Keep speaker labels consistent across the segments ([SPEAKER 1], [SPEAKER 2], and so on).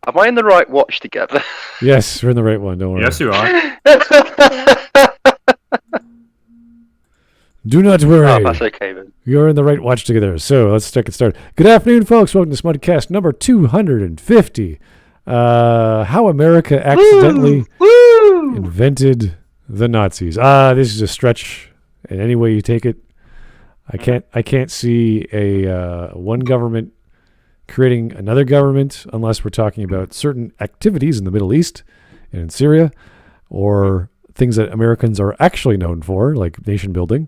[SPEAKER 1] Am I in the right watch together?
[SPEAKER 2] Yes, we're in the right one. Don't worry.
[SPEAKER 3] Yes, you are.
[SPEAKER 2] Do not worry.
[SPEAKER 1] Oh, that's okay then.
[SPEAKER 2] You're in the right watch together. So let's get started. Good afternoon, folks. Welcome to Smudcast number 250. How America accidentally invented the Nazis. This is a stretch in any way you take it. I can't see a one government creating another government unless we're talking about certain activities in the Middle East and in Syria, or things that Americans are actually known for, like nation building.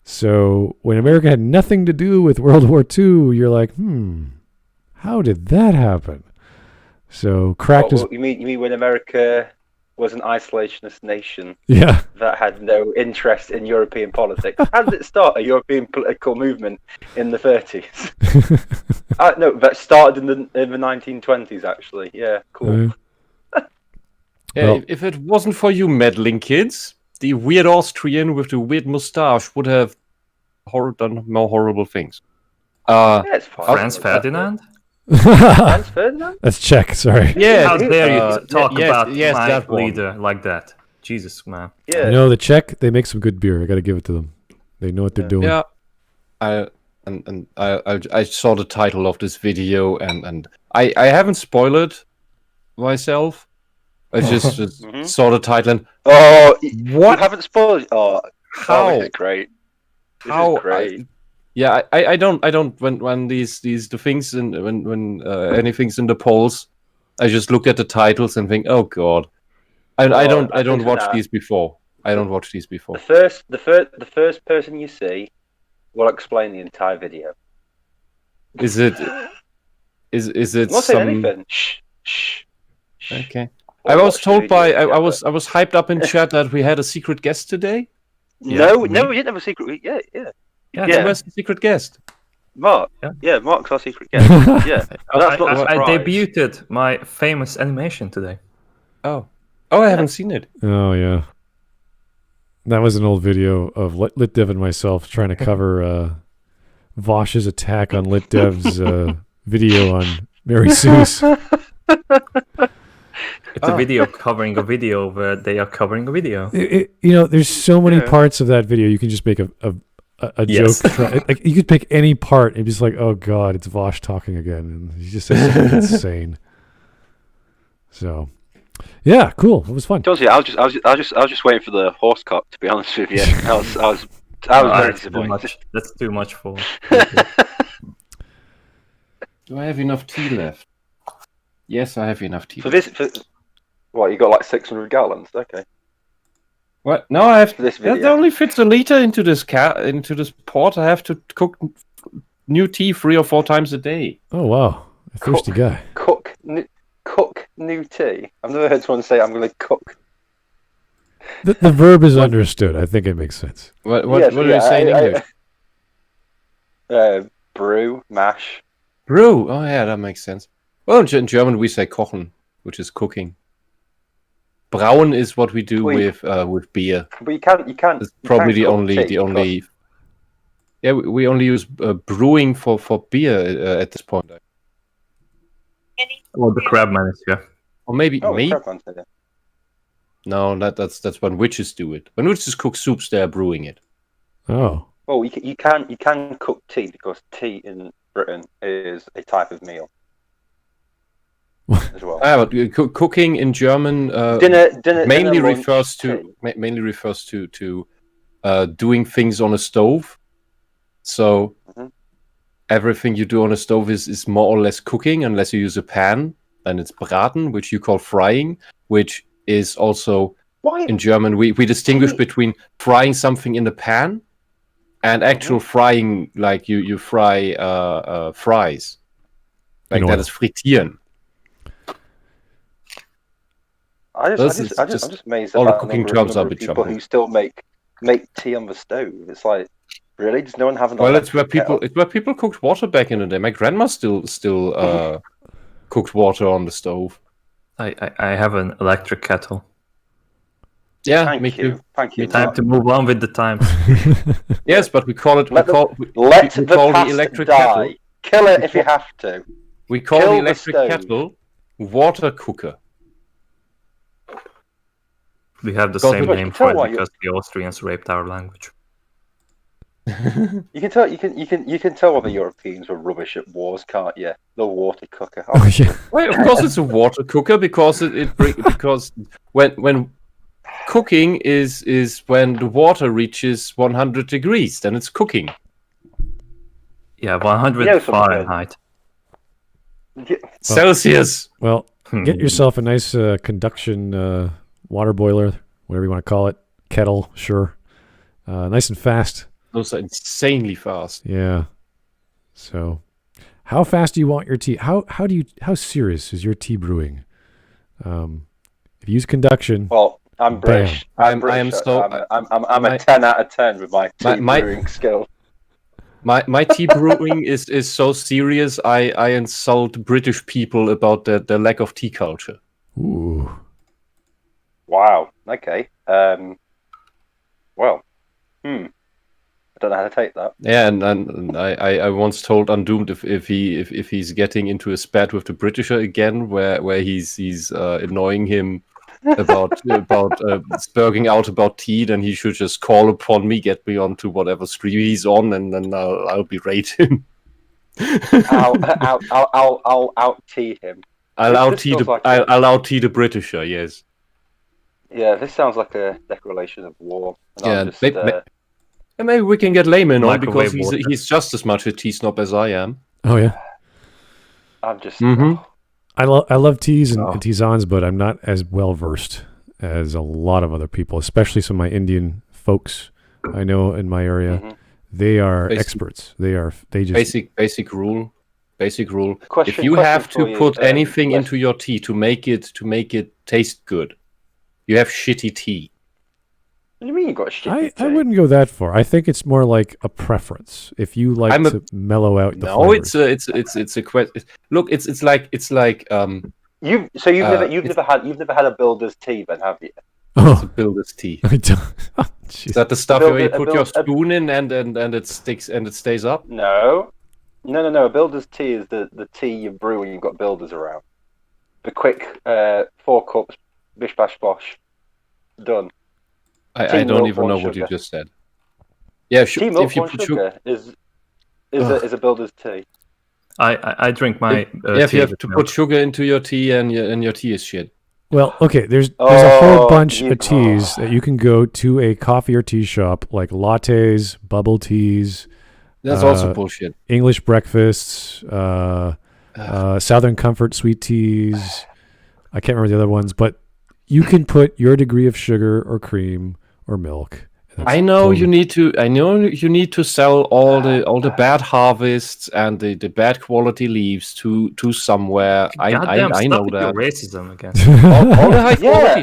[SPEAKER 2] So when America had nothing to do with World War II, you're like, how did that happen? So cracked is...
[SPEAKER 4] You mean when America was an isolationist nation
[SPEAKER 2] that
[SPEAKER 4] had no interest in European politics? How did it start a European political movement in the 30s? No, that started in the 1920s, actually. Yeah, cool.
[SPEAKER 5] Well, if it wasn't for you meddling kids, the weird Austrian with the weird mustache would have done more horrible things.
[SPEAKER 4] Yeah, it's fine.
[SPEAKER 3] Franz Ferdinand?
[SPEAKER 4] Franz Ferdinand?
[SPEAKER 2] That's Czech, sorry.
[SPEAKER 5] Yeah,
[SPEAKER 3] How dare you talk about my
[SPEAKER 5] that one.
[SPEAKER 3] leader like that? Jesus, man.
[SPEAKER 4] Yeah.
[SPEAKER 2] You know, the Czech, they make some good beer. I got to give it to them. They know what they're doing.
[SPEAKER 5] Yeah. I saw the title of this video and I haven't spoiled it myself. I just saw the title and
[SPEAKER 1] what? You haven't spoiled.
[SPEAKER 5] how?
[SPEAKER 1] This is great. This is great.
[SPEAKER 5] I don't when these the things in when anything's in the polls, I just look at the titles and think, oh god. I don't watch these before. I don't watch these before.
[SPEAKER 4] The first person you see will explain the entire video.
[SPEAKER 5] Is it
[SPEAKER 4] I'm not saying anything. Shh.
[SPEAKER 5] Okay. I was told by I was hyped up in chat that we had a secret guest today.
[SPEAKER 4] No, we didn't have a secret. Yeah.
[SPEAKER 5] Where's the secret guest?
[SPEAKER 4] Mark. Yeah, Mark's our secret guest. Yeah.
[SPEAKER 3] I debuted my famous animation today.
[SPEAKER 5] Oh, I haven't seen it.
[SPEAKER 2] Oh, yeah. That was an old video of LitDev and myself trying to cover Vosh's attack on LitDev's video on Mary Sue's.
[SPEAKER 3] It's a video covering a video where they are covering a video.
[SPEAKER 2] There's so many parts of that video. You can just make a
[SPEAKER 3] Yes.
[SPEAKER 2] joke. Like you could pick any part and be just like, oh god, it's Vosh talking again, and he just says something insane. So, yeah, cool. It was fun.
[SPEAKER 1] Josie, I was just waiting for the horse cop. To be honest with you, I was very disappointed.
[SPEAKER 3] That's too much for.
[SPEAKER 5] Do I have enough tea left? Yes, I have enough tea.
[SPEAKER 4] What, you got like 600 gallons? Okay.
[SPEAKER 5] What? No, I have.
[SPEAKER 4] This
[SPEAKER 5] That
[SPEAKER 4] video.
[SPEAKER 5] only fits a liter into this pot. I have to cook new tea 3 or 4 times a day.
[SPEAKER 2] Oh wow, a thirsty guy.
[SPEAKER 4] Cook new tea. I've never heard someone say I'm going to cook.
[SPEAKER 2] The verb is understood. I think it makes sense.
[SPEAKER 5] What are you saying in English?
[SPEAKER 4] Brew, mash.
[SPEAKER 5] Brew. Oh yeah, that makes sense. Well, in German we say kochen, which is cooking. Brauen is what we do with beer.
[SPEAKER 4] But you can't.
[SPEAKER 5] It's probably the only. Yeah, we only use brewing for beer at this point.
[SPEAKER 3] Well, the crabman is here.
[SPEAKER 5] Or maybe
[SPEAKER 4] Oh,
[SPEAKER 5] me.
[SPEAKER 4] crabman's here.
[SPEAKER 5] No, that's when witches do it. When witches cook soups, they are brewing it.
[SPEAKER 2] Oh.
[SPEAKER 4] Well, you can cook tea because tea in Britain is a type of meal as well.
[SPEAKER 5] But cooking in German mainly refers to doing things on a stove. So everything you do on a stove is more or less cooking, unless you use a pan. And it's braten, which you call frying, which is also in German. We distinguish between frying something in the pan and actual frying, like you fry fries. Like that is frittieren.
[SPEAKER 4] I'm just amazed
[SPEAKER 5] all
[SPEAKER 4] about
[SPEAKER 5] the cooking
[SPEAKER 4] number
[SPEAKER 5] terms are a
[SPEAKER 4] of
[SPEAKER 5] bit
[SPEAKER 4] people
[SPEAKER 5] jumpy.
[SPEAKER 4] who still make tea on the stove. It's like, really? Does no one have an
[SPEAKER 5] Well, it's where
[SPEAKER 4] electric
[SPEAKER 5] people cooked water back in the day. My grandma still cooked water on the stove.
[SPEAKER 3] I have an electric kettle.
[SPEAKER 5] Yeah,
[SPEAKER 4] Thank
[SPEAKER 5] me
[SPEAKER 4] you.
[SPEAKER 5] too.
[SPEAKER 4] Thank you.
[SPEAKER 3] Time to move on with the times.
[SPEAKER 5] Yes, but we call it.
[SPEAKER 4] Let
[SPEAKER 5] we call
[SPEAKER 4] the
[SPEAKER 5] the
[SPEAKER 4] past
[SPEAKER 5] electric
[SPEAKER 4] die.
[SPEAKER 5] kettle.
[SPEAKER 4] Kill it if you have to.
[SPEAKER 5] We call
[SPEAKER 4] Kill
[SPEAKER 5] the
[SPEAKER 4] the
[SPEAKER 5] electric
[SPEAKER 4] stove.
[SPEAKER 5] kettle water cooker.
[SPEAKER 3] We have the
[SPEAKER 5] Because
[SPEAKER 3] same
[SPEAKER 4] Look,
[SPEAKER 3] name
[SPEAKER 4] you
[SPEAKER 3] for
[SPEAKER 4] tell why
[SPEAKER 3] it because the Austrians raped our language.
[SPEAKER 4] You can tell. You can tell when the Europeans were rubbish at wars, can't you? The water cooker.
[SPEAKER 2] Oh, yeah.
[SPEAKER 5] Well, of course, it's a water cooker because because when cooking is when the water reaches 100 degrees, then it's cooking.
[SPEAKER 3] Yeah, 100
[SPEAKER 4] You know something,
[SPEAKER 3] Fahrenheit.
[SPEAKER 5] Celsius.
[SPEAKER 2] Well, get yourself a nice conduction water boiler, whatever you want to call it, kettle, sure. Nice and fast.
[SPEAKER 5] Those are insanely fast.
[SPEAKER 2] Yeah. So, how fast do you want your tea? How serious is your tea brewing? If you use conduction,
[SPEAKER 4] Well, I'm British. I'm a 10 out of 10 with my tea brewing skill.
[SPEAKER 5] My tea brewing is so serious. I insult British people about their lack of tea culture.
[SPEAKER 2] Ooh.
[SPEAKER 4] Wow. Okay. Well. I don't know how to take that.
[SPEAKER 5] Yeah, and I once told Undoomed if he's getting into a spat with the Britisher again, where he's annoying him about spurging out about tea, then he should just call upon me, get me onto whatever stream he's on, and then I'll berate him.
[SPEAKER 4] I'll out tea him.
[SPEAKER 5] I'll out tea the Britisher. Yes.
[SPEAKER 4] Yeah, this sounds like a declaration of war.
[SPEAKER 5] And maybe we can get Layman on because he's just as much a tea snob as I am.
[SPEAKER 2] Oh yeah.
[SPEAKER 4] I'm just.
[SPEAKER 2] Mm-hmm. I love teas and tisans, but I'm not as well versed as a lot of other people, especially some of my Indian folks I know in my area. Mm-hmm. They are experts. They just
[SPEAKER 5] basic rule. If you have to put anything into your tea to make it taste good, you have shitty tea.
[SPEAKER 4] What do you mean you got shitty tea?
[SPEAKER 2] I wouldn't go that far. I think it's more like a preference. If you like to mellow out the flavors.
[SPEAKER 5] it's a question. Look, it's like
[SPEAKER 4] you've never had a builder's tea, then, have you?
[SPEAKER 5] Oh, it's a builder's tea.
[SPEAKER 2] I don't. Oh,
[SPEAKER 5] is that the stuff where you put your spoon in and it sticks and it stays up?
[SPEAKER 4] No. A builder's tea is the tea you brew when you've got builders around. The quick 4 cups, bish bash bosh, done.
[SPEAKER 5] I don't even know what you just said. Yeah,
[SPEAKER 4] tea milk and sugar is a builder's tea.
[SPEAKER 3] I drink my
[SPEAKER 5] if you have to put sugar into your tea and your tea is shit.
[SPEAKER 2] Well, okay, there's a whole bunch of teas that you can go to a coffee or tea shop, like lattes, bubble teas.
[SPEAKER 5] That's also bullshit.
[SPEAKER 2] English breakfasts, Southern Comfort sweet teas. I can't remember the other ones, but you can put your degree of sugar or cream or milk.
[SPEAKER 5] I know you need to sell all the bad harvests and the bad quality leaves to somewhere. I know that.
[SPEAKER 3] Racism again.
[SPEAKER 5] all the high quality.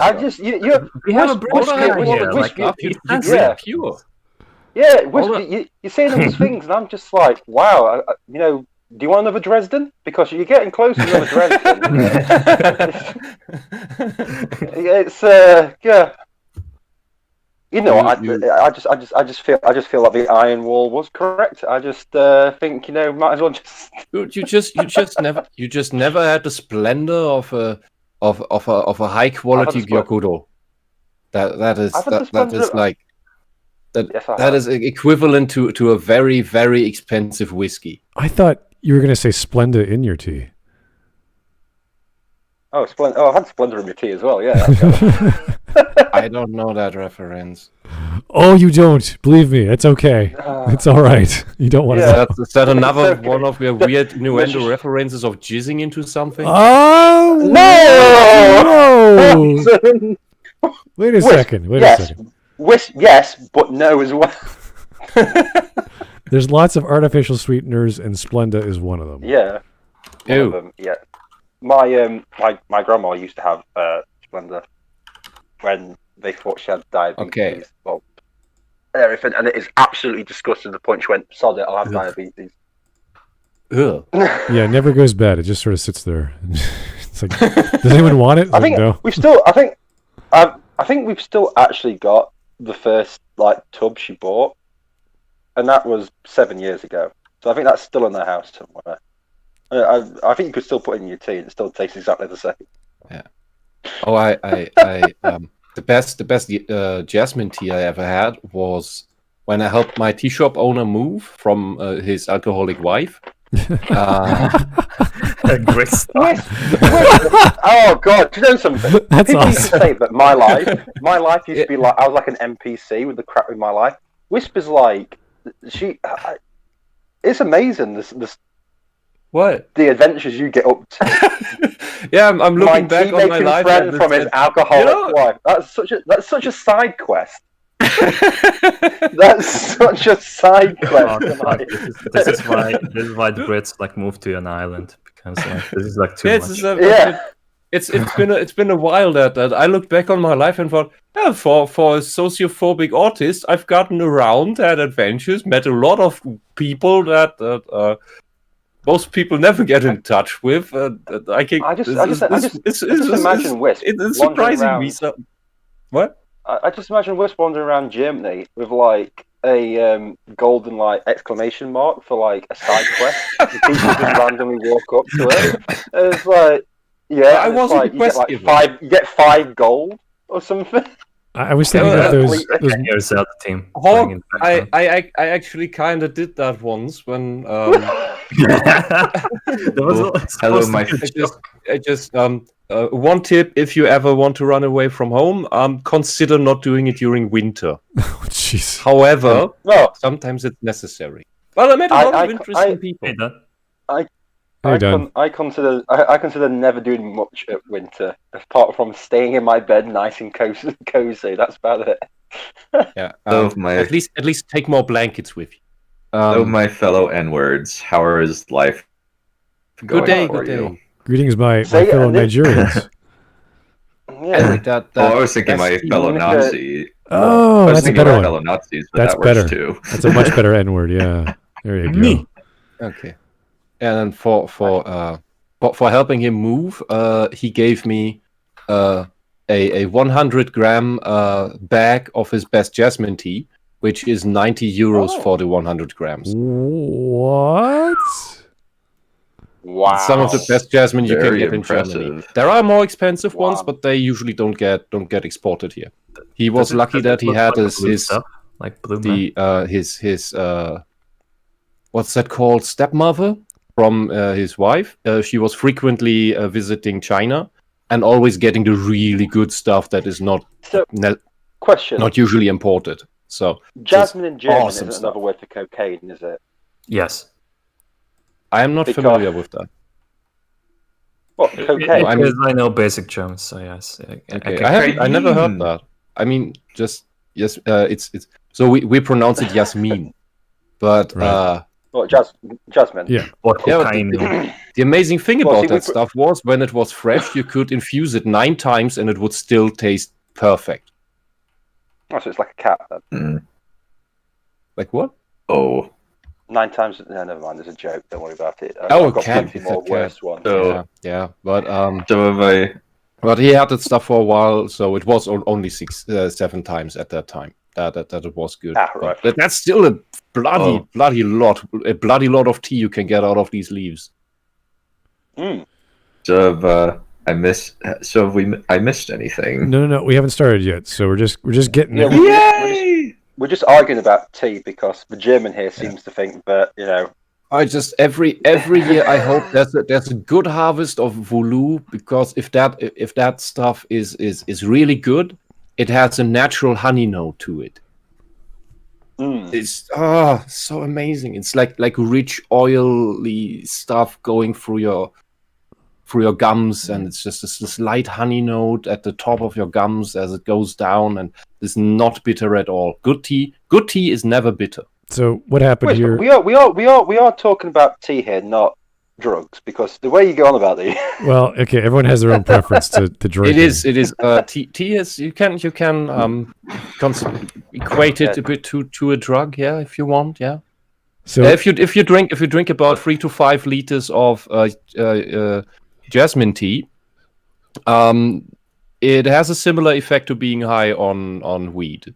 [SPEAKER 4] Yeah,
[SPEAKER 3] we have a British
[SPEAKER 5] pure.
[SPEAKER 4] Yeah, you're saying those things, and I'm just like, wow. Do you want another Dresden? Because you're getting close to another Dresden. It's yeah. You know, I just feel like the Iron Wall was correct. I just think might as well just.
[SPEAKER 5] You just never had the splendor of a high quality Gyokuro. That is equivalent to a very, very expensive whiskey.
[SPEAKER 2] I thought you were going to say Splenda in your tea.
[SPEAKER 4] Oh, Splenda! Oh, I had Splenda in my tea as well. Yeah.
[SPEAKER 5] I don't know that reference.
[SPEAKER 2] Oh, you don't? Believe me, it's okay. It's all right. You don't want to.
[SPEAKER 5] Is that another one of your weird innuendo references of jizzing into something?
[SPEAKER 2] Oh no! Wait a second.
[SPEAKER 4] Yes, but no as well.
[SPEAKER 2] There's lots of artificial sweeteners, and Splenda is one of them.
[SPEAKER 4] Yeah. One of them, yeah. My grandma used to have Splenda when they thought she had diabetes.
[SPEAKER 5] Okay.
[SPEAKER 4] Well, everything, and it is absolutely disgusting. The point she went, sod it, I'll have diabetes.
[SPEAKER 5] Ugh.
[SPEAKER 2] Yeah, it never goes bad. It just sort of sits there. It's like, does anyone want it?
[SPEAKER 4] I think
[SPEAKER 2] no.
[SPEAKER 4] I think we've still actually got the first tub she bought, and that was 7 years ago. So I think that's still in their house somewhere. I think you could still put it in your tea and it still tastes exactly the same.
[SPEAKER 5] Yeah. Oh, the best jasmine tea I ever had was when I helped my tea shop owner move from his alcoholic wife.
[SPEAKER 3] Great stuff.
[SPEAKER 4] Oh God! Do you know something?
[SPEAKER 2] That's
[SPEAKER 4] People used to
[SPEAKER 2] awesome.
[SPEAKER 4] say that my life used to be like I was like an NPC with the crap in my life. Whisper's like it's amazing. This
[SPEAKER 5] What?
[SPEAKER 4] the adventures you get up to.
[SPEAKER 5] Yeah, I'm looking back on my life.
[SPEAKER 4] Friend from his alcoholic wife. That's such a side quest. That's such a side quest.
[SPEAKER 3] This is why the Brits like moved to an island, because this is like too much.
[SPEAKER 5] It's been a while that I looked back on my life and thought, yeah, for a sociophobic autist, I've gotten around, had adventures, met a lot of people that most people never get in touch with. I just
[SPEAKER 4] imagine Wisp.
[SPEAKER 5] It's surprising me. So, what?
[SPEAKER 4] I just imagine Wisp wandering around Germany with like a golden like exclamation mark for like a side quest. The people just randomly walk up to it. It's like, yeah,
[SPEAKER 5] I wasn't
[SPEAKER 4] like, you get 5 gold or something.
[SPEAKER 2] I was thinking of those
[SPEAKER 3] Here's the team.
[SPEAKER 5] I actually kind of did that once when.
[SPEAKER 6] Hello, my.
[SPEAKER 5] One tip: if you ever want to run away from home, consider not doing it during winter.
[SPEAKER 2] Oh, jeez.
[SPEAKER 5] However, sometimes it's necessary. Well, I met a lot of interesting people.
[SPEAKER 4] I consider never doing much at winter, apart from staying in my bed nice and cozy. That's about it.
[SPEAKER 5] Yeah. At least take more blankets with you.
[SPEAKER 6] My fellow N-words, how is life going?
[SPEAKER 5] Good day.
[SPEAKER 2] Greetings, my fellow Nigerians.
[SPEAKER 4] Yeah.
[SPEAKER 6] I was thinking my fellow Nazi.
[SPEAKER 2] Oh, that's a better one.
[SPEAKER 6] Fellow Nazis, but
[SPEAKER 2] that's
[SPEAKER 6] that
[SPEAKER 2] better.
[SPEAKER 6] Works too.
[SPEAKER 2] That's a much better N-word. Yeah. There you go.
[SPEAKER 3] Me.
[SPEAKER 5] Okay. And for helping him move, he gave me a 100-gram bag of his best jasmine tea, which is 90 euros for the 100 grams.
[SPEAKER 2] What?
[SPEAKER 4] Wow!
[SPEAKER 5] Some of the best jasmine you can get
[SPEAKER 6] impressive.
[SPEAKER 5] in Germany. There are more expensive ones, but they usually don't get exported here. He was lucky that he had his what's that called, stepmother from his wife. She was frequently visiting China and always getting the really good stuff that is not usually imported. So
[SPEAKER 4] jasmine in German
[SPEAKER 5] awesome
[SPEAKER 4] isn't another word for cocaine, is it?
[SPEAKER 3] Yes.
[SPEAKER 5] I am not familiar with that.
[SPEAKER 4] What, cocaine?
[SPEAKER 3] I know basic German, so yes.
[SPEAKER 5] Okay. I never heard that. I mean, just yes. It's so we pronounce it Yasmin, but
[SPEAKER 4] jasmine.
[SPEAKER 2] Yeah.
[SPEAKER 3] Or cocaine.
[SPEAKER 5] The amazing thing about that stuff was when it was fresh, you could infuse it 9 times and it would still taste perfect.
[SPEAKER 4] Oh, so it's like a cat then.
[SPEAKER 5] Like what?
[SPEAKER 6] Oh.
[SPEAKER 4] 9 times. No, never mind. There's a joke. Don't worry about it.
[SPEAKER 5] I've
[SPEAKER 4] got
[SPEAKER 5] cat.
[SPEAKER 4] plenty more worse ones.
[SPEAKER 5] Yeah. But
[SPEAKER 6] So
[SPEAKER 5] but he had that stuff for a while, so it was only 7 times at that time. That it was good.
[SPEAKER 4] Right.
[SPEAKER 5] But that's still a bloody lot of tea you can get out of these leaves.
[SPEAKER 6] So I missed anything.
[SPEAKER 2] No. We haven't started yet, so we're just getting there.
[SPEAKER 6] Yay!
[SPEAKER 4] We're just arguing about tea because the German here seems to think that
[SPEAKER 5] I just every year I hope there's a good harvest of Vulu, because if that stuff is really good, it has a natural honey note to it. It's so amazing. It's like rich oily stuff going through your gums, and it's just this light honey note at the top of your gums as it goes down, and it's not bitter at all. Good tea is never bitter.
[SPEAKER 2] So what happened here?
[SPEAKER 4] We are talking about tea here, not drugs, because the way you go on about these.
[SPEAKER 2] Well, okay, everyone has their own preference to drink.
[SPEAKER 5] It is. Tea is. You can equate it a bit to a drug, yeah, if you want, yeah. So if you drink about 3 to 5 liters of jasmine tea, it has a similar effect to being high on weed.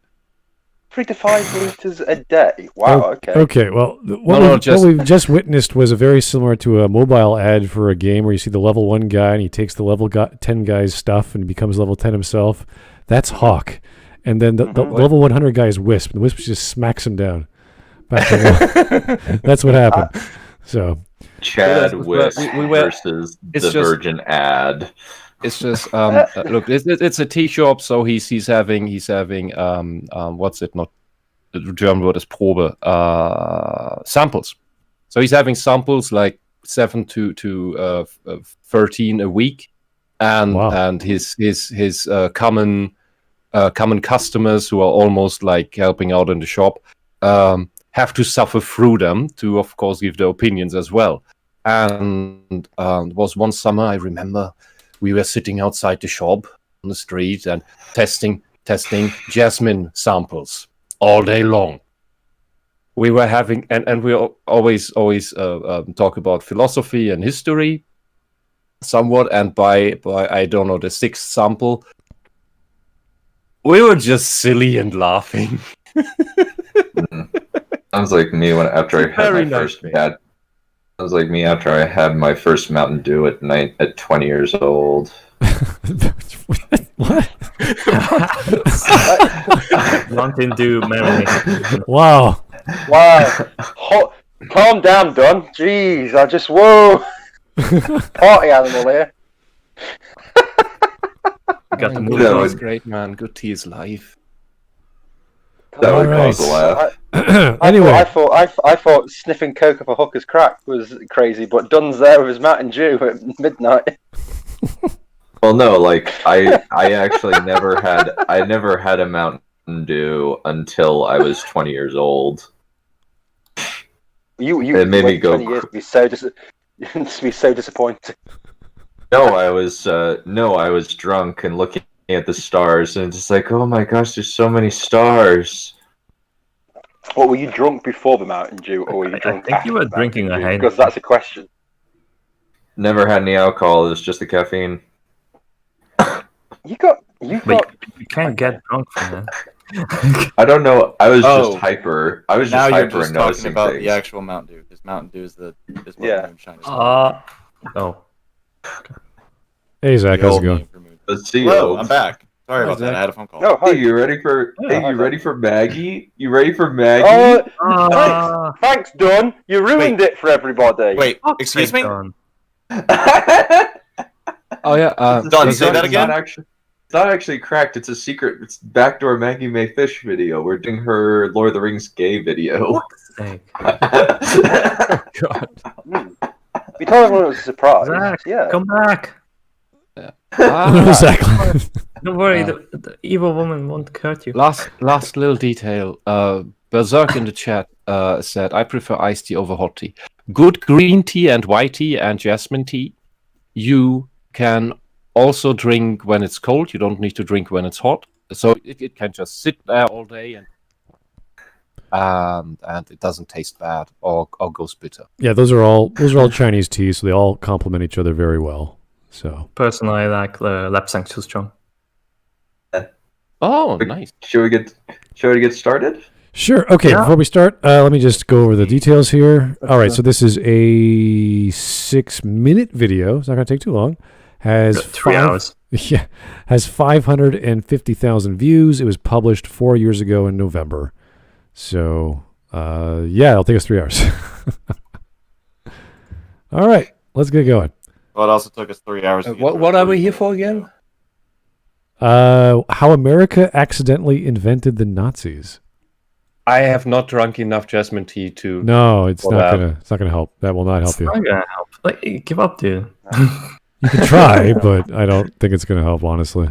[SPEAKER 4] 3 to 5 liters a day. Wow. Okay.
[SPEAKER 2] Okay. Well, what we've just witnessed was a very similar to a mobile ad for a game where you see the level 1 guy and he takes the level 10 guy's stuff and becomes level 10 himself. That's Hawk. And then the level 100 guy is Wisp. And Wisp just smacks him down. Back to That's what happened. So
[SPEAKER 6] Chad Wisp versus the Virgin ad.
[SPEAKER 5] It's just look. It's a tea shop, so he's having what's it? Not the German word is Probe. Samples. So he's having samples like 7 to 13 a week, and his common customers who are almost like helping out in the shop have to suffer through them to, of course, give their opinions as well. And it was one summer, I remember, we were sitting outside the shop on the street and testing jasmine samples all day long. We were having, and we always talk about philosophy and history somewhat, and by I don't know, the 6th sample, we were just silly and laughing.
[SPEAKER 6] Sounds like me after I had my first bad. Sounds like me after I had my first Mountain Dew at 20 years old.
[SPEAKER 2] What?
[SPEAKER 3] Mountain Dew marinade.
[SPEAKER 2] Wow.
[SPEAKER 4] Calm down, Dunn. Jeez, whoa. Party animal here.
[SPEAKER 3] Got the move.
[SPEAKER 5] That was great, man. Good tea is life.
[SPEAKER 6] That would cause a laugh.
[SPEAKER 2] Anyway,
[SPEAKER 4] I thought sniffing coke of a hooker's crack was crazy, but Dunn's there with his Mountain Dew at midnight.
[SPEAKER 6] Well, no, like I actually never had a Mountain Dew until I was 20 years old.
[SPEAKER 4] It made me go 20 years to be so disappointed.
[SPEAKER 6] No, I was drunk and looking at the stars and just like, oh my gosh, there's so many stars.
[SPEAKER 4] What, were you drunk before the Mountain Dew, or were you drunk?
[SPEAKER 3] I think you were drinking a Heineken.
[SPEAKER 4] Because that's a question.
[SPEAKER 6] Never had any alcohol. It was just the caffeine.
[SPEAKER 4] You
[SPEAKER 3] can't get drunk from that.
[SPEAKER 6] I don't know. I was just hyper. I was just
[SPEAKER 7] now
[SPEAKER 6] hyper
[SPEAKER 7] you're just
[SPEAKER 6] and
[SPEAKER 7] talking
[SPEAKER 6] noticing
[SPEAKER 7] about
[SPEAKER 6] things.
[SPEAKER 7] the actual Mountain Dew, because Mountain Dew is what moonshine is.
[SPEAKER 3] Oh.
[SPEAKER 2] Hey Zach, how's it going?
[SPEAKER 6] Let's see.
[SPEAKER 7] Hello, I'm back. Sorry about that. I had a phone call.
[SPEAKER 4] Oh, hi.
[SPEAKER 6] Hey, you ready for Maggie? You ready for Maggie?
[SPEAKER 4] Thanks, Dunn. You ruined it for everybody.
[SPEAKER 7] Wait, excuse me?
[SPEAKER 5] Oh yeah,
[SPEAKER 7] Dunn, say that again?
[SPEAKER 6] It's not actually cracked. It's a secret. It's backdoor Maggie May Fish video. We're doing her Lord of the Rings gay video.
[SPEAKER 2] God.
[SPEAKER 4] We told everyone it was a surprise.
[SPEAKER 3] Zach,
[SPEAKER 4] yeah.
[SPEAKER 3] come back.
[SPEAKER 2] Exactly.
[SPEAKER 3] Don't worry, the evil woman won't hurt you.
[SPEAKER 5] Last little detail. Berserk in the chat said, I prefer iced tea over hot tea. Good green tea and white tea and jasmine tea. You can also drink when it's cold. You don't need to drink when it's hot. So it can just sit there all day and it doesn't taste bad or goes bitter.
[SPEAKER 2] Yeah, those are all Chinese teas, so they all complement each other very well. So
[SPEAKER 3] personally, I like Lapsang too strong.
[SPEAKER 5] Oh, nice.
[SPEAKER 6] Should we get started?
[SPEAKER 2] Sure. Okay. Yeah. Before we start, let me just go over the details here. All right. So this is a 6-minute video. It's not going to take too long. Has
[SPEAKER 3] 3 hours.
[SPEAKER 2] Yeah. Has 550,000 views. It was published 4 years ago in November. So, yeah, it'll take us 3 hours. All right. Let's get going.
[SPEAKER 7] Well, it also took us 3 hours.
[SPEAKER 5] What are we here for again?
[SPEAKER 2] How America accidentally invented the Nazis.
[SPEAKER 5] I have not drunk enough jasmine tea to.
[SPEAKER 2] No, it's not gonna help. That will not help you.
[SPEAKER 3] It's not gonna help. Like, give up, dude.
[SPEAKER 2] You can try, but I don't think it's gonna help, honestly.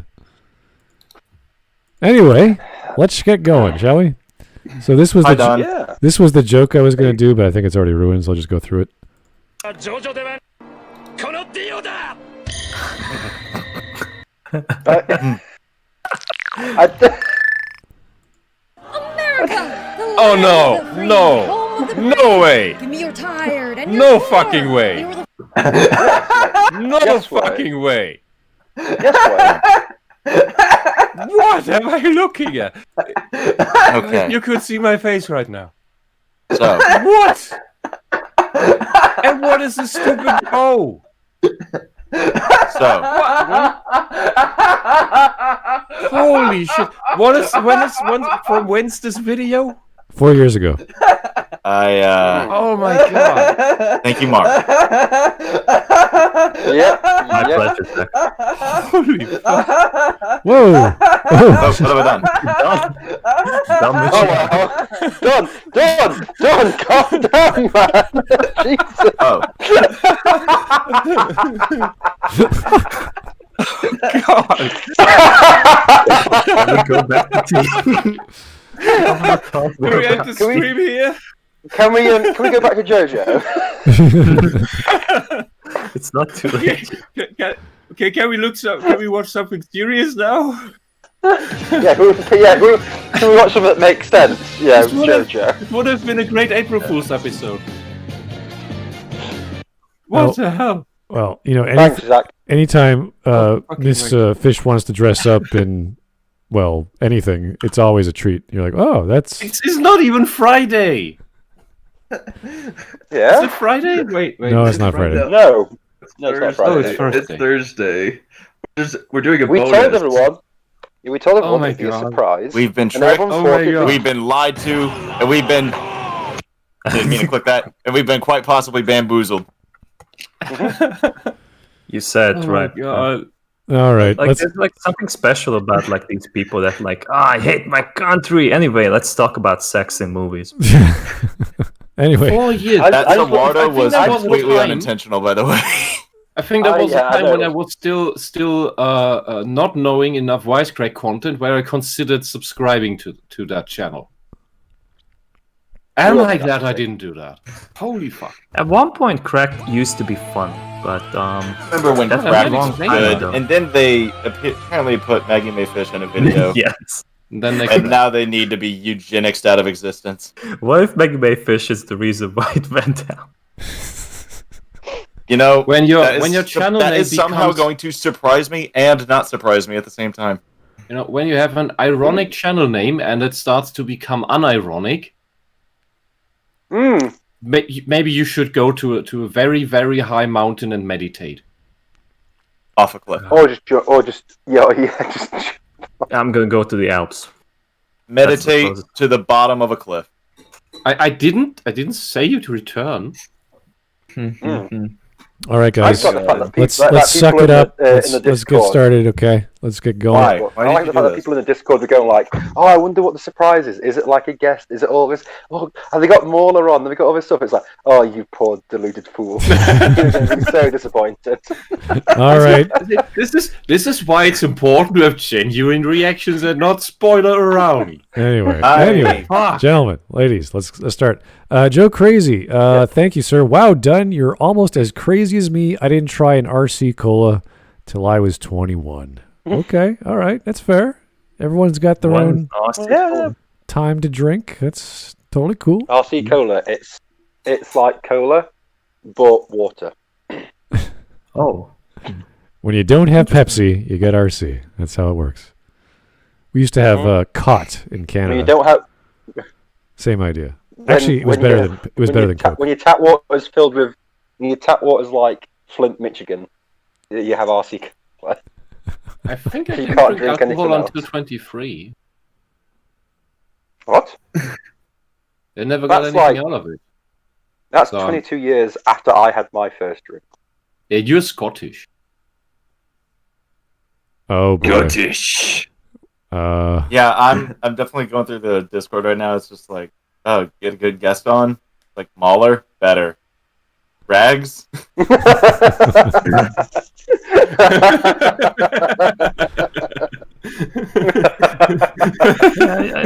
[SPEAKER 2] Anyway, let's get going, shall we? So this was this was the joke I was gonna do, but I think it's already ruined, so I'll just go through it.
[SPEAKER 5] Oh no way!
[SPEAKER 8] Give me your tired and
[SPEAKER 5] no fucking way! No fucking way!
[SPEAKER 4] Yes way.
[SPEAKER 5] What am I looking at?
[SPEAKER 7] Okay.
[SPEAKER 5] You could see my face right now.
[SPEAKER 7] So,
[SPEAKER 5] What? And what is this stupid bow?
[SPEAKER 7] so
[SPEAKER 5] Holy shit! When's this video?
[SPEAKER 2] 4 years ago.
[SPEAKER 5] Oh my god!
[SPEAKER 7] Thank you, Mark.
[SPEAKER 3] My pleasure, sir.
[SPEAKER 5] Holy fuck!
[SPEAKER 2] Whoa!
[SPEAKER 7] Oh, what have I done?
[SPEAKER 4] Done, calm down, man. Jesus.
[SPEAKER 7] Oh,
[SPEAKER 5] God!
[SPEAKER 3] Can we go back to tea?
[SPEAKER 5] Do we have to stream here?
[SPEAKER 4] Can we go back to JoJo?
[SPEAKER 3] It's not too late.
[SPEAKER 5] Can we Can we watch something serious now?
[SPEAKER 4] Can we watch something that makes sense? Yeah, JoJo.
[SPEAKER 5] It would have been a great April Fool's episode. What the hell?
[SPEAKER 2] Well, you know,
[SPEAKER 4] Thanks, Zach.
[SPEAKER 2] anytime
[SPEAKER 5] fucking
[SPEAKER 2] Miss Fish wants to dress up in, well, anything, it's always a treat. You're like, oh, that's...
[SPEAKER 5] It's not even Friday.
[SPEAKER 4] Yeah?
[SPEAKER 5] Is it Friday? Wait.
[SPEAKER 2] No, it's not Friday.
[SPEAKER 4] No, it's not Friday.
[SPEAKER 5] Oh, it's Thursday.
[SPEAKER 6] It's Thursday. We're doing a
[SPEAKER 4] We
[SPEAKER 6] bonus.
[SPEAKER 4] told everyone. We told
[SPEAKER 5] Oh
[SPEAKER 4] everyone
[SPEAKER 5] my
[SPEAKER 4] it'd be a
[SPEAKER 5] God.
[SPEAKER 4] surprise.
[SPEAKER 7] we've been
[SPEAKER 4] and
[SPEAKER 7] tricked.
[SPEAKER 4] everyone
[SPEAKER 5] Oh
[SPEAKER 4] thought
[SPEAKER 5] my
[SPEAKER 4] it'd
[SPEAKER 5] God.
[SPEAKER 4] be-
[SPEAKER 7] We've been lied to, and we've been. Didn't mean to click that. And we've been quite possibly bamboozled.
[SPEAKER 3] You said
[SPEAKER 5] Oh
[SPEAKER 3] right.
[SPEAKER 5] my god.
[SPEAKER 2] All right,
[SPEAKER 3] Like
[SPEAKER 2] let's...
[SPEAKER 3] there's like something special about like these people that like, I hate my country. Anyway, let's talk about sex in movies.
[SPEAKER 2] Anyway,
[SPEAKER 5] 4 years.
[SPEAKER 7] That
[SPEAKER 4] I
[SPEAKER 7] Sawardo
[SPEAKER 5] think
[SPEAKER 7] was
[SPEAKER 5] that was the
[SPEAKER 7] completely
[SPEAKER 5] time.
[SPEAKER 7] unintentional, by the way.
[SPEAKER 5] I think that was
[SPEAKER 4] yeah,
[SPEAKER 5] a
[SPEAKER 4] I
[SPEAKER 5] time
[SPEAKER 4] know.
[SPEAKER 5] when I was still not knowing enough Wisecrack content where I considered subscribing to that channel. And like that, I didn't do that. Holy fuck.
[SPEAKER 3] At one point, crack used to be fun, but
[SPEAKER 7] Remember when
[SPEAKER 3] That's a
[SPEAKER 7] crack
[SPEAKER 3] long
[SPEAKER 7] was
[SPEAKER 3] time
[SPEAKER 7] good,
[SPEAKER 3] ago.
[SPEAKER 7] and then they apparently put Maggie May Fish in a video,
[SPEAKER 3] yes.
[SPEAKER 5] And then they
[SPEAKER 7] and now they need to be eugenicsed out of existence.
[SPEAKER 3] What if Maggie May Fish is the reason why it went down?
[SPEAKER 7] You know,
[SPEAKER 5] when your
[SPEAKER 7] that
[SPEAKER 5] channel
[SPEAKER 7] that
[SPEAKER 5] name
[SPEAKER 7] is somehow
[SPEAKER 5] becomes,
[SPEAKER 7] going to surprise me and not surprise me at the same time.
[SPEAKER 5] you know, when you have an ironic channel name and it starts to become unironic, maybe you should go to a very, very high mountain and meditate.
[SPEAKER 7] Off a cliff.
[SPEAKER 4] Or just
[SPEAKER 3] I'm gonna go to the Alps.
[SPEAKER 7] Meditate
[SPEAKER 3] That's the
[SPEAKER 7] to the bottom of a cliff.
[SPEAKER 5] I didn't say you to return.
[SPEAKER 2] all right,
[SPEAKER 4] I
[SPEAKER 2] guys,
[SPEAKER 4] like the fact that people,
[SPEAKER 2] let's
[SPEAKER 4] that
[SPEAKER 2] suck
[SPEAKER 4] people
[SPEAKER 2] it
[SPEAKER 4] in
[SPEAKER 2] up.
[SPEAKER 4] The, in
[SPEAKER 2] Let's
[SPEAKER 4] the
[SPEAKER 2] get
[SPEAKER 4] Discord-
[SPEAKER 2] started, okay? Let's get going.
[SPEAKER 7] Why?
[SPEAKER 4] I
[SPEAKER 7] Why
[SPEAKER 4] like
[SPEAKER 7] did
[SPEAKER 4] the
[SPEAKER 7] you
[SPEAKER 4] fact
[SPEAKER 7] do
[SPEAKER 4] that people in the Discord are going like, oh, I wonder what the surprise is. Is it like a guest? Is it all this? Oh, have they got Mauler on? Have they got all this stuff? It's like, oh, you poor deluded fool. You're going to be so disappointed.
[SPEAKER 2] All right.
[SPEAKER 5] This is why it's important to have genuine reactions and not spoiler around.
[SPEAKER 2] Anyway, gentlemen, ladies, let's start. Joe Crazy, thank you, sir. Wow, Dunn, you're almost as crazy as me. I didn't try an RC Cola till I was 21. Okay, all right, that's fair. Everyone's got their own time to drink. That's totally cool.
[SPEAKER 4] RC Cola, it's like cola, but water.
[SPEAKER 3] Oh.
[SPEAKER 2] When you don't have Pepsi, you get RC. That's how it works. We used to have Cot in Canada.
[SPEAKER 4] When you don't have...
[SPEAKER 2] Same idea. Actually, it was better than Coke.
[SPEAKER 4] When your tap water is filled with... When your tap water is like Flint, Michigan, you have RC Cola.
[SPEAKER 5] I think I
[SPEAKER 4] You
[SPEAKER 5] can
[SPEAKER 4] can't
[SPEAKER 5] drink
[SPEAKER 4] drink
[SPEAKER 5] alcohol
[SPEAKER 4] anything
[SPEAKER 5] until
[SPEAKER 4] else.
[SPEAKER 5] 23.
[SPEAKER 4] What?
[SPEAKER 5] They never got
[SPEAKER 4] That's
[SPEAKER 5] anything
[SPEAKER 4] like-
[SPEAKER 5] out of it.
[SPEAKER 4] That's
[SPEAKER 5] So-
[SPEAKER 4] 22 years after I had my first drink.
[SPEAKER 5] Yeah, you're Scottish.
[SPEAKER 2] Oh, boy.
[SPEAKER 6] Scottish.
[SPEAKER 7] Yeah, I'm definitely going through the Discord right now. It's just like, oh, get a good guest on. Like Mahler, better. Rags?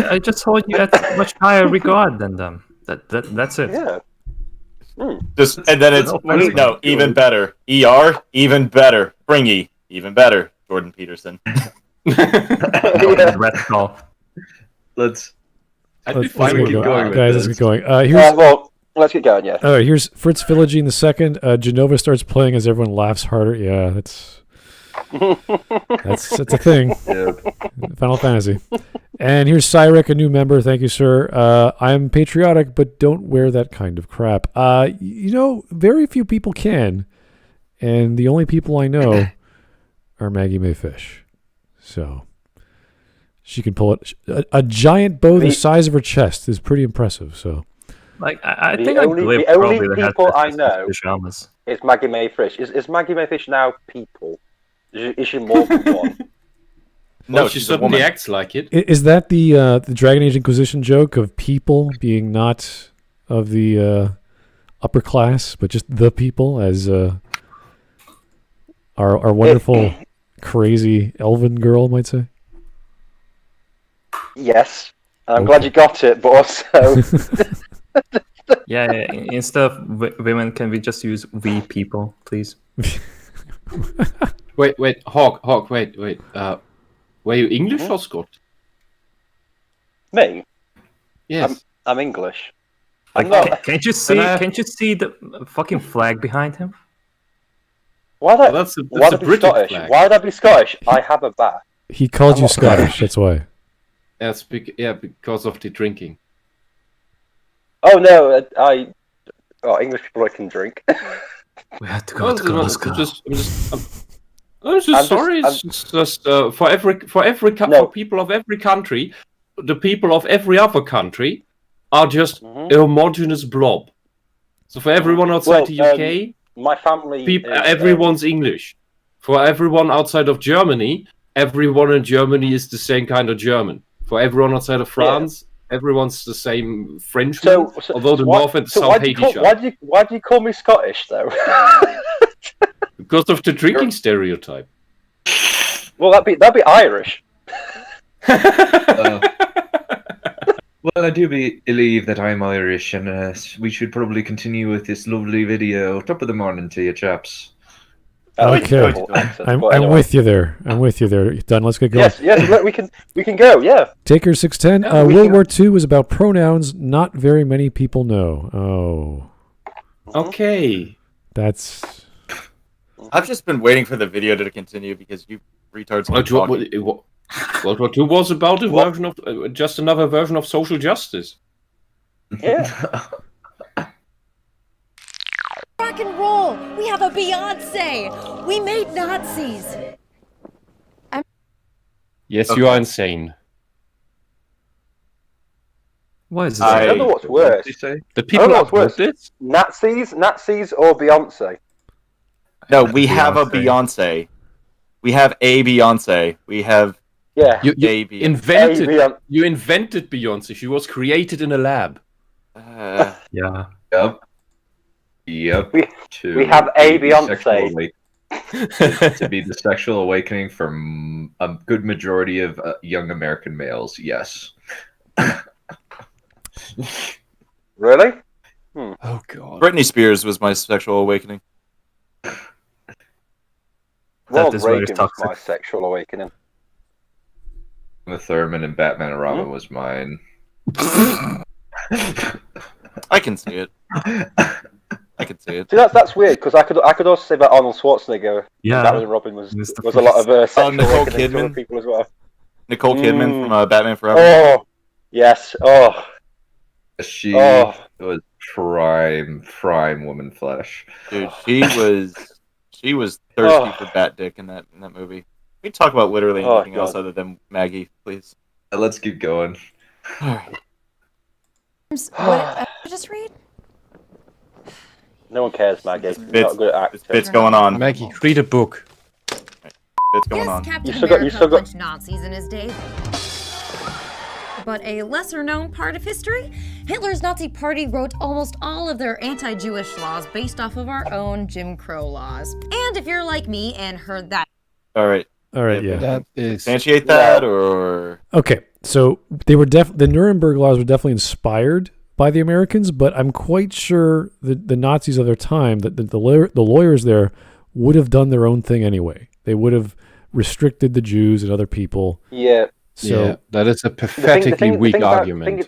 [SPEAKER 3] I just hold you at much higher regard than them. That's it.
[SPEAKER 4] Yeah.
[SPEAKER 7] Just and then it's no, even better. ER, even better. Fringy, even better. Jordan Peterson.
[SPEAKER 3] Red call.
[SPEAKER 6] Let's
[SPEAKER 5] I'd be
[SPEAKER 2] Let's
[SPEAKER 5] fine
[SPEAKER 2] get
[SPEAKER 5] with
[SPEAKER 2] going,
[SPEAKER 5] that.
[SPEAKER 2] guys. Let's get going.
[SPEAKER 4] Yeah,
[SPEAKER 2] Here's
[SPEAKER 4] well, let's get going, yeah.
[SPEAKER 2] all right. Here's Fritz Villagine the second. Genova starts playing as everyone laughs harder. Yeah, that's That's a thing.
[SPEAKER 6] Yep.
[SPEAKER 2] Final Fantasy. And here's Cyrek, a new member. Thank you, sir. I'm patriotic, but don't wear that kind of crap. Very few people can. And the only people I know are Maggie Mae Fish. So she can pull it. A giant bow the size of her chest is pretty impressive. So,
[SPEAKER 3] like, I think
[SPEAKER 4] the only people I know
[SPEAKER 3] pajamas.
[SPEAKER 4] is Maggie Mae Fish. Is Maggie Mae Fish now people? Is she more than one?
[SPEAKER 5] No, she suddenly acts like it.
[SPEAKER 2] Is that the Dragon Age Inquisition joke of people being not of the upper class, but just the people, as our wonderful, crazy elven girl might say?
[SPEAKER 4] Yes. I'm glad you got it, but also...
[SPEAKER 3] yeah, instead of women, can we just use we people, please?
[SPEAKER 5] Wait, Hawk, wait. Were you English or Scottish?
[SPEAKER 4] Me?
[SPEAKER 5] Yes.
[SPEAKER 4] I'm English.
[SPEAKER 3] Can't you see the fucking flag behind him?
[SPEAKER 4] Why
[SPEAKER 5] that's a
[SPEAKER 4] British
[SPEAKER 5] Scottish flag.
[SPEAKER 4] Why would I be Scottish? I have a bath.
[SPEAKER 2] He called you Scottish, that's why.
[SPEAKER 5] That's because of the drinking.
[SPEAKER 4] Oh no, English people can drink.
[SPEAKER 3] We have to go to Glasgow.
[SPEAKER 5] I'm just sorry. It's just for people of every country, the people of every other country are just a homogeneous blob. So for everyone outside the UK,
[SPEAKER 4] my family,
[SPEAKER 5] everyone's English. For everyone outside of Germany, everyone in Germany is the same kind of German. For everyone outside of France, everyone's the same Frenchman. Although the North and the South hate each other.
[SPEAKER 4] Why do you call me Scottish though?
[SPEAKER 5] Because of the drinking stereotype.
[SPEAKER 4] Well, that'd be Irish.
[SPEAKER 6] Well, I do believe that I'm Irish, and we should probably continue with this lovely video. Top of the morning to you, chaps.
[SPEAKER 2] Okay, I'm with you there. Dunn, let's get going.
[SPEAKER 4] Yes. Look, we can go. Yeah.
[SPEAKER 2] Taker 610. World War II was about pronouns not very many people know. Oh.
[SPEAKER 5] Okay.
[SPEAKER 2] That's.
[SPEAKER 7] I've just been waiting for the video to continue because you retards.
[SPEAKER 5] World War II was about a version of just another version of social justice.
[SPEAKER 4] Yeah.
[SPEAKER 8] Rock and roll! We have a Beyonce! We made Nazis!
[SPEAKER 5] Yes, you are insane.
[SPEAKER 3] What is
[SPEAKER 4] I don't know what's worse.
[SPEAKER 5] The people that wrote it?
[SPEAKER 4] Nazis or Beyonce?
[SPEAKER 7] No, we have a Beyonce. We have a Beyonce. We have
[SPEAKER 5] You invented Beyonce. She was created in a lab.
[SPEAKER 3] Yeah.
[SPEAKER 6] Yep.
[SPEAKER 4] We have a Beyonce.
[SPEAKER 6] To be the sexual awakening for a good majority of young American males, yes.
[SPEAKER 4] Really?
[SPEAKER 5] Oh god.
[SPEAKER 7] Britney Spears was my sexual awakening.
[SPEAKER 4] Ronald Reagan was my sexual awakening.
[SPEAKER 6] The Thurman and Batman and Robin was mine.
[SPEAKER 7] I can see it. See,
[SPEAKER 4] that's weird because I could also say that Arnold Schwarzenegger.
[SPEAKER 3] Yeah,
[SPEAKER 4] Batman and Robin was a lot of sexual
[SPEAKER 7] Nicole
[SPEAKER 4] awakening
[SPEAKER 7] Kidman
[SPEAKER 4] for people as well.
[SPEAKER 7] Nicole Kidman from Batman Forever.
[SPEAKER 4] Oh, yes. Oh,
[SPEAKER 6] she was prime woman flesh.
[SPEAKER 7] Dude, she was thirsty for bat dick in that movie. We can talk about literally anything else other than Maggie, please.
[SPEAKER 6] Let's keep going.
[SPEAKER 8] What did I just read?
[SPEAKER 4] no one cares, Maggie. You're not a good actor.
[SPEAKER 7] Bits going on.
[SPEAKER 5] Maggie, read a book.
[SPEAKER 7] Bits going on.
[SPEAKER 8] Captain
[SPEAKER 4] You still got
[SPEAKER 8] punched Nazis in his day. But a lesser-known part of history, Hitler's Nazi Party wrote almost all of their anti-Jewish laws based off of our own Jim Crow laws. And if you're like me and heard that...
[SPEAKER 7] All right,
[SPEAKER 2] yeah.
[SPEAKER 5] That is...
[SPEAKER 7] Substantiate that, or...
[SPEAKER 2] Okay, so they were the Nuremberg laws were definitely inspired by the Americans, but I'm quite sure the Nazis of their time, that the lawyers there would have done their own thing anyway. They would have restricted the Jews and other people.
[SPEAKER 4] Yeah.
[SPEAKER 2] So
[SPEAKER 5] that is a pathetically weak argument.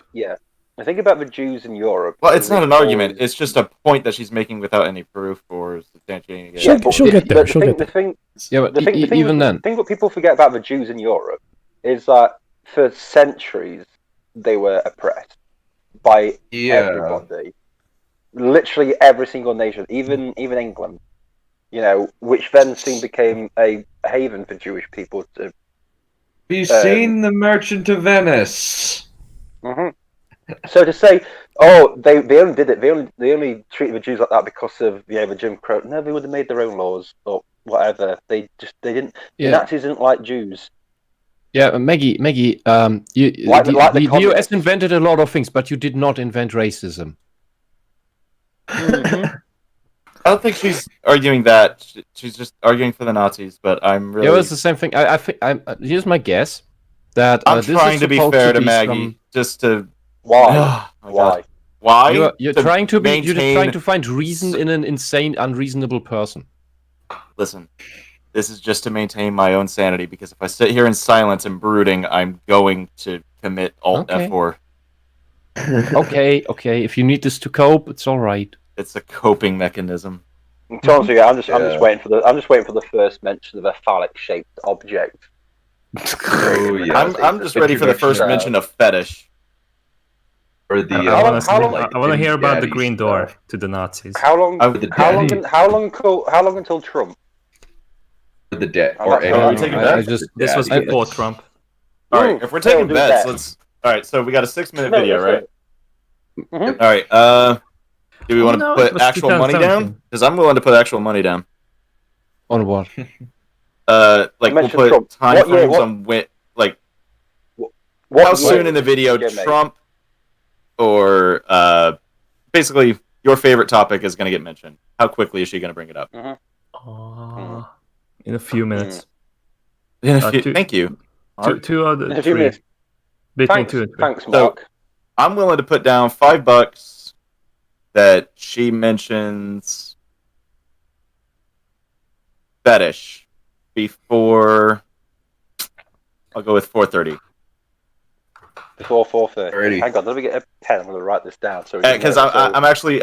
[SPEAKER 4] The thing about the Jews in Europe.
[SPEAKER 7] Well, it's not an argument. It's just a point that she's making without any proof or substantiating it.
[SPEAKER 2] She'll get there. She'll get there.
[SPEAKER 5] Even then.
[SPEAKER 4] The thing what people forget about the Jews in Europe is that for centuries they were oppressed by everybody. Literally every single nation, even England, which then soon became a haven for Jewish people to.
[SPEAKER 6] Have you seen The Merchant of Venice?
[SPEAKER 4] Mm-hmm. So to say, they only did it. They only treated the Jews like that because of the Jim Crow. No, they would have made their own laws or whatever. They didn't. The Nazis didn't like Jews.
[SPEAKER 5] Yeah, Maggie. The US invented a lot of things, but you did not invent racism.
[SPEAKER 7] Mm-hmm. I don't think she's arguing that. She's just arguing for the Nazis. But I'm really.
[SPEAKER 5] Yeah, well, it's the same thing. I think. Here's my guess. That
[SPEAKER 7] I'm trying to be fair to Maggie, just to.
[SPEAKER 4] Why? Why?
[SPEAKER 7] Why?
[SPEAKER 5] You're trying to find reason in an insane, unreasonable person.
[SPEAKER 7] Listen, this is just to maintain my own sanity, because if I sit here in silence and brooding, I'm going to commit Alt F4.
[SPEAKER 5] Okay. If you need this to cope, it's all right.
[SPEAKER 7] It's a coping mechanism.
[SPEAKER 4] I'm just waiting for the first mention of a phallic-shaped object.
[SPEAKER 7] I'm just ready for the first mention of fetish.
[SPEAKER 3] Or the I want to hear about the green door to the Nazis.
[SPEAKER 4] How long until Trump?
[SPEAKER 6] The debt
[SPEAKER 3] this was before Trump.
[SPEAKER 7] All right, if we're taking bets, let's. All right, so we got a 6-minute video, right?
[SPEAKER 4] Mm-hmm.
[SPEAKER 7] All right. Do we want to put actual money down? Because I'm willing to put actual money down.
[SPEAKER 5] On what?
[SPEAKER 7] We'll put Trump. Time frames on how soon in the video Trump or basically your favorite topic is going to get mentioned. How quickly is she going to bring it up?
[SPEAKER 3] Mm-hmm. In a few minutes.
[SPEAKER 7] Thank you.
[SPEAKER 3] Two other
[SPEAKER 4] in a few
[SPEAKER 3] three.
[SPEAKER 4] minutes.
[SPEAKER 3] Between 2 and 3.
[SPEAKER 4] Thanks, Mark.
[SPEAKER 7] So, I'm willing to put down $5 that she mentions fetish before. I'll go with 4:30.
[SPEAKER 4] Before 4:30. Hang on, let me get a pen. I'm going to write this down.
[SPEAKER 7] Because I'm actually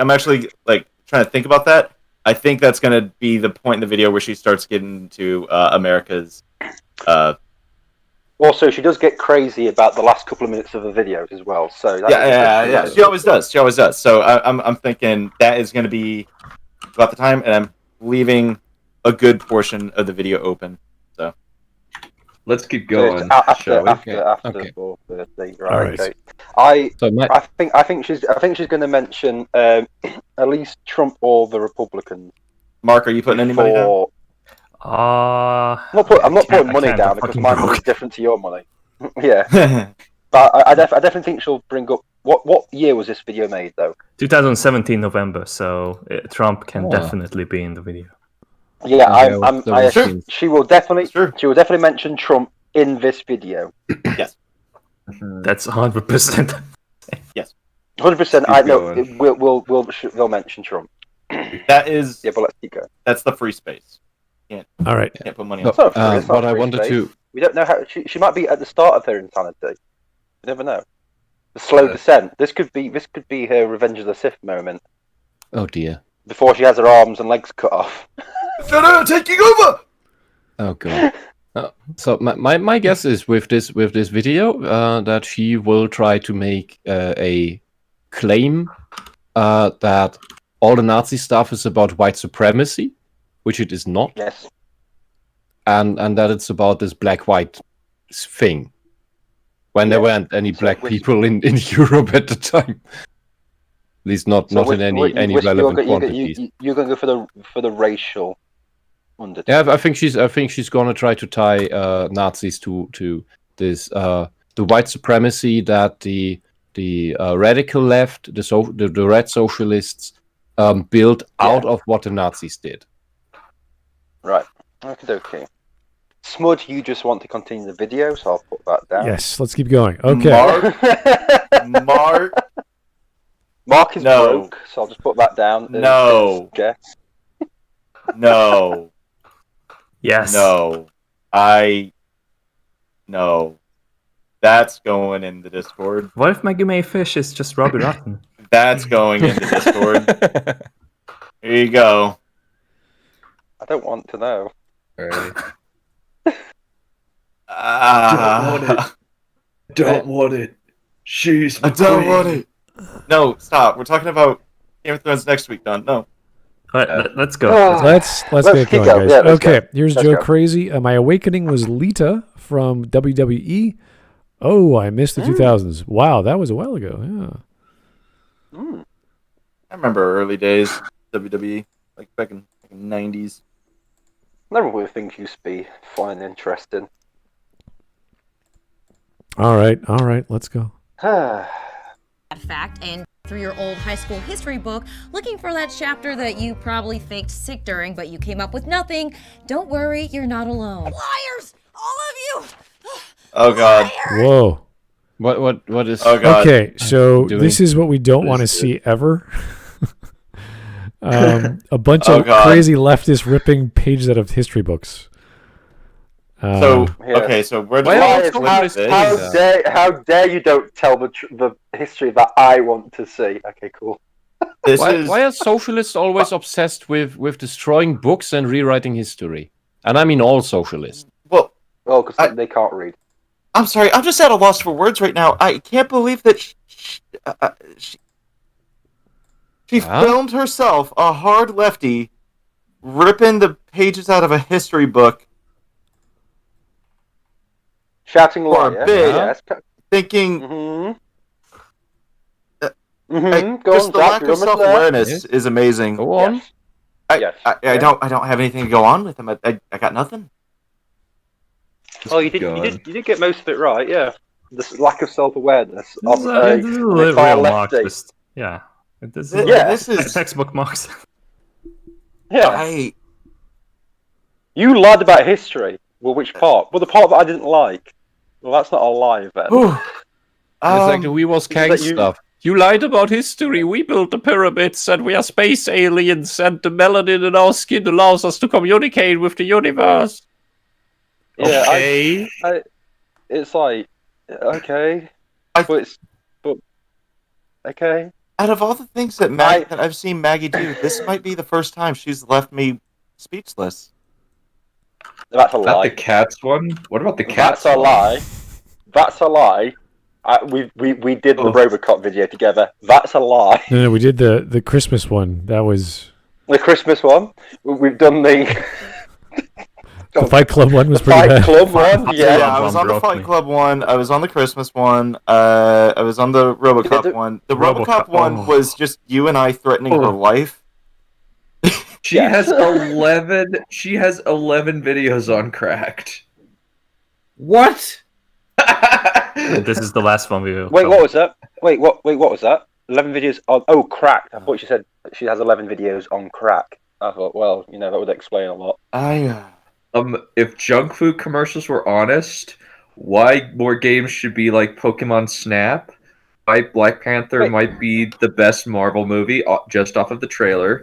[SPEAKER 7] like trying to think about that. I think that's going to be the point in the video where she starts getting to America's.
[SPEAKER 4] Also, she does get crazy about the last couple of minutes of the videos as well. So
[SPEAKER 7] yeah. She always does. So I'm thinking that is going to be about the time, and I'm leaving a good portion of the video open. So
[SPEAKER 6] let's keep going.
[SPEAKER 4] After 4:30, right? Okay. I think she's going to mention at least Trump or the Republicans.
[SPEAKER 7] Mark, are you putting any money down?
[SPEAKER 4] I'm not putting money down because my money is different to your money. Yeah, but I definitely think she'll bring up what year was this video made though?
[SPEAKER 3] 2017 November. So Trump can definitely be in the video.
[SPEAKER 4] Yeah, I assume she will definitely mention Trump in this video.
[SPEAKER 7] Yes,
[SPEAKER 3] that's 100%.
[SPEAKER 7] Yes,
[SPEAKER 4] 100%. I know we'll mention Trump.
[SPEAKER 7] That is
[SPEAKER 4] but let's keep going.
[SPEAKER 7] That's the free space.
[SPEAKER 2] All right.
[SPEAKER 7] Can't put money on.
[SPEAKER 5] What I wanted to.
[SPEAKER 4] We don't know how she might be at the start of her insanity. You never know. The slow descent. This could be her Revenge of the Sith moment.
[SPEAKER 5] Oh dear.
[SPEAKER 4] Before she has her arms and legs cut off.
[SPEAKER 7] Shut taking over.
[SPEAKER 5] Oh god. So my guess is with this video that she will try to make a claim that all the Nazi stuff is about white supremacy, which it is not.
[SPEAKER 4] Yes.
[SPEAKER 5] And that it's about this black-white thing. When there weren't any black people in Europe at the time. At least not in any relevant quantities.
[SPEAKER 4] You're going to go for the racial undertone.
[SPEAKER 5] Yeah, I think she's going to try to tie Nazis to this the white supremacy that the radical left, the red socialists built out of what the Nazis did.
[SPEAKER 4] Right. Okay. Smud, you just want to continue the video, so I'll put that down.
[SPEAKER 2] Yes, let's keep going. Okay.
[SPEAKER 4] Mark is broke, so I'll just put that down.
[SPEAKER 7] No. No.
[SPEAKER 3] Yes.
[SPEAKER 7] No. No. That's going in the Discord.
[SPEAKER 3] What if Maggie May Fish is just Robbie Rotten?
[SPEAKER 7] That's going in the Discord. Here you go.
[SPEAKER 4] I don't want to know.
[SPEAKER 6] Right. Don't want it. She's my
[SPEAKER 7] I don't
[SPEAKER 6] queen.
[SPEAKER 7] want it. No, stop. We're talking about Game of Thrones next week, Dunn. No.
[SPEAKER 3] All right, let's go.
[SPEAKER 2] Let's get going, guys.
[SPEAKER 4] Yeah, let's
[SPEAKER 2] okay,
[SPEAKER 4] go.
[SPEAKER 2] here's
[SPEAKER 4] Let's
[SPEAKER 2] Joe
[SPEAKER 4] go.
[SPEAKER 2] Crazy. My awakening was Lita from WWE. Oh, I missed the 2000s. Wow, that was a while ago. Yeah.
[SPEAKER 7] I remember early days WWE, like back in the 90s.
[SPEAKER 4] Never where things used to be fun and interesting.
[SPEAKER 2] All right, let's go.
[SPEAKER 8] Fact, and through your old high school history book, looking for that chapter that you probably faked sick during, but you came up with nothing. Don't worry, you're not alone. Liars! All of you!
[SPEAKER 7] Oh god.
[SPEAKER 2] Whoa.
[SPEAKER 5] What is?
[SPEAKER 7] Oh god.
[SPEAKER 2] Okay, so
[SPEAKER 5] doing?
[SPEAKER 2] this is what we don't want to see ever. A bunch
[SPEAKER 7] Oh,
[SPEAKER 2] of
[SPEAKER 7] God.
[SPEAKER 2] crazy leftists ripping pages out of history books.
[SPEAKER 7] So
[SPEAKER 4] Yeah.
[SPEAKER 7] okay, so where do
[SPEAKER 5] Why are
[SPEAKER 7] I
[SPEAKER 5] all
[SPEAKER 7] with
[SPEAKER 5] socialists
[SPEAKER 7] this?
[SPEAKER 5] doing
[SPEAKER 4] How dare you don't tell the history that I want to see? Okay, cool.
[SPEAKER 7] This
[SPEAKER 5] Why,
[SPEAKER 7] is
[SPEAKER 5] why are socialists always obsessed with destroying books and rewriting history? And I mean all socialists.
[SPEAKER 7] well.
[SPEAKER 4] Oh, because they can't read.
[SPEAKER 7] I'm sorry. I'm just at a loss for words right now. I can't believe that she filmed herself, a hard lefty, ripping the pages out of a history book.
[SPEAKER 4] Shouting
[SPEAKER 7] For a
[SPEAKER 4] liar.
[SPEAKER 7] bit.
[SPEAKER 4] Yes.
[SPEAKER 7] Thinking
[SPEAKER 4] Go
[SPEAKER 7] just
[SPEAKER 4] on,
[SPEAKER 7] the
[SPEAKER 4] Zach,
[SPEAKER 7] lack
[SPEAKER 4] you're
[SPEAKER 7] of
[SPEAKER 4] almost there.
[SPEAKER 7] self-awareness
[SPEAKER 5] Yes.
[SPEAKER 7] is amazing.
[SPEAKER 5] Go on.
[SPEAKER 4] Yes.
[SPEAKER 7] I don't have anything to go on with him. I got nothing.
[SPEAKER 4] Oh, you did get most of it right. Yeah. This lack of self-awareness
[SPEAKER 3] This
[SPEAKER 4] of
[SPEAKER 3] is
[SPEAKER 4] a
[SPEAKER 3] a real
[SPEAKER 4] far lefty.
[SPEAKER 3] Marxist. Yeah. This is
[SPEAKER 7] This is
[SPEAKER 3] textbook Marx.
[SPEAKER 4] Yeah. You lied about history. Well, which part? Well, the part that I didn't like. Well, that's not a lie then.
[SPEAKER 5] It's like the We Was Kang
[SPEAKER 4] that you-
[SPEAKER 5] stuff. You lied about history. We built the pyramids, and we are space aliens, and the melanin in our skin allows us to communicate with the universe.
[SPEAKER 4] Yeah,
[SPEAKER 5] Okay.
[SPEAKER 4] it's like okay, but okay.
[SPEAKER 7] out of all the things that that I've seen Maggie do, this might be the first time she's left me speechless.
[SPEAKER 4] That's a
[SPEAKER 6] Not
[SPEAKER 4] lie.
[SPEAKER 6] the cats one? What about the cats?
[SPEAKER 4] That's a lie. That's a lie. We did the Robocop video together. That's a lie.
[SPEAKER 2] No, we did the Christmas one. That was
[SPEAKER 4] The Christmas one. We've done the
[SPEAKER 2] the Fight Club one. Was pretty
[SPEAKER 4] Fight
[SPEAKER 2] bad.
[SPEAKER 4] Club one.
[SPEAKER 7] Yeah,
[SPEAKER 4] Yeah.
[SPEAKER 7] I was on the
[SPEAKER 3] broke
[SPEAKER 7] Fight
[SPEAKER 3] me.
[SPEAKER 7] Club one. I was on the Christmas one. I was on the RoboCop
[SPEAKER 4] the-
[SPEAKER 7] one. The RoboCop
[SPEAKER 3] RoboCop,
[SPEAKER 7] one was just you and I threatening her life.
[SPEAKER 6] She has 11. She has 11 videos on Cracked.
[SPEAKER 5] What?
[SPEAKER 3] This is the last one we will
[SPEAKER 4] Wait,
[SPEAKER 3] cover.
[SPEAKER 4] what was that? Wait, what was that? 11 videos on. Oh, crack. I thought she said she has 11 videos on crack. I thought, well, that would explain a lot.
[SPEAKER 6] If junk food commercials were honest, why more games should be like Pokemon Snap? Why Black Panther might be the best Marvel movie just off of the trailer?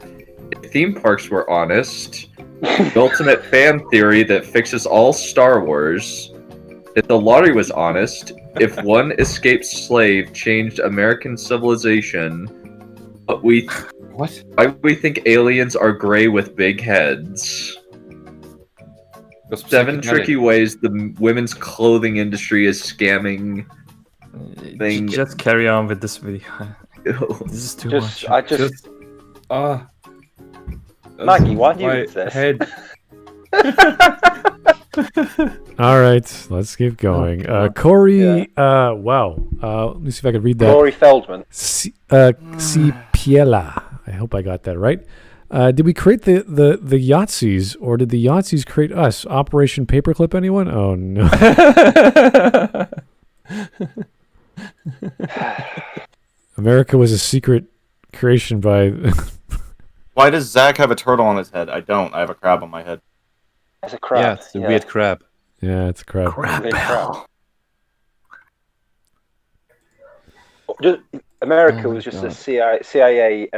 [SPEAKER 6] If theme parks were honest, the ultimate fan theory that fixes all Star Wars. If the lottery was honest, if one escaped slave changed American civilization, but why we think aliens are gray with big heads. 7 tricky ways the women's clothing industry is scamming thing.
[SPEAKER 3] Just carry on with this video. This is too much.
[SPEAKER 4] Maggie, why do you
[SPEAKER 5] my
[SPEAKER 4] exist?
[SPEAKER 5] head.
[SPEAKER 2] All right, let's keep going. Corey, wow. Let me see if I can read that.
[SPEAKER 4] Corey Feldman.
[SPEAKER 2] Cipiela. I hope I got that right. Did we create the Yahtzees, or did the Yahtzees create us? Operation Paperclip, anyone? Oh, no. America was a secret creation by...
[SPEAKER 7] Why does Zach have a turtle on his head? I don't. I have a crab on my head.
[SPEAKER 4] It's a crab.
[SPEAKER 5] Yeah, it's a weird crab.
[SPEAKER 2] Yeah, it's a crab.
[SPEAKER 4] Big crab. America was just a CIA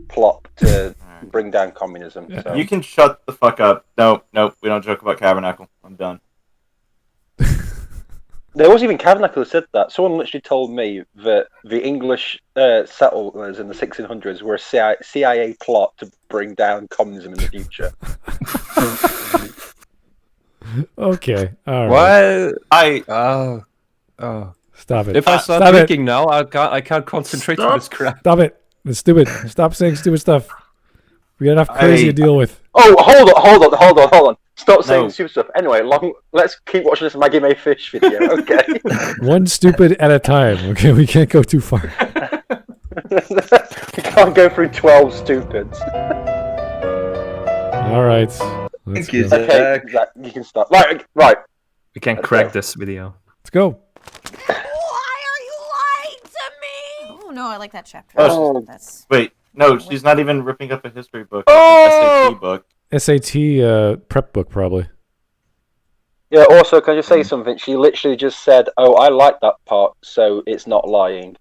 [SPEAKER 4] plot to bring down communism. So.
[SPEAKER 7] You can shut the fuck up. Nope. We don't joke about Tabernacle. I'm done.
[SPEAKER 4] There was even Kavanaugh who said that. Someone literally told me that the English settlers in the 1600s were a CIA plot to bring down communism in the future.
[SPEAKER 2] Okay. All right.
[SPEAKER 5] What?
[SPEAKER 2] Stop it.
[SPEAKER 5] If I start drinking now, I can't concentrate on this crap.
[SPEAKER 2] Stop it. It's stupid. Stop saying stupid stuff. We got enough crazy to deal with.
[SPEAKER 4] Oh, hold on. Stop saying stupid stuff. Anyway, let's keep watching this Maggie May Fish video, okay?
[SPEAKER 2] One stupid at a time, okay? We can't go too far.
[SPEAKER 4] We can't go through 12 stupids.
[SPEAKER 2] All right.
[SPEAKER 6] Thank you,
[SPEAKER 2] Let's go.
[SPEAKER 6] Zach.
[SPEAKER 4] Okay, Zach, you can start. Right.
[SPEAKER 3] We can crack this video.
[SPEAKER 2] Let's go.
[SPEAKER 8] Why are you lying to me? Oh no, I like that chapter.
[SPEAKER 7] Oh,
[SPEAKER 8] That's
[SPEAKER 7] Wait, no, she's not even ripping up a history book.
[SPEAKER 4] Oh!
[SPEAKER 7] It's an SAT book.
[SPEAKER 2] SAT prep book, probably.
[SPEAKER 4] Yeah, also, can I just say something? She literally just said, oh, I like that part, so it's not lying.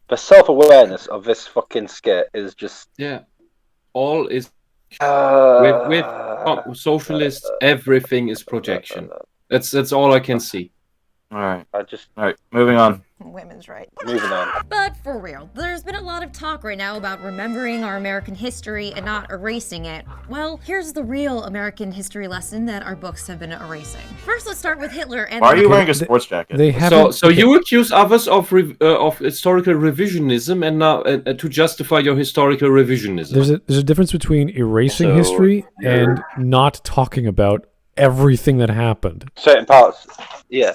[SPEAKER 4] The self-awareness of this fucking skit is just...
[SPEAKER 5] Yeah. All is... with socialists, everything is projection. That's all I can see.
[SPEAKER 7] Alright, moving on.
[SPEAKER 8] women's right.
[SPEAKER 4] Moving on.
[SPEAKER 8] But for real, there's been a lot of talk right now about remembering our American history and not erasing it. Well, here's the real American history lesson that our books have been erasing. First, let's start with Hitler and...
[SPEAKER 7] Why are you wearing a sports jacket?
[SPEAKER 2] They haven't...
[SPEAKER 5] So you accuse others of historical revisionism and now to justify your historical revisionism.
[SPEAKER 2] There's a difference between erasing history and not talking about everything that happened.
[SPEAKER 4] Certain parts, yeah.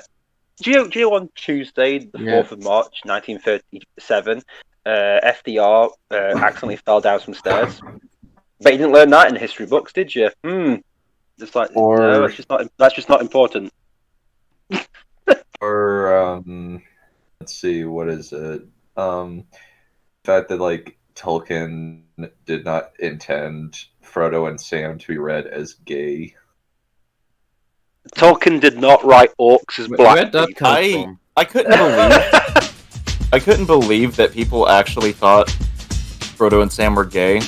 [SPEAKER 4] Do you know on Tuesday, the 4th of March, 1937, FDR accidentally fell down some stairs? But you didn't learn that in the history books, did you? Just like, no, that's just not important.
[SPEAKER 6] Or, let's see, what is it? The fact that, like, Tolkien did not intend Frodo and Sam to be read as gay.
[SPEAKER 1] Tolkien did not write orcs as black.
[SPEAKER 5] Where'd that come from?
[SPEAKER 7] I couldn't believe that people actually thought Frodo and Sam were gay.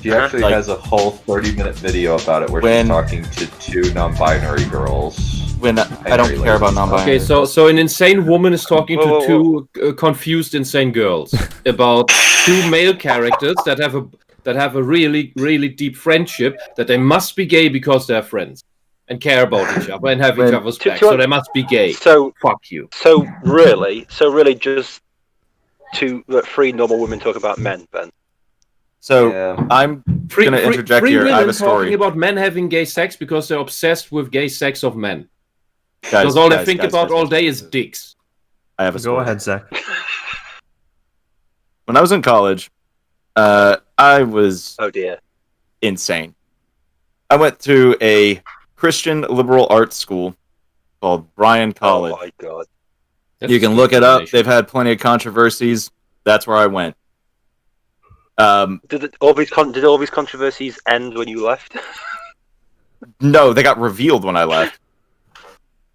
[SPEAKER 6] He actually has a whole 30-minute video about it where she's talking to two non-binary girls.
[SPEAKER 7] When I don't care about non-binary.
[SPEAKER 5] Okay, so an insane woman is talking to two confused insane girls about two male characters that have a really, really deep friendship, that they must be gay because they're friends and care about each other and have each other's back. So they must be gay.
[SPEAKER 1] So
[SPEAKER 5] fuck you.
[SPEAKER 1] So really, just three normal women talk about men, then.
[SPEAKER 7] So I'm going to interject here. I have a story.
[SPEAKER 5] Talking about men having gay sex because they're obsessed with gay sex of men.
[SPEAKER 7] Because
[SPEAKER 5] all they think about all day is dicks.
[SPEAKER 7] I have a story.
[SPEAKER 3] Go ahead, Zach.
[SPEAKER 7] When I was in college, I was insane. I went to a Christian liberal arts school called Bryan College.
[SPEAKER 1] Oh my god!
[SPEAKER 7] You can look it up. They've had plenty of controversies. That's where I went.
[SPEAKER 1] Did all these controversies end when you left?
[SPEAKER 7] No, they got revealed when I left.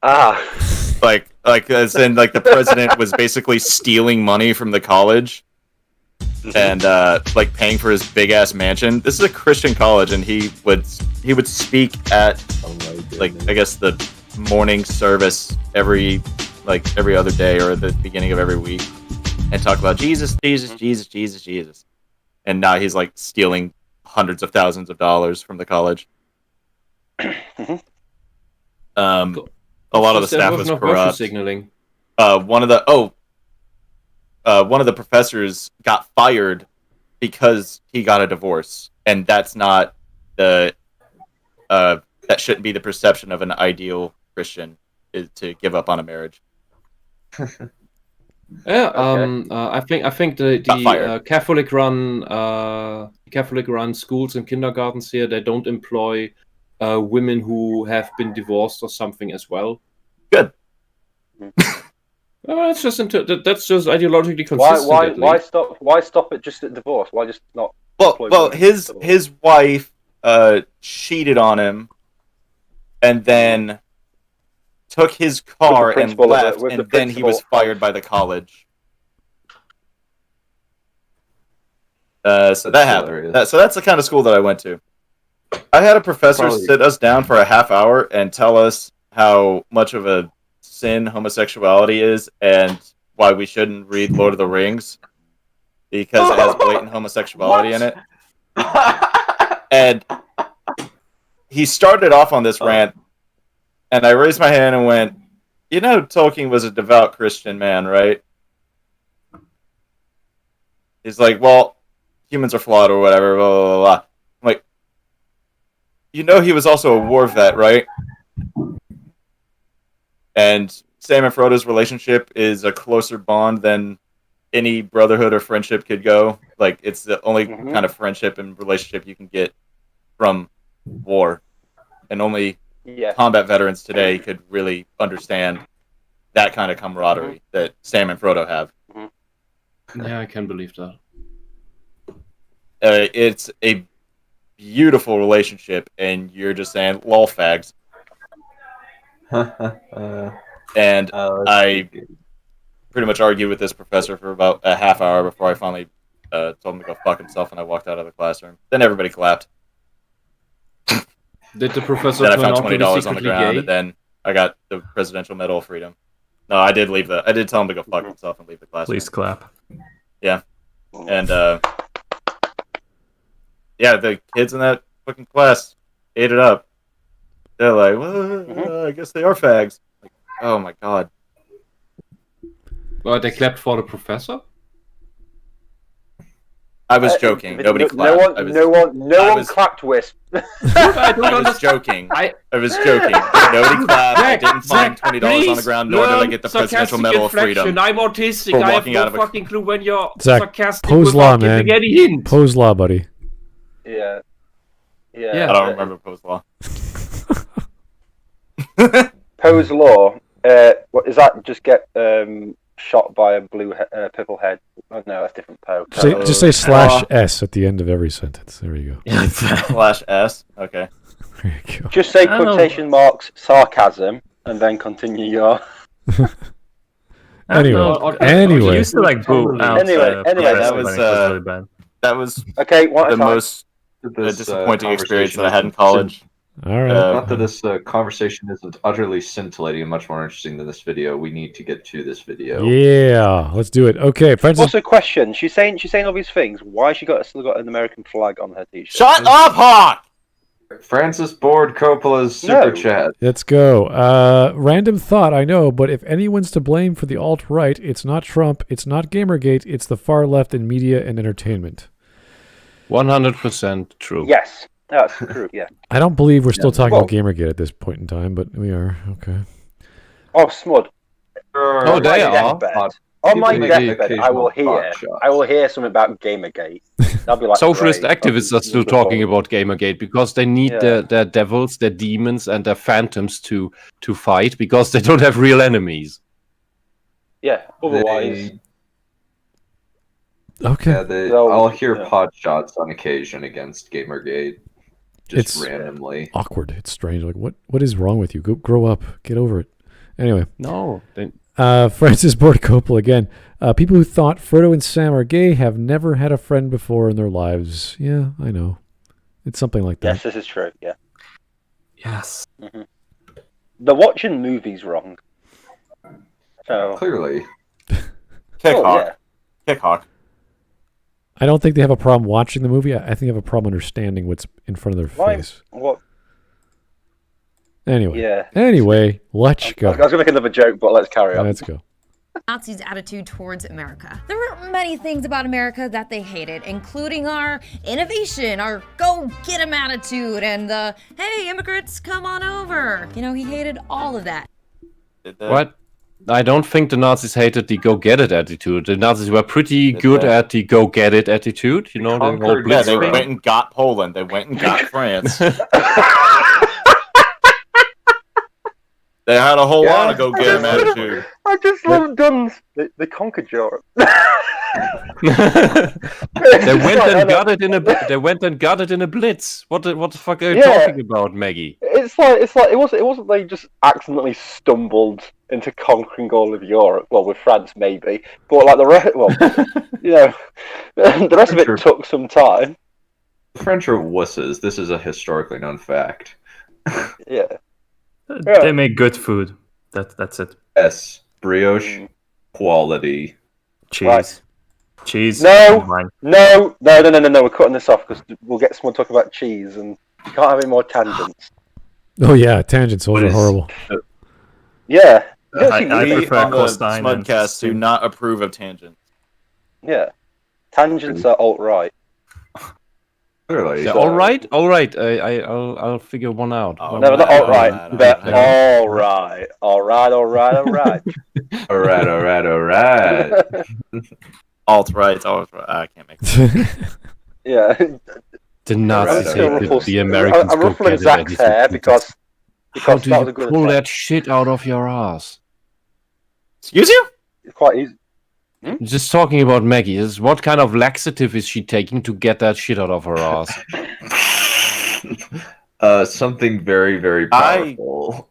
[SPEAKER 7] Like as in, like, the president was basically stealing money from the college and like paying for his big ass mansion. This is a Christian college, and he would speak at like, I guess, the morning service every other day or at the beginning of every week, and talk about Jesus. And now he's like stealing hundreds of thousands of dollars from the college. A lot of the staff was corrupt.
[SPEAKER 5] Signaling.
[SPEAKER 7] One of the professors got fired because he got a divorce, and that's not that shouldn't be the perception of an ideal Christian, is to give up on a marriage.
[SPEAKER 5] Yeah, I think the Catholic run schools and kindergartens here, they don't employ women who have been divorced or something as well.
[SPEAKER 7] Good.
[SPEAKER 5] That's just ideologically consistent.
[SPEAKER 4] Why stop it just at divorce? Why just not?
[SPEAKER 7] Well, his wife cheated on him, and then took his car and left, and then he was fired by the college. So that happened. So that's the kind of school that I went to. I had a professor sit us down for a half hour and tell us how much of a sin homosexuality is and why we shouldn't read Lord of the Rings because it has blatant homosexuality in it. And he started off on this rant, and I raised my hand and went, you know, Tolkien was a devout Christian man, right? He's like, well, humans are flawed or whatever, blah, blah, blah, blah. I'm like, you know he was also a war vet, right? And Sam and Frodo's relationship is a closer bond than any brotherhood or friendship could go. Like, it's the only kind of friendship and relationship you can get from war. And only combat veterans today could really understand that kind of camaraderie that Sam and Frodo have.
[SPEAKER 5] Yeah, I can believe that.
[SPEAKER 7] It's a beautiful relationship, and you're just saying, lol, fags. And I pretty much argued with this professor for about a half hour before I finally told him to go fuck himself, and I walked out of the classroom. Then everybody clapped.
[SPEAKER 5] Did the professor
[SPEAKER 7] Then I
[SPEAKER 5] turn
[SPEAKER 7] found
[SPEAKER 5] out to be
[SPEAKER 7] $20 on the
[SPEAKER 5] secretly
[SPEAKER 7] ground,
[SPEAKER 5] gay?
[SPEAKER 7] and then I got the Presidential Medal of Freedom. No, I did leave I did tell him to go fuck himself and leave the classroom.
[SPEAKER 3] Please clap.
[SPEAKER 7] Yeah. And, yeah, the kids in that fucking class ate it up. They're like, well, I guess they are fags. Like, oh my god.
[SPEAKER 5] Well, they clapped for the professor?
[SPEAKER 7] I was joking. Nobody clapped.
[SPEAKER 4] No one clapped Wisp.
[SPEAKER 5] I
[SPEAKER 7] was joking. I was joking. Nobody clapped. I didn't find $20 on the ground, nor did I get the Presidential Medal of Freedom.
[SPEAKER 5] I'm autistic. I have no fucking clue when you're sarcastic
[SPEAKER 2] Poe's law,
[SPEAKER 5] without
[SPEAKER 2] man.
[SPEAKER 5] giving any hint.
[SPEAKER 2] Poe's law, buddy.
[SPEAKER 4] Yeah.
[SPEAKER 7] I don't remember Poe's law.
[SPEAKER 4] Poe's law. What is that? Just get shot by a purple head. Oh, no, that's different Poe.
[SPEAKER 2] Just say /S at the end of every sentence. There you go.
[SPEAKER 7] /S. Okay.
[SPEAKER 2] There you go.
[SPEAKER 4] Just say quotation marks sarcasm and then continue your.
[SPEAKER 2] Anyway.
[SPEAKER 3] You used to like boo out.
[SPEAKER 4] Anyway,
[SPEAKER 7] that was
[SPEAKER 4] okay.
[SPEAKER 7] The most disappointing experience that I had in college.
[SPEAKER 2] All right.
[SPEAKER 6] Not that this conversation isn't utterly scintillating and much more interesting than this video. We need to get to this video.
[SPEAKER 2] Yeah, let's do it. Okay, Francis.
[SPEAKER 4] Also, question. She's saying all these things. Why has she still got an American flag on her t-shirt?
[SPEAKER 7] Shut up, Hawk!
[SPEAKER 6] Francis Ford Coppola's super chat.
[SPEAKER 2] Let's go. Random thought, I know, but if anyone's to blame for the alt-right, it's not Trump, it's not Gamergate, it's the far left in media and entertainment.
[SPEAKER 5] 100% true.
[SPEAKER 4] Yes, that's true, yeah.
[SPEAKER 2] I don't believe we're still talking about Gamergate at this point in time, but we are. Okay.
[SPEAKER 4] Oh, Smud.
[SPEAKER 5] Oh, they are.
[SPEAKER 4] On my deathbed, I will hear something about Gamergate. I'll be like,
[SPEAKER 5] socialist activists are still talking about Gamergate because they need their devils, their demons, and their phantoms to fight because they don't have real enemies.
[SPEAKER 4] Yeah, otherwise.
[SPEAKER 2] Okay.
[SPEAKER 6] Yeah, I'll hear pod shots on occasion against Gamergate. Just randomly.
[SPEAKER 2] Awkward. It's strange. Like, what is wrong with you? Grow up. Get over it. Anyway.
[SPEAKER 5] No.
[SPEAKER 2] Francis Ford Coppola again. People who thought Frodo and Sam are gay have never had a friend before in their lives. Yeah, I know. It's something like that.
[SPEAKER 4] Yes, this is true. Yeah.
[SPEAKER 3] Yes.
[SPEAKER 4] Mm-hmm. They're watching movies wrong. So
[SPEAKER 6] clearly.
[SPEAKER 7] Kick Hawk.
[SPEAKER 2] I don't think they have a problem watching the movie. I think they have a problem understanding what's in front of their face.
[SPEAKER 4] What?
[SPEAKER 2] Anyway.
[SPEAKER 4] Yeah.
[SPEAKER 2] Anyway, let's go.
[SPEAKER 4] I was going to make another joke, but let's carry on.
[SPEAKER 2] Let's go.
[SPEAKER 8] Nazis' attitude towards America. There were many things about America that they hated, including our innovation, our go-get-'em attitude, and the, hey, immigrants, come on over. You know, he hated all of that.
[SPEAKER 5] What? I don't think the Nazis hated the go-get-it attitude. The Nazis were pretty good at the go-get-it attitude. You know, the whole
[SPEAKER 7] Blitz they went and got Poland. They went and got France. They had a whole lot of go-get-em attitude.
[SPEAKER 4] I just love Dunn's. They conquered Europe.
[SPEAKER 5] They went and got it in a. They went and got it in a blitz. What the fuck are you talking about, Maggie?
[SPEAKER 4] It's like it wasn't they just accidentally stumbled into conquering all of Europe. Well, with France maybe, but like the rest, the rest of it took some time.
[SPEAKER 6] The French are wusses. This is a historically known fact.
[SPEAKER 4] Yeah.
[SPEAKER 3] They make good food. That's it.
[SPEAKER 6] S. Brioche quality.
[SPEAKER 3] Cheese.
[SPEAKER 4] Right.
[SPEAKER 3] Cheese.
[SPEAKER 4] No.
[SPEAKER 3] Mine.
[SPEAKER 4] No. We're cutting this off because we'll get someone talking about cheese, and you can't have any more tangents.
[SPEAKER 2] Oh yeah, tangents. Those are horrible.
[SPEAKER 4] Yeah.
[SPEAKER 3] I
[SPEAKER 7] We
[SPEAKER 3] prefer
[SPEAKER 7] on the
[SPEAKER 3] Costain and
[SPEAKER 7] Smudcast do
[SPEAKER 3] soup.
[SPEAKER 7] not approve of tangents.
[SPEAKER 4] Yeah. Tangents are alt-right.
[SPEAKER 6] Clearly.
[SPEAKER 5] Yeah, all right. I'll figure one out.
[SPEAKER 7] Oh,
[SPEAKER 4] No, not alt-right.
[SPEAKER 7] alright,
[SPEAKER 4] They're
[SPEAKER 7] alright.
[SPEAKER 4] all right. All right.
[SPEAKER 6] Alright.
[SPEAKER 7] Alt-right. I can't make it.
[SPEAKER 4] Yeah.
[SPEAKER 5] The Nazis
[SPEAKER 6] Right,
[SPEAKER 5] hated the Americans.
[SPEAKER 4] I'm
[SPEAKER 5] go
[SPEAKER 4] ruffling
[SPEAKER 5] get it,
[SPEAKER 4] Zach's
[SPEAKER 5] anything.
[SPEAKER 4] hair because
[SPEAKER 5] How do
[SPEAKER 4] that
[SPEAKER 5] you
[SPEAKER 4] was a good
[SPEAKER 5] pull
[SPEAKER 4] attempt.
[SPEAKER 5] that shit out of your ass?
[SPEAKER 7] Excuse you?
[SPEAKER 4] It's quite easy.
[SPEAKER 5] Just talking about Maggie, what kind of laxative is she taking to get that shit out of her ass?
[SPEAKER 6] Something very, very powerful.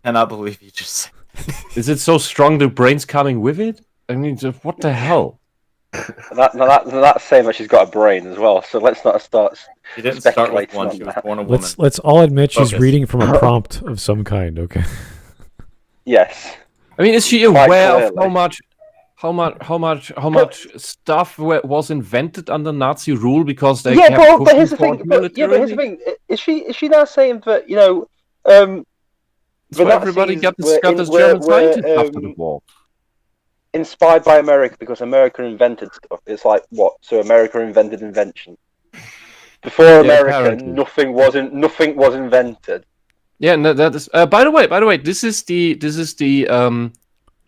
[SPEAKER 7] Cannot believe you just said.
[SPEAKER 5] Is it so strong the brain's coming with it? I mean, what the hell?
[SPEAKER 4] That's saying that she's got a brain as well. So let's not start.
[SPEAKER 7] She didn't start with
[SPEAKER 4] speculating
[SPEAKER 7] one.
[SPEAKER 4] on
[SPEAKER 7] She was
[SPEAKER 4] that.
[SPEAKER 7] born a woman.
[SPEAKER 2] Let's all admit she's
[SPEAKER 7] Focus.
[SPEAKER 2] reading from a prompt of some kind. Okay.
[SPEAKER 4] Yes.
[SPEAKER 5] I mean, is she
[SPEAKER 4] Quite
[SPEAKER 5] aware of
[SPEAKER 4] clearly.
[SPEAKER 5] how much stuff was invented under Nazi rule because they
[SPEAKER 4] Yeah,
[SPEAKER 5] kept
[SPEAKER 4] but here's the
[SPEAKER 5] pushing
[SPEAKER 4] thing.
[SPEAKER 5] for it
[SPEAKER 4] But here's the
[SPEAKER 5] militarily?
[SPEAKER 4] thing. Is she now saying that
[SPEAKER 5] That's
[SPEAKER 4] the
[SPEAKER 5] why everybody
[SPEAKER 4] Nazis
[SPEAKER 5] got
[SPEAKER 4] were
[SPEAKER 5] this
[SPEAKER 4] were-
[SPEAKER 5] German
[SPEAKER 4] were,
[SPEAKER 5] scientist after the war.
[SPEAKER 4] inspired by America because America invented stuff? It's like what? So America invented invention. Before America,
[SPEAKER 5] apparently.
[SPEAKER 4] nothing was invented.
[SPEAKER 5] Yeah, no, that is. By the way, this is the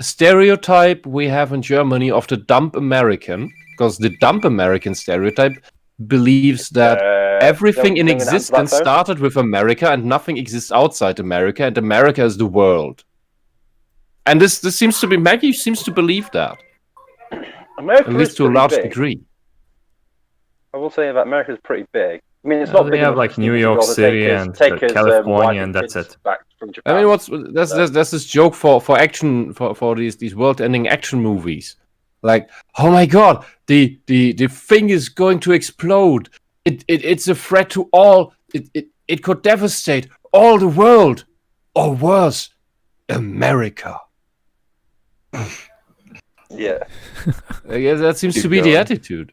[SPEAKER 5] stereotype we have in Germany of the dumb American, because the dumb American stereotype believes that everything in
[SPEAKER 4] don't answer that
[SPEAKER 5] existence
[SPEAKER 4] first.
[SPEAKER 5] started with America and nothing exists outside America, and America is the world. And this seems to be Maggie seems to believe that,
[SPEAKER 4] America
[SPEAKER 5] at least
[SPEAKER 4] is
[SPEAKER 5] to a
[SPEAKER 4] pretty
[SPEAKER 5] large
[SPEAKER 4] big.
[SPEAKER 5] degree.
[SPEAKER 4] I will say that America's pretty big. I mean, it's
[SPEAKER 3] Well,
[SPEAKER 4] not
[SPEAKER 3] they
[SPEAKER 4] big
[SPEAKER 3] have,
[SPEAKER 4] enough
[SPEAKER 3] like,
[SPEAKER 4] for
[SPEAKER 3] New
[SPEAKER 4] Steve
[SPEAKER 3] York
[SPEAKER 4] Jobs to
[SPEAKER 3] City
[SPEAKER 4] take
[SPEAKER 3] and,
[SPEAKER 4] his
[SPEAKER 3] California,
[SPEAKER 4] wife
[SPEAKER 3] and that's
[SPEAKER 4] kids
[SPEAKER 3] it.
[SPEAKER 4] Back from Japan.
[SPEAKER 5] I mean, there's this joke for action for these world-ending action movies, like, oh my god, the thing is going to explode. It's a threat to all. It could devastate all the world, or worse, America.
[SPEAKER 4] Yeah.
[SPEAKER 5] Yeah, that seems
[SPEAKER 6] Keep
[SPEAKER 5] to be the
[SPEAKER 6] going.
[SPEAKER 5] attitude.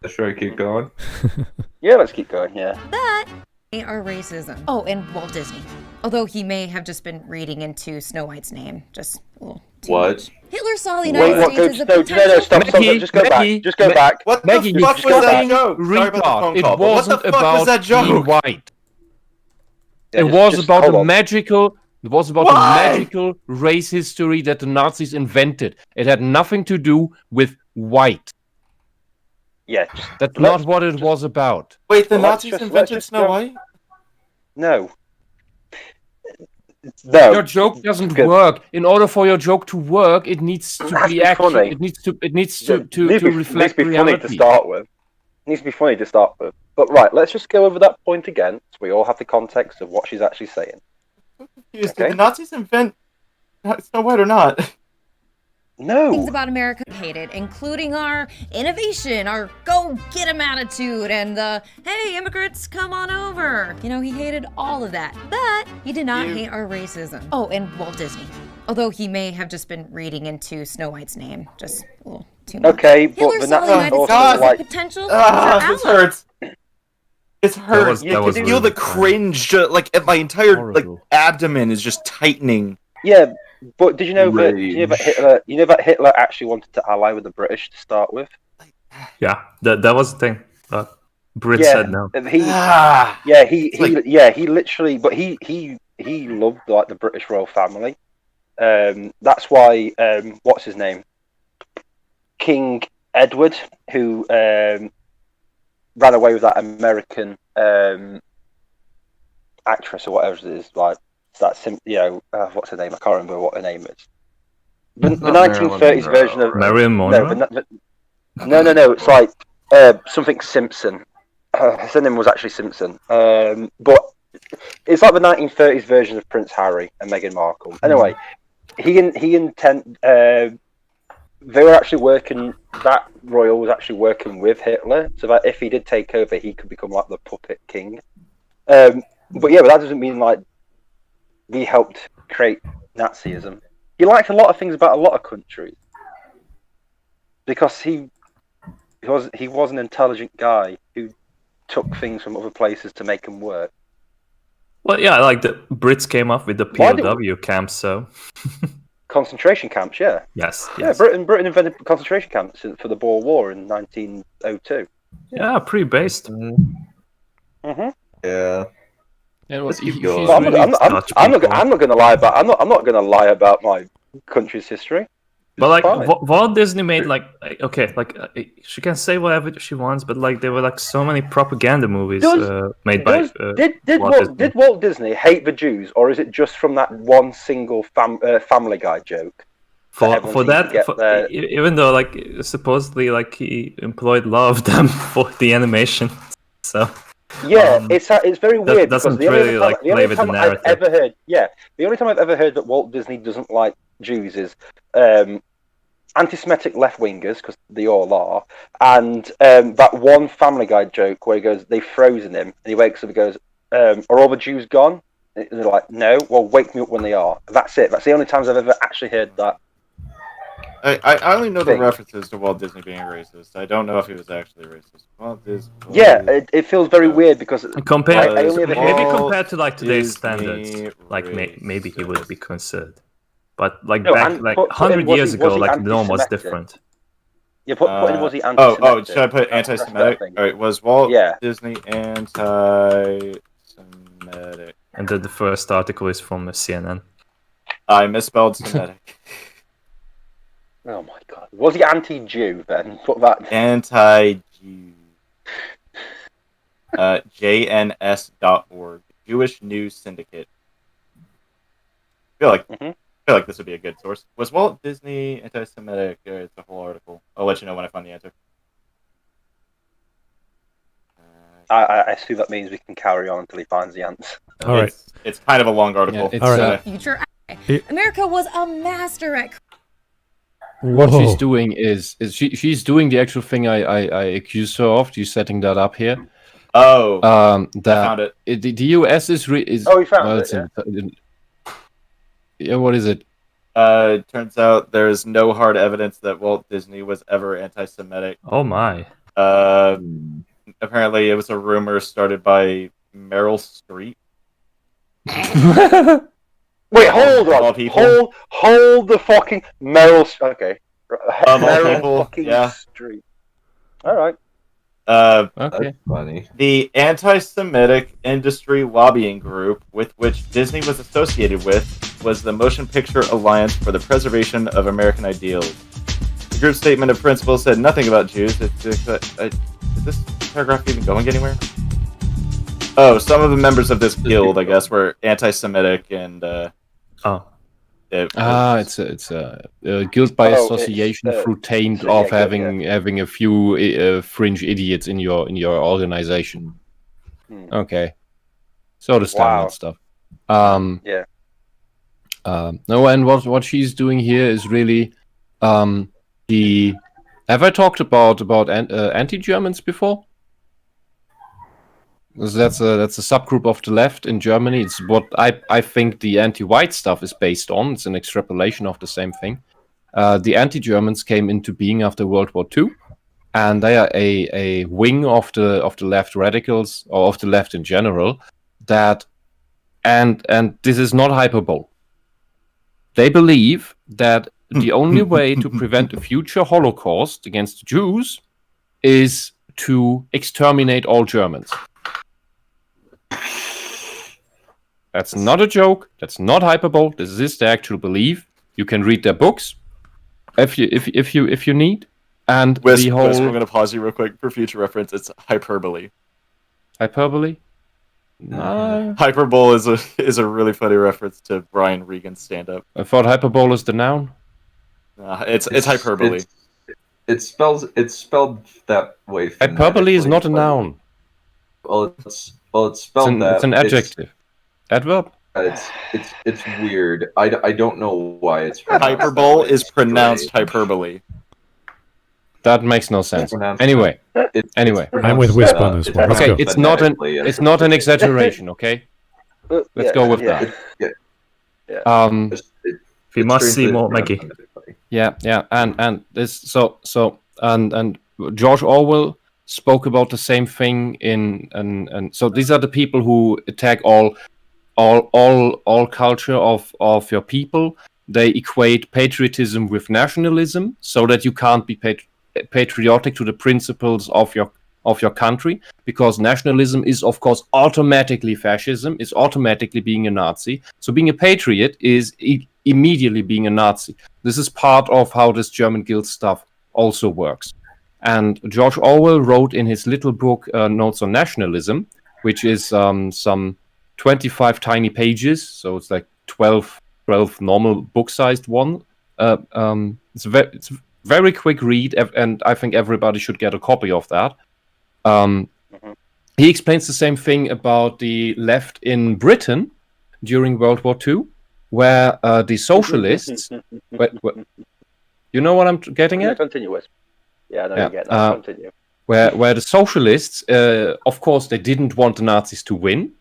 [SPEAKER 6] Should I keep going?
[SPEAKER 4] Yeah, let's keep going, yeah.
[SPEAKER 8] But are racism. Oh, and Walt Disney. Although he may have just been reading into Snow White's name. Just a little too
[SPEAKER 6] What?
[SPEAKER 8] much. Hitler saw the
[SPEAKER 4] Wait,
[SPEAKER 8] United
[SPEAKER 4] what?
[SPEAKER 8] States as a
[SPEAKER 4] No,
[SPEAKER 8] potential...
[SPEAKER 4] stop,
[SPEAKER 5] Maggie,
[SPEAKER 4] just go
[SPEAKER 5] Maggie,
[SPEAKER 4] back. Just go back.
[SPEAKER 7] What
[SPEAKER 5] Maggie,
[SPEAKER 7] the fuck
[SPEAKER 5] you
[SPEAKER 7] was that
[SPEAKER 5] fucking
[SPEAKER 7] joke? Sorry about the
[SPEAKER 5] retard.
[SPEAKER 7] phone
[SPEAKER 5] It
[SPEAKER 7] call, but what
[SPEAKER 5] wasn't
[SPEAKER 7] the fuck was
[SPEAKER 5] about
[SPEAKER 7] that
[SPEAKER 5] being
[SPEAKER 7] joke?
[SPEAKER 5] white.
[SPEAKER 4] Yeah,
[SPEAKER 5] It was about
[SPEAKER 4] hold
[SPEAKER 5] the
[SPEAKER 4] on.
[SPEAKER 5] magical. It was about
[SPEAKER 7] Why?
[SPEAKER 5] the magical race history that the Nazis invented. It had nothing to do with white.
[SPEAKER 4] Yeah,
[SPEAKER 5] That's
[SPEAKER 4] Let's
[SPEAKER 5] not what it was about.
[SPEAKER 7] Wait, the
[SPEAKER 4] Well,
[SPEAKER 7] Nazis
[SPEAKER 4] let's
[SPEAKER 7] invented
[SPEAKER 4] just
[SPEAKER 7] Snow
[SPEAKER 4] go-
[SPEAKER 7] White?
[SPEAKER 4] no. No.
[SPEAKER 5] Your joke doesn't
[SPEAKER 4] Good.
[SPEAKER 5] work. In order for your joke to work, it needs to
[SPEAKER 4] Has to
[SPEAKER 5] be
[SPEAKER 4] be
[SPEAKER 5] actual.
[SPEAKER 4] funny.
[SPEAKER 5] It needs to
[SPEAKER 4] It needs
[SPEAKER 5] reflect
[SPEAKER 4] to be funny
[SPEAKER 5] reality.
[SPEAKER 4] to start with. It needs to be funny to start with. But right, let's just go over that point again, so we all have the context of what she's actually saying.
[SPEAKER 7] Did
[SPEAKER 4] Okay.
[SPEAKER 7] the Nazis invent Snow White or not?
[SPEAKER 8] things
[SPEAKER 4] No.
[SPEAKER 8] about America hated, including our innovation, our go-get-em attitude, and the, hey, immigrants, come on over. You know, he hated all of that. But he did not hate our racism. Oh, and Walt Disney. Although he may have just been reading into Snow White's name. Just a little too much.
[SPEAKER 4] Okay, but
[SPEAKER 8] Hitler
[SPEAKER 4] the
[SPEAKER 8] saw the
[SPEAKER 4] Nazis
[SPEAKER 8] United
[SPEAKER 4] also
[SPEAKER 8] States as a
[SPEAKER 4] like
[SPEAKER 8] potential
[SPEAKER 7] This
[SPEAKER 8] ally.
[SPEAKER 7] hurts. It hurts.
[SPEAKER 3] that
[SPEAKER 7] You
[SPEAKER 3] was
[SPEAKER 7] can feel
[SPEAKER 3] really
[SPEAKER 7] the cringe, like my entire
[SPEAKER 5] Horrible.
[SPEAKER 7] abdomen is just tightening.
[SPEAKER 4] yeah. But did you know that
[SPEAKER 6] Rage.
[SPEAKER 4] you know that Hitler actually wanted to ally with the British to start with?
[SPEAKER 3] Yeah, that was the thing. But Brits
[SPEAKER 4] Yeah.
[SPEAKER 3] said no.
[SPEAKER 4] And he
[SPEAKER 7] Ah,
[SPEAKER 4] Yeah, he
[SPEAKER 7] like-
[SPEAKER 4] he literally, but he loved like the British royal family. That's why what's his name, King Edward, who ran away with that American actress or whatever it is, like that. What's her name? I can't remember what her name is. The
[SPEAKER 6] Not
[SPEAKER 4] 1930s
[SPEAKER 6] Marilyn
[SPEAKER 4] version of
[SPEAKER 3] Marilyn Monroe?
[SPEAKER 4] no, it's like something Simpson. Her name was actually Simpson. But it's like the 1930s version of Prince Harry and Meghan Markle. Anyway, they were actually working. That royal was actually working with Hitler, so that if he did take over, he could become like the puppet king. But that doesn't mean like we helped create Nazism. He liked a lot of things about a lot of countries because he was an intelligent guy who took things from other places to make them work.
[SPEAKER 3] Well, yeah, like the Brits came up with the POW camps, so
[SPEAKER 4] concentration camps, yeah.
[SPEAKER 3] Yes.
[SPEAKER 4] Yeah, Britain invented concentration camps for the Boer War in 1902.
[SPEAKER 3] Yeah, pretty based.
[SPEAKER 4] Mm-hmm.
[SPEAKER 6] Yeah.
[SPEAKER 5] And
[SPEAKER 6] Let's keep
[SPEAKER 5] he's
[SPEAKER 6] going.
[SPEAKER 4] I'm not going to lie about. I'm not going to lie about my country's history.
[SPEAKER 3] But like Walt Disney made she can say whatever she wants, but like there were like so many propaganda movies made by.
[SPEAKER 4] Did Walt Disney hate the Jews, or is it just from that one single Family Guy joke?
[SPEAKER 3] For that, even though like supposedly like he employed a lot of them for the animation, so.
[SPEAKER 4] Yeah, it's very weird
[SPEAKER 3] doesn't
[SPEAKER 4] because
[SPEAKER 3] really
[SPEAKER 4] the only time I've ever heard that Walt Disney doesn't like Jews is anti-Semitic left-wingers, because they all are, and that one Family Guy joke where he goes, they've frozen him, and he wakes up and goes, are all the Jews gone? And they're like, no. Well, wake me up when they are. That's it. That's the only times I've ever actually heard that.
[SPEAKER 7] I only know the references to Walt Disney being racist. I don't know if he was actually racist.
[SPEAKER 4] It feels very weird because
[SPEAKER 3] maybe compared to like today's standards, like maybe he would be considered. But like back 100 years ago, like the norm was different.
[SPEAKER 4] Yeah, was he anti-Semitic?
[SPEAKER 7] Should I put anti-Semitic? All right, was Walt Disney anti-Semitic?
[SPEAKER 3] And then the first article is from CNN.
[SPEAKER 7] I misspelled Semitic.
[SPEAKER 4] Oh my god. Was he anti-Jew then? Put that.
[SPEAKER 7] Anti-Jew. JNS.org. Jewish News Syndicate. I feel like this would be a good source. Was Walt Disney anti-Semitic? It's a whole article. I'll let you know when I find the answer.
[SPEAKER 4] I assume that means we can carry on until he finds the answer.
[SPEAKER 2] All right.
[SPEAKER 7] It's kind of a long article.
[SPEAKER 5] Yeah,
[SPEAKER 2] all right.
[SPEAKER 8] Future America was a master at.
[SPEAKER 5] What she's doing is she's doing the actual thing I accused her of. She's setting that up here.
[SPEAKER 7] Oh, I found it.
[SPEAKER 5] The US is
[SPEAKER 4] he found it.
[SPEAKER 5] Yeah, what is it?
[SPEAKER 7] Turns out there's no hard evidence that Walt Disney was ever anti-Semitic.
[SPEAKER 3] Oh my.
[SPEAKER 7] Apparently it was a rumor started by Meryl Streep.
[SPEAKER 4] Wait, hold on. Hold the fucking Meryl. Okay. Meryl fucking Streep. All right.
[SPEAKER 5] Okay.
[SPEAKER 6] That's funny.
[SPEAKER 7] The anti-Semitic industry lobbying group with which Disney was associated with was the Motion Picture Alliance for the Preservation of American Ideals. The group's statement of principles said nothing about Jews. Is this paragraph even going anywhere? Oh, some of the members of this guild, I guess, were anti-Semitic and.
[SPEAKER 5] It's a guild by association through taint of having a few fringe idiots in your organization. Okay, so the standard stuff. No, and what she's doing here is really have I talked about anti-Germans before? That's a subgroup of the left in Germany. It's what I think the anti-white stuff is based on. It's an extrapolation of the same thing. The anti-Germans came into being after World War II, and they are a wing of the left radicals, or of the left in general. And this is not hyperbole. They believe that the only way to prevent a future Holocaust against Jews is to exterminate all Germans. That's not a joke. That's not hyperbole. This is their actual belief. You can read their books if you need. And
[SPEAKER 7] Wes, we're going to pause you real quick for future reference. It's hyperbole.
[SPEAKER 5] Hyperbole?
[SPEAKER 7] Hyperbole is a really funny reference to Brian Regan's stand-up.
[SPEAKER 5] I thought hyperbole is the noun.
[SPEAKER 7] It's hyperbole.
[SPEAKER 6] It's spelled that way.
[SPEAKER 5] Hyperbole is not a noun.
[SPEAKER 6] Well, it's spelled that.
[SPEAKER 5] It's an adjective. Adverb?
[SPEAKER 6] It's weird. I don't know why it's
[SPEAKER 7] hyperbole is pronounced hyperbole.
[SPEAKER 5] That makes no sense. Anyway,
[SPEAKER 2] I'm with Wisp on this one.
[SPEAKER 5] Okay, it's not an exaggeration. Okay, let's go with that.
[SPEAKER 3] We must see more Maggie.
[SPEAKER 5] Yeah, and this and George Orwell spoke about the same thing and so these are the people who attack all culture of your people. They equate patriotism with nationalism, so that you can't be patriotic to the principles of your country, because nationalism is of course automatically fascism, is automatically being a Nazi. So being a patriot is immediately being a Nazi. This is part of how this German guild stuff also works. And George Orwell wrote in his little book Notes on Nationalism, which is some 25 tiny pages, so it's like 12 normal book-sized one. It's a very quick read, and I think everybody should get a copy of that. He explains the same thing about the left in Britain during World War II, where the socialists... you know what I'm getting at?
[SPEAKER 4] Continue with. Yeah, no, you get that. Continue.
[SPEAKER 5] Where the socialists, of course, they didn't want the Nazis to win,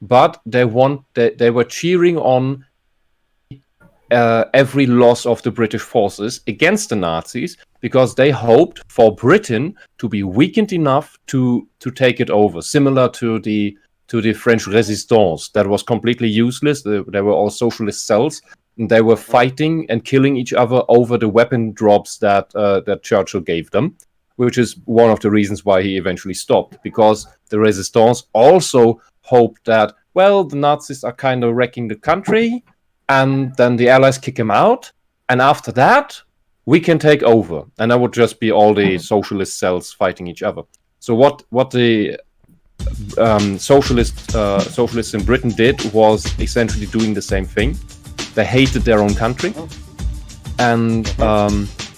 [SPEAKER 5] but they were cheering on every loss of the British forces against the Nazis, because they hoped for Britain to be weakened enough to take it over, similar to the French resistance that was completely useless. They were all socialist cells, and they were fighting and killing each other over the weapon drops that Churchill gave them, which is one of the reasons why he eventually stopped, because the resistance also hoped that, well, the Nazis are kind of wrecking the country, and then the Allies kick him out, and after that, we can take over. And that would just be all the socialist cells fighting each other. So what the socialists in Britain did was essentially doing the same thing. They hated their own country, and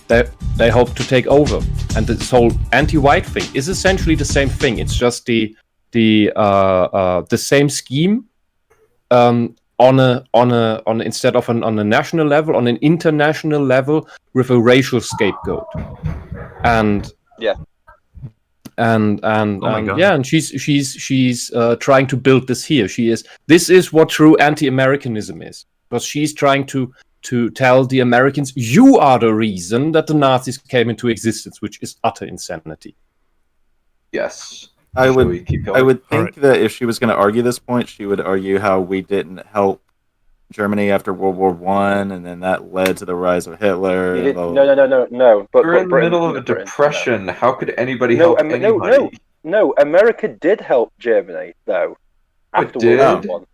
[SPEAKER 5] they hoped to take over. And this whole anti-white thing is essentially the same thing. It's just the same scheme on a instead of on a national level, on an international level with a racial scapegoat. And
[SPEAKER 4] yeah.
[SPEAKER 5] And she's trying to build this here. This is what true anti-Americanism is, because she's trying to tell the Americans, you are the reason that the Nazis came into existence, which is utter insanity.
[SPEAKER 6] Yes.
[SPEAKER 7] I would think that if she was going to argue this point, she would argue how we didn't help Germany after World War One, and then that led to the rise of Hitler.
[SPEAKER 4] No. But
[SPEAKER 6] we're in the middle of a depression. No. How could anybody help anybody?
[SPEAKER 4] No. America did help Germany though. After World War One.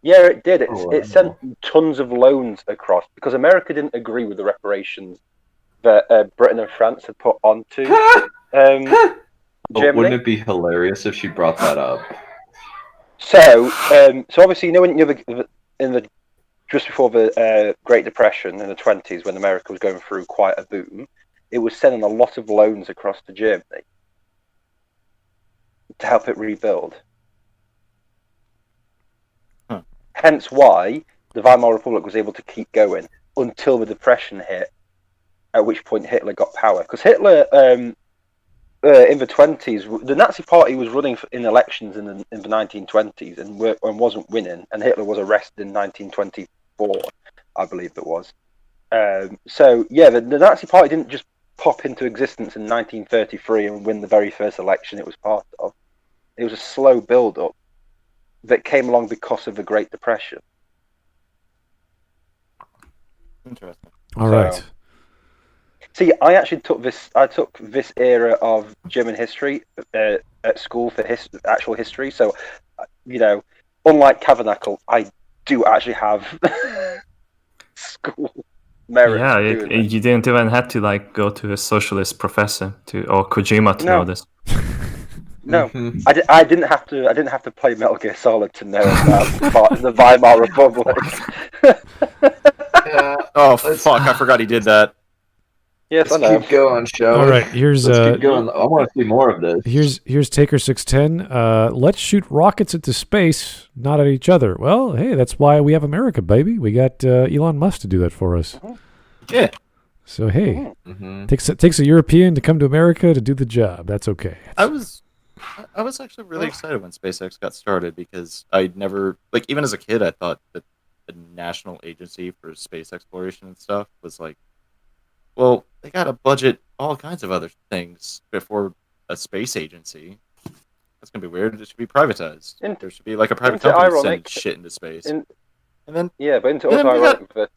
[SPEAKER 4] Yeah, it did. It sent tons of loans across because America didn't agree with the reparations that Britain and France had put onto Germany.
[SPEAKER 6] Wouldn't it be hilarious if she brought that up?
[SPEAKER 4] So obviously, you know, when you're just before the Great Depression in the 1920s, when America was going through quite a boom, it was sending a lot of loans across to Germany to help it rebuild. Hence why the Weimar Republic was able to keep going until the Depression hit, at which point Hitler got power. Because Hitler, in the 1920s, the Nazi Party was running in elections in the 1920s and wasn't winning, and Hitler was arrested in 1924, I believe it was. So, yeah, the Nazi Party didn't just pop into existence in 1933 and win the very first election it was part of. It was a slow build-up that came along because of the Great Depression.
[SPEAKER 7] Interesting.
[SPEAKER 2] All right.
[SPEAKER 4] See, I actually took this era of German history at school for actual history. So, you know, unlike Tabernacle, I do actually have school merit.
[SPEAKER 3] Yeah, you didn't even have to like go to a socialist professor or Kojima to know this.
[SPEAKER 4] No, I didn't have to. I didn't have to play Metal Gear Solid to know about the Weimar Republic.
[SPEAKER 6] Yeah.
[SPEAKER 7] Oh fuck! I forgot he did that.
[SPEAKER 4] Yes,
[SPEAKER 6] Let's
[SPEAKER 4] I know.
[SPEAKER 6] keep going, show.
[SPEAKER 2] All right, here's
[SPEAKER 6] keep going. I want to see more of this.
[SPEAKER 2] Here's Taker 610. Let's shoot rockets into space, not at each other. Well, hey, that's why we have America, baby. We got Elon Musk to do that for us.
[SPEAKER 7] Yeah.
[SPEAKER 2] So hey, takes a European to come to America to do the job. That's okay.
[SPEAKER 7] I was actually really excited when SpaceX got started because I never, like, even as a kid, I thought that a national agency for space exploration and stuff was like, well, they got to budget all kinds of other things before a space agency. That's gonna be weird. It should be privatized. There should be like a private company send shit into space.
[SPEAKER 4] But it's also ironic that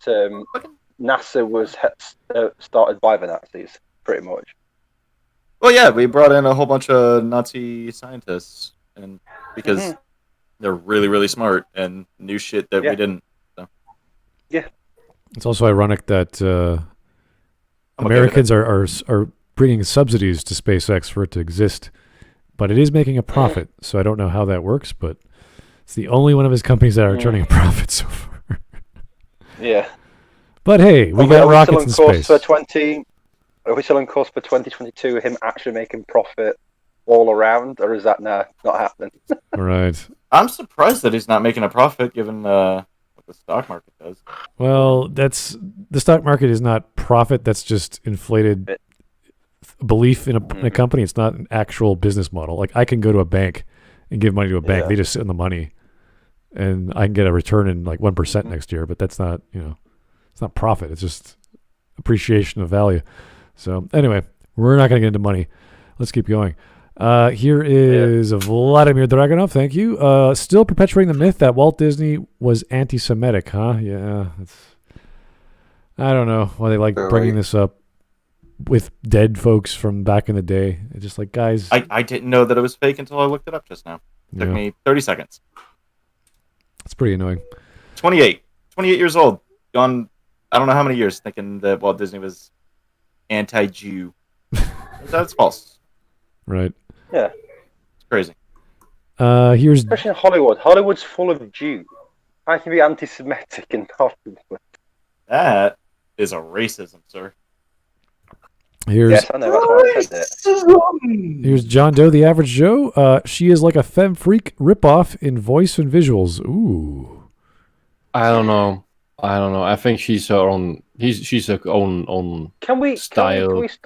[SPEAKER 4] NASA was started by the Nazis, pretty much.
[SPEAKER 7] Well, yeah, we brought in a whole bunch of Nazi scientists, and because they're really, really smart and knew shit that we didn't. So.
[SPEAKER 4] Yeah.
[SPEAKER 2] It's also ironic that Americans are bringing subsidies to SpaceX for it to exist, but it is making a profit. So I don't know how that works, but it's the only one of his companies that are turning a profit so far.
[SPEAKER 4] Yeah.
[SPEAKER 2] But hey, we got rockets in space.
[SPEAKER 4] Are we still on course for 2022? Him actually making profit all around, or is that not happening?
[SPEAKER 2] Right.
[SPEAKER 7] I'm surprised that he's not making a profit, given what the stock market does.
[SPEAKER 2] Well, the stock market is not profit. That's just inflated belief in a company. It's not an actual business model. Like I can go to a bank and give money to a bank. They just sit on the money, and I can get a return in like 1% next year. But that's not, it's not profit. It's just appreciation of value. So anyway, we're not going to get into money. Let's keep going. Here is Vladimir Dragunov. Thank you. Still perpetuating the myth that Walt Disney was anti-Semitic, huh? Yeah. I don't know why they like bringing this up with dead folks from back in the day. It's just like, guys.
[SPEAKER 7] I didn't know that it was fake until I looked it up just now. It took me 30 seconds. It's
[SPEAKER 2] pretty annoying.
[SPEAKER 7] 28 years old. Gone, I don't know how many years thinking that Walt Disney was anti-Jew. That's false.
[SPEAKER 2] Right.
[SPEAKER 4] Yeah.
[SPEAKER 7] It's crazy.
[SPEAKER 2] Here's
[SPEAKER 4] especially in Hollywood. Hollywood's full of Jews. How can you be anti-Semitic in Hollywood?
[SPEAKER 7] That is a racism, sir.
[SPEAKER 4] Yes, I know. That's why I said it.
[SPEAKER 2] Here's John Doe, the average Joe. She is like a femme freak ripoff in voice and visuals. Ooh.
[SPEAKER 5] I don't know. I think she's her own. She's her own.
[SPEAKER 4] Can we stop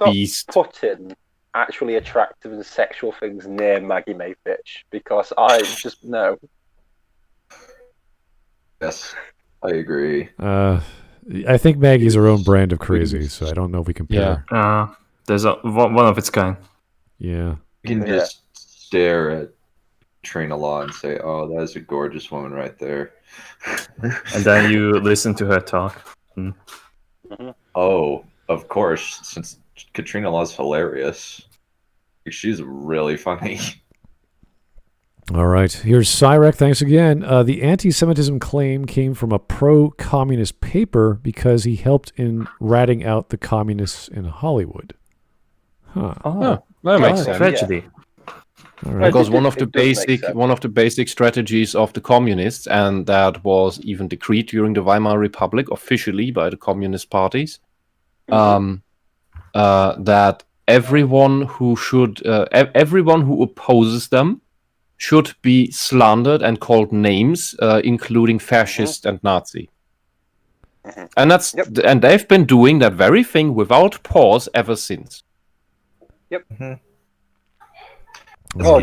[SPEAKER 5] beast.
[SPEAKER 4] Putting actually attractive and sexual things near Maggie Mayfitch? Because I just know.
[SPEAKER 6] Yes, I agree.
[SPEAKER 2] I think Maggie's her own brand of crazy, so I don't know if we compare.
[SPEAKER 3] Yeah. There's one of its kind.
[SPEAKER 2] Yeah.
[SPEAKER 6] You can just stare at Trina Law and say, "Oh, that is a gorgeous woman right there."
[SPEAKER 3] And then you listen to her talk.
[SPEAKER 6] Oh, of course, since Katrina Law's hilarious. She's really funny.
[SPEAKER 2] All right. Here's Cyrek. Thanks again. The anti-Semitism claim came from a pro-communist paper because he helped in ratting out the communists in Hollywood. Huh.
[SPEAKER 5] Oh, that makes sense.
[SPEAKER 3] Tragedy.
[SPEAKER 2] All right.
[SPEAKER 5] Because one of the basic strategies of the communists, and that was even decreed during the Weimar Republic officially by the communist parties, that everyone who opposes them should be slandered and called names, including fascist and Nazi. And and they've been doing that very thing without pause ever since.
[SPEAKER 4] Yep.
[SPEAKER 2] All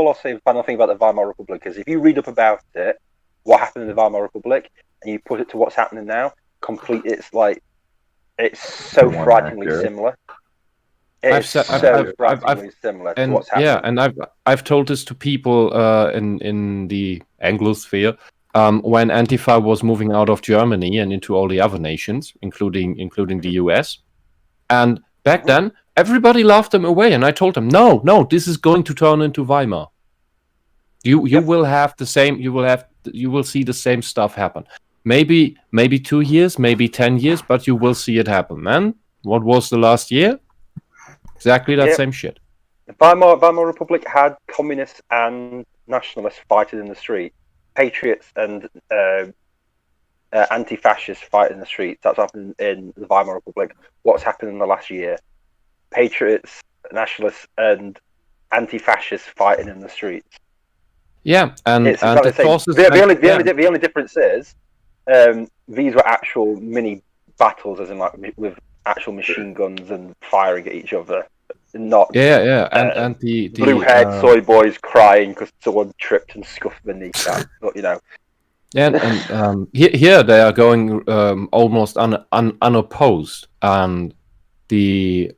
[SPEAKER 4] I'll say, final thing about the Weimar Republic is if you read up about it, what happened in the Weimar Republic, and you put it to what's happening now, it's so frighteningly similar. It's frighteningly similar to what's happening.
[SPEAKER 5] Yeah, and I've told this to people in the Anglosphere when Antifa was moving out of Germany and into all the other nations, including the US, and back then everybody laughed them away, and I told them, no, this is going to turn into Weimar. You will have the same. You will see the same stuff happen. Maybe 2 years, maybe 10 years, but you will see it happen, man. What was the last year? Exactly that same shit.
[SPEAKER 4] The Weimar Republic had communists and nationalists fighting in the street, patriots and anti-fascists fighting in the streets. That's happened in the Weimar Republic. What's happened in the last year? Patriots, nationalists, and anti-fascists fighting in the streets.
[SPEAKER 5] Yeah, and
[SPEAKER 4] the causes. The only difference is these were actual mini battles, as in like with actual machine guns and firing at each other. Not
[SPEAKER 5] and the
[SPEAKER 4] blue-haired soy boys crying because someone tripped and scuffed the kneecap. But
[SPEAKER 5] And here they are going almost unopposed, and the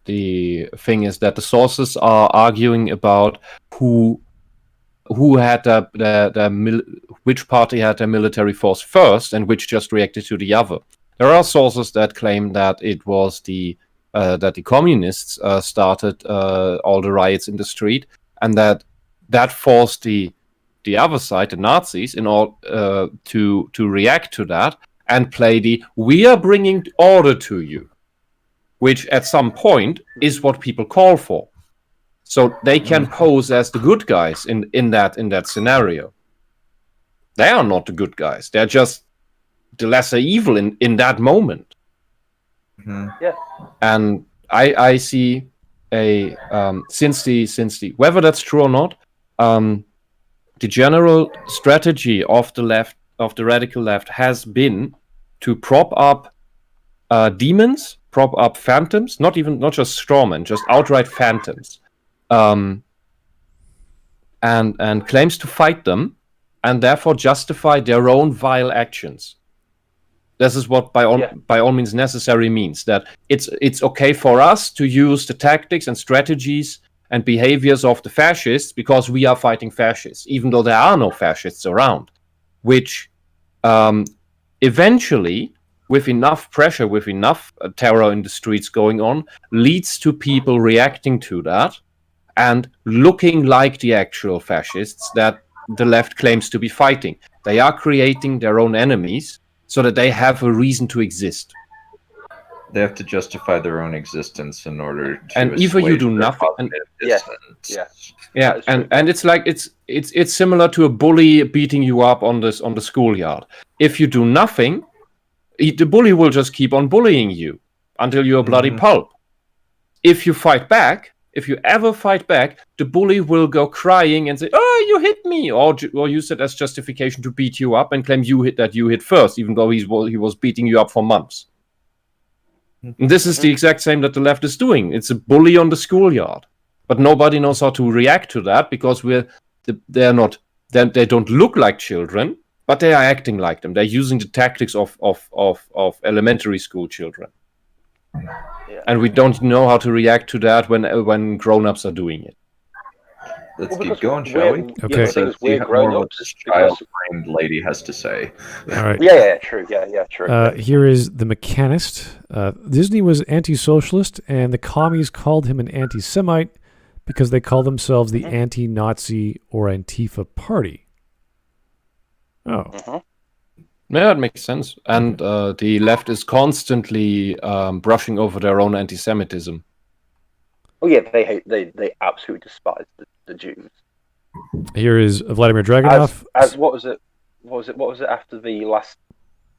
[SPEAKER 5] thing is that the sources are arguing about who had which party had their military force first and which just reacted to the other. There are sources that claim that it was that the communists started all the riots in the street, and that forced the other side, the Nazis, in all to react to that and play "we are bringing order to you," which at some point is what people call for. So they can pose as the good guys in that scenario. They are not the good guys. They're just the lesser evil in that moment.
[SPEAKER 6] Mm-hmm.
[SPEAKER 4] Yeah.
[SPEAKER 5] And I see since the whether that's true or not, the general strategy of the left, of the radical left, has been to prop up demons, prop up phantoms, not just strawmen, just outright phantoms, and claims to fight them, and therefore justify their own vile actions. This is what by all means necessary means, that it's okay for us to use the tactics and strategies and behaviors of the fascists because we are fighting fascists, even though there are no fascists around, which eventually, with enough pressure, with enough terror in the streets going on, leads to people reacting to that and looking like the actual fascists that the left claims to be fighting. They are creating their own enemies so that they have a reason to exist.
[SPEAKER 6] They have to justify their own existence in order to.
[SPEAKER 5] And either you do nothing. And, and it's like it's similar to a bully beating you up on the schoolyard. If you do nothing, the bully will just keep on bullying you until you're a bloody pulp. If you fight back, if you ever fight back, the bully will go crying and say, "Oh, you hit me," or use it as justification to beat you up and claim you hit first, even though he was beating you up for months. And this is the exact same that the left is doing. It's a bully on the schoolyard, but nobody knows how to react to that because they don't look like children, but they are acting like them. They're using the tactics of elementary school children. Yeah. And we don't know how to react to that when grown-ups are doing it.
[SPEAKER 6] Let's keep going, shall we?
[SPEAKER 2] Okay.
[SPEAKER 6] We're grown-ups. This child-framed lady has to say.
[SPEAKER 2] All right.
[SPEAKER 4] Yeah, true. Yeah, true.
[SPEAKER 2] Here is the Mechanist. Disney was anti-socialist, and the commies called him an anti-Semite because they call themselves the anti-Nazi or Antifa party. Oh.
[SPEAKER 5] Yeah, it makes sense. And the left is constantly brushing over their own anti-Semitism.
[SPEAKER 4] Oh yeah, they absolutely despise the Jews.
[SPEAKER 2] Here is Vladimir Dragunov.
[SPEAKER 4] As what was it after the last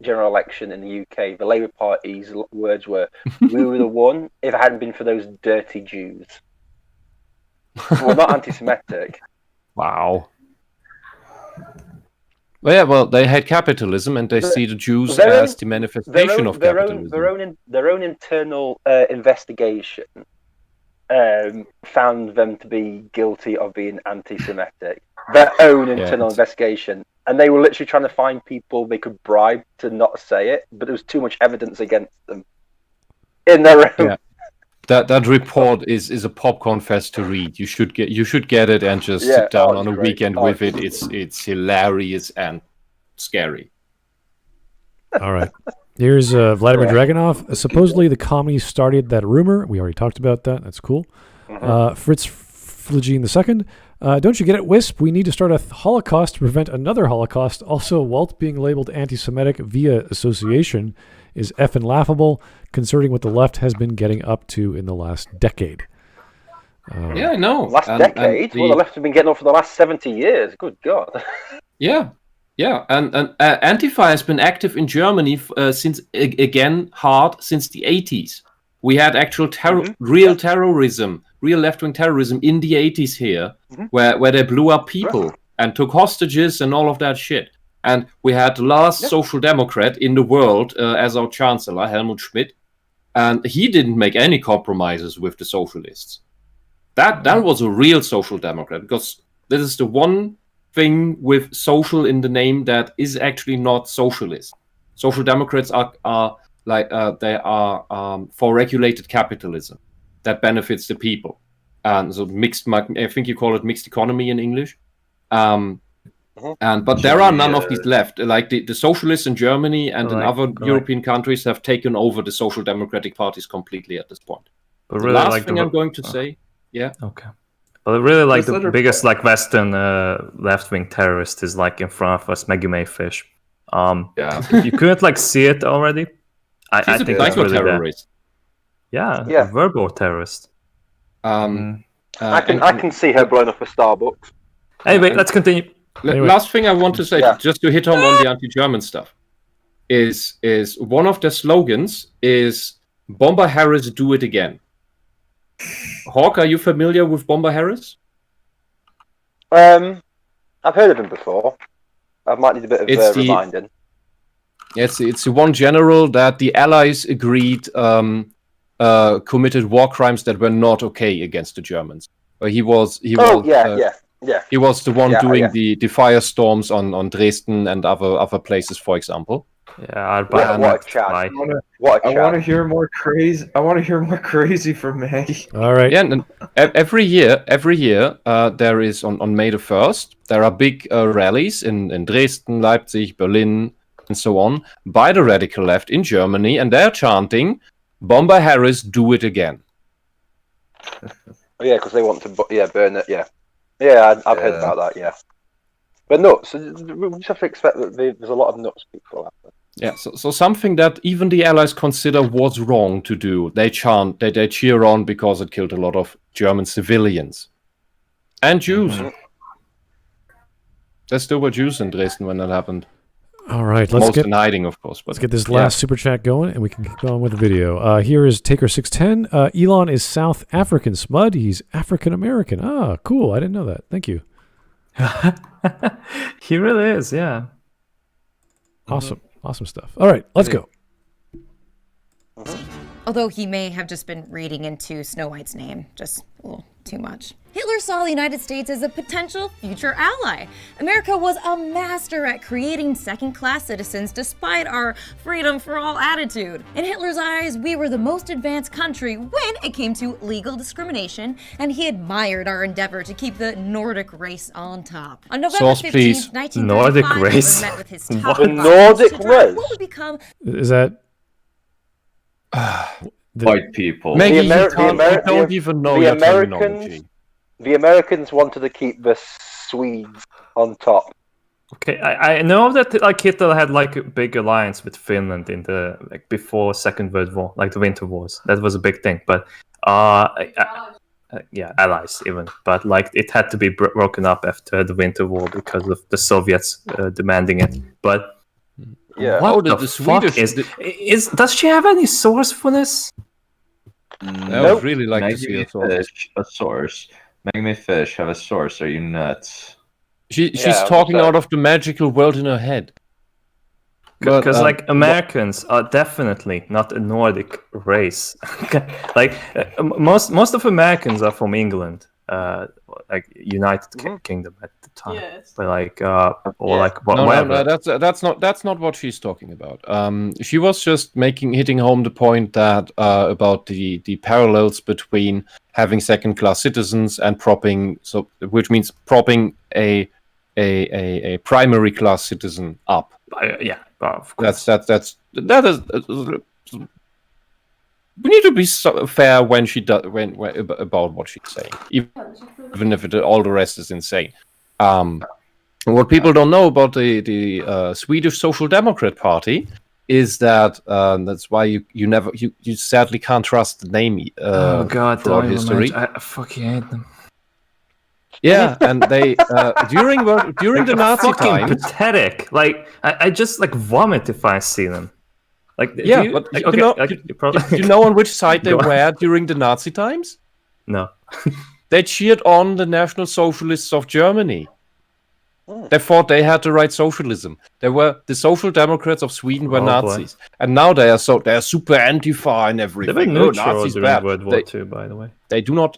[SPEAKER 4] general election in the UK? The Labour Party's words were, "We were the one if it hadn't been for those dirty Jews." Well, not anti-Semitic.
[SPEAKER 5] Wow. Well, they hate capitalism, and they see the Jews as the manifestation of capitalism.
[SPEAKER 4] Their own internal investigation found them to be guilty of being anti-Semitic. Their own internal investigation, and they were literally trying to find people they could bribe to not say it, but there was too much evidence against them in their own.
[SPEAKER 5] Yeah. That report is a popcorn fest to read. You should get it and just sit down on a weekend with it. It's hilarious and scary.
[SPEAKER 2] All right. Here's Vladimir Dragunov. Supposedly the commies started that rumor. We already talked about that. That's cool. Fritz Flugine II. Don't you get it, Wisp? We need to start a Holocaust to prevent another Holocaust. Also, Walt being labeled anti-Semitic via association is effing laughable, considering what the left has been getting up to in the last decade.
[SPEAKER 5] Yeah, I know.
[SPEAKER 4] Last decade? Well, the left have been getting up for the last 70 years. Good God.
[SPEAKER 5] Yeah. And Antifa has been active in Germany since the 80s. We had actual real terrorism, real left-wing terrorism in the 80s here, where they blew up people and took hostages and all of that shit. And we had the last social democrat in the world as our chancellor, Helmut Schmidt, and he didn't make any compromises with the socialists. That was a real social democrat, because this is the one thing with social in the name that is actually not socialist. Social democrats are for regulated capitalism that benefits the people. And so I think you call it mixed economy in English. But there are none of these left. Like the socialists in Germany and in other European countries have taken over the social democratic parties completely at this point.
[SPEAKER 3] But
[SPEAKER 5] the last thing I'm going to say,
[SPEAKER 3] okay. Well, really, like the biggest like Western left-wing terrorist is like in front of us, Maggie Mayfish. You couldn't like see it already. I think it's really terrorist. A verbal terrorist.
[SPEAKER 4] I can see her blowing up a Starbucks.
[SPEAKER 3] Anyway, let's continue.
[SPEAKER 5] Last thing I want to say, just to hit home on the anti-German stuff, is one of their slogans is "Bomber Harris, do it again." Hawk, are you familiar with Bomber Harris?
[SPEAKER 4] I've heard of him before. I might need a bit of reminding.
[SPEAKER 5] It's the one general that the Allies agreed committed war crimes that were not okay against the Germans. He was the one doing the firestorms on Dresden and other places, for example.
[SPEAKER 4] What a chat! I
[SPEAKER 6] want to hear more crazy. I want to hear more crazy from Maggie.
[SPEAKER 2] All right.
[SPEAKER 5] Yeah, and every year, there is on May the 1st. There are big rallies in Dresden, Leipzig, Berlin, and so on by the radical left in Germany, and they're chanting, "Bomber Harris, do it again."
[SPEAKER 4] Because they want to burn it. I've heard about that. Yeah, but nuts. We just have to expect that there's a lot of nuts people out there.
[SPEAKER 5] Yeah, so something that even the Allies consider was wrong to do, they chant, they cheer on because it killed a lot of German civilians and Jews. There still were Jews in Dresden when that happened.
[SPEAKER 2] All right,
[SPEAKER 5] most in hiding, of course.
[SPEAKER 2] Let's get this last super chat going, and we can keep going with the video. Here is Taker610. Elon is South African, Smud. He's African American. Ah, cool. I didn't know that. Thank you.
[SPEAKER 3] He really is, yeah.
[SPEAKER 2] Awesome. Awesome stuff. All right, let's go.
[SPEAKER 8] Although he may have just been reading into Snow White's name just a little too much. Hitler saw the United States as a potential future ally. America was a master at creating second-class citizens despite our freedom for all attitude. In Hitler's eyes, we were the most advanced country when it came to legal discrimination, and he admired our endeavor to keep the Nordic race on top. On November 15th, 1935,
[SPEAKER 3] Nordic race?
[SPEAKER 8] Hitler met with his top
[SPEAKER 4] the Nordic race?
[SPEAKER 8] What would become...
[SPEAKER 2] Is that...
[SPEAKER 6] White people.
[SPEAKER 5] Maybe you don't even know your terminology.
[SPEAKER 4] The Americans wanted to keep the Swedes on top.
[SPEAKER 3] Okay, I know that like Hitler had like a big alliance with Finland in the before Second World War, like the Winter Wars. That was a big thing, but allies even. But like it had to be broken up after the Winter War because of the Soviets demanding it. But what the Swedish is? Does she have any source for this?
[SPEAKER 5] I would really like to see
[SPEAKER 6] a source. Make me fish. Have a source. Are you nuts?
[SPEAKER 5] She's talking out of the magical world in her head.
[SPEAKER 3] Because like Americans are definitely not a Nordic race. Like most of Americans are from England, like United Kingdom at the time. Yes. But like
[SPEAKER 5] that's not what she's talking about. She was just hitting home the point that about the parallels between having second-class citizens and which means propping a primary class citizen up.
[SPEAKER 3] Of course.
[SPEAKER 5] That is. We need to be fair when she does about what she's saying, even if all the rest is insane. What people don't know about the Swedish Social Democrat Party is that that's why you sadly can't trust the name.
[SPEAKER 3] Oh God!
[SPEAKER 5] Throughout history,
[SPEAKER 3] I fucking hate them.
[SPEAKER 5] Yeah, and they during the Nazi times,
[SPEAKER 3] pathetic. Like I just like vomit if I see them. Like
[SPEAKER 5] you know on which side they were during the Nazi times?
[SPEAKER 3] No.
[SPEAKER 5] They cheered on the National Socialists of Germany. They thought they had the right socialism. The Social Democrats of Sweden were Nazis, and now they are super Antifa and everything.
[SPEAKER 3] They were neutral during World War II, by the way.
[SPEAKER 5] They do not.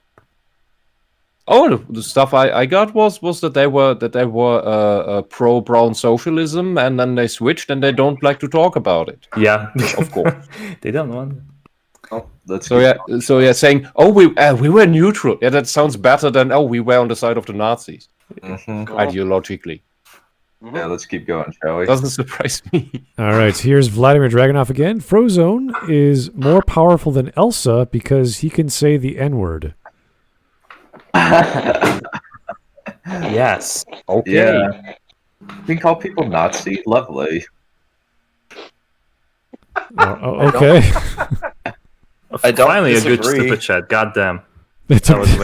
[SPEAKER 5] Oh, the stuff I got was that they were pro brown socialism, and then they switched, and they don't like to talk about it.
[SPEAKER 3] Yeah,
[SPEAKER 5] of course
[SPEAKER 3] they don't want.
[SPEAKER 6] Oh,
[SPEAKER 5] so saying, oh, we were neutral. Yeah, that sounds better than we were on the side of the Nazis, ideologically.
[SPEAKER 6] Yeah, let's keep going, shall we?
[SPEAKER 5] Doesn't surprise me.
[SPEAKER 2] All right, here's Vladimir Dragunov again. Frozone is more powerful than Elsa because he can say the N-word.
[SPEAKER 3] Yes.
[SPEAKER 6] Okay. Yeah. You can call people Nazi. Lovely.
[SPEAKER 2] Okay.
[SPEAKER 7] I don't
[SPEAKER 3] Finally
[SPEAKER 7] disagree.
[SPEAKER 3] A good super chat. Goddamn.
[SPEAKER 2] That
[SPEAKER 4] was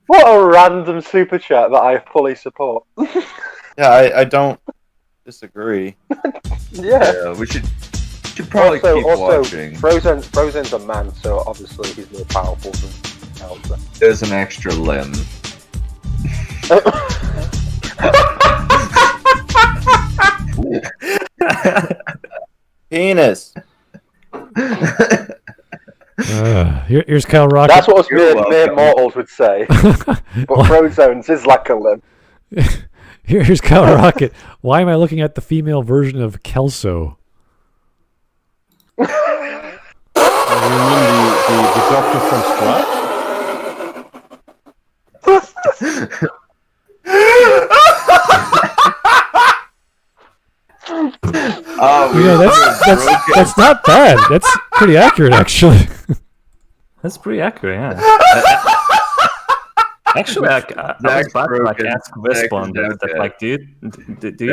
[SPEAKER 4] what a random super chat that I fully support.
[SPEAKER 7] Yeah, I don't disagree.
[SPEAKER 4] Yeah,
[SPEAKER 6] we should probably keep watching.
[SPEAKER 4] Frozen's a man, so obviously he's more powerful than Elsa.
[SPEAKER 6] There's an extra limb.
[SPEAKER 7] Penis.
[SPEAKER 2] Here's Cal Rocket.
[SPEAKER 4] That's what us mere mortals would say. But Frozone's is like a limb.
[SPEAKER 2] Here's Cal Rocket. Why am I looking at the female version of Kelso?
[SPEAKER 5] You mean the doctor from Scratch?
[SPEAKER 2] That's not bad. That's pretty accurate, actually.
[SPEAKER 3] That's pretty accurate, yeah. Actually, I was about to ask this one that like, do you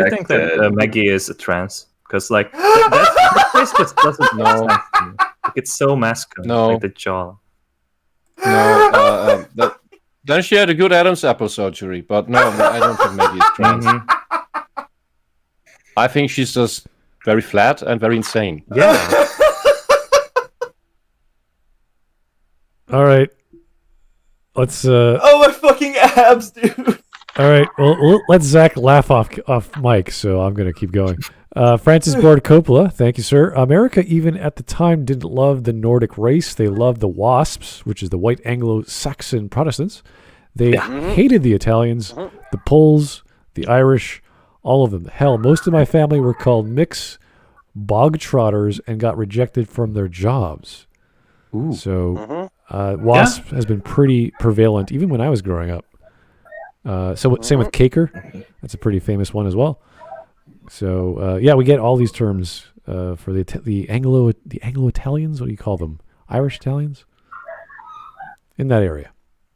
[SPEAKER 3] think that Maggie is a trans? Because like that face just doesn't know. Like, it's so masculine.
[SPEAKER 5] No,
[SPEAKER 3] like the jaw.
[SPEAKER 5] No, then she had a good Adam's apple surgery, but no, I don't think Maggie is trans. I think she's just very flat and very insane.
[SPEAKER 3] Yeah.
[SPEAKER 2] All right. Let's.
[SPEAKER 7] Oh, my fucking abs, dude.
[SPEAKER 2] All right. Well, let Zach laugh off mic, so I'm gonna keep going. Francis Ford Coppola, thank you, sir. America, even at the time, didn't love the Nordic race. They loved the WASPs, which is the white Anglo-Saxon Protestants. They hated the Italians, the Poles, the Irish, all of them. Hell, most of my family were called mix bog trotters and got rejected from their jobs.
[SPEAKER 5] Ooh.
[SPEAKER 2] So WASP has been pretty prevalent even when I was growing up. Same with Caker. That's a pretty famous one as well. So we get all these terms for the Anglo-Italians. What do you call them? Irish Italians? In that area.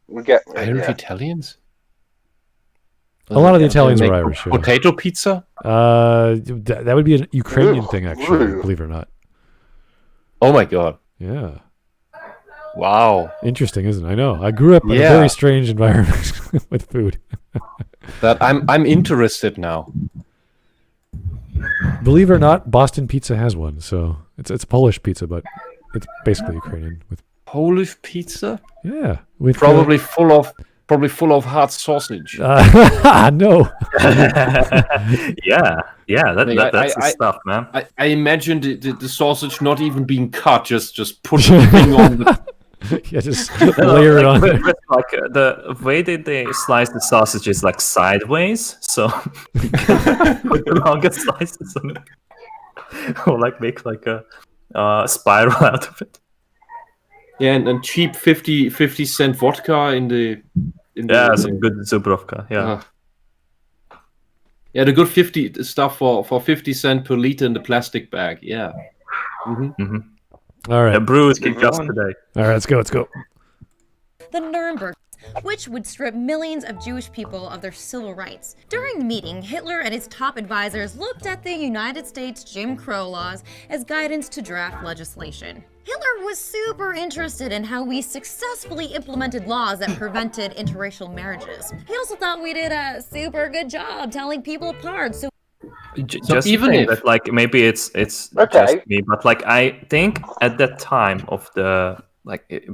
[SPEAKER 4] We get
[SPEAKER 5] Irish Italians?
[SPEAKER 2] A lot of the Italians are Irish.
[SPEAKER 5] Potato pizza?
[SPEAKER 2] That would be a Ukrainian thing, actually, believe it or not.
[SPEAKER 5] Oh my god.
[SPEAKER 2] Yeah.
[SPEAKER 5] Wow.
[SPEAKER 2] Interesting, isn't it? I know. I grew up in a very strange environment with food.
[SPEAKER 5] That I'm interested now.
[SPEAKER 2] Believe it or not, Boston Pizza has one. So it's Polish pizza, but it's basically Ukrainian with
[SPEAKER 5] Polish pizza.
[SPEAKER 2] Yeah, with
[SPEAKER 5] probably full of hot sausage.
[SPEAKER 2] No.
[SPEAKER 3] That's the stuff, man.
[SPEAKER 5] I imagine the sausage not even being cut, just put the thing on the.
[SPEAKER 2] Yeah, just layer it on.
[SPEAKER 3] Like the way that they slice the sausage is like sideways, so you can put the longer slices on it, or like make like a spiral out of it.
[SPEAKER 5] Yeah, and cheap 50-cent vodka in the
[SPEAKER 3] some good Zubrovka. Yeah.
[SPEAKER 5] Yeah, the good 50 stuff for 50 cents per liter in the plastic bag. Yeah.
[SPEAKER 2] All right.
[SPEAKER 3] The brews keep just today.
[SPEAKER 2] All right, let's go.
[SPEAKER 8] The Nuremberg, which would strip millions of Jewish people of their civil rights. During the meeting, Hitler and his top advisors looked at the United States Jim Crow laws as guidance to draft legislation. Hitler was super interested in how we successfully implemented laws that prevented interracial marriages. He also thought we did a super good job telling people apart, so
[SPEAKER 3] just even if that, like, maybe it's just me, but like I think at that time of the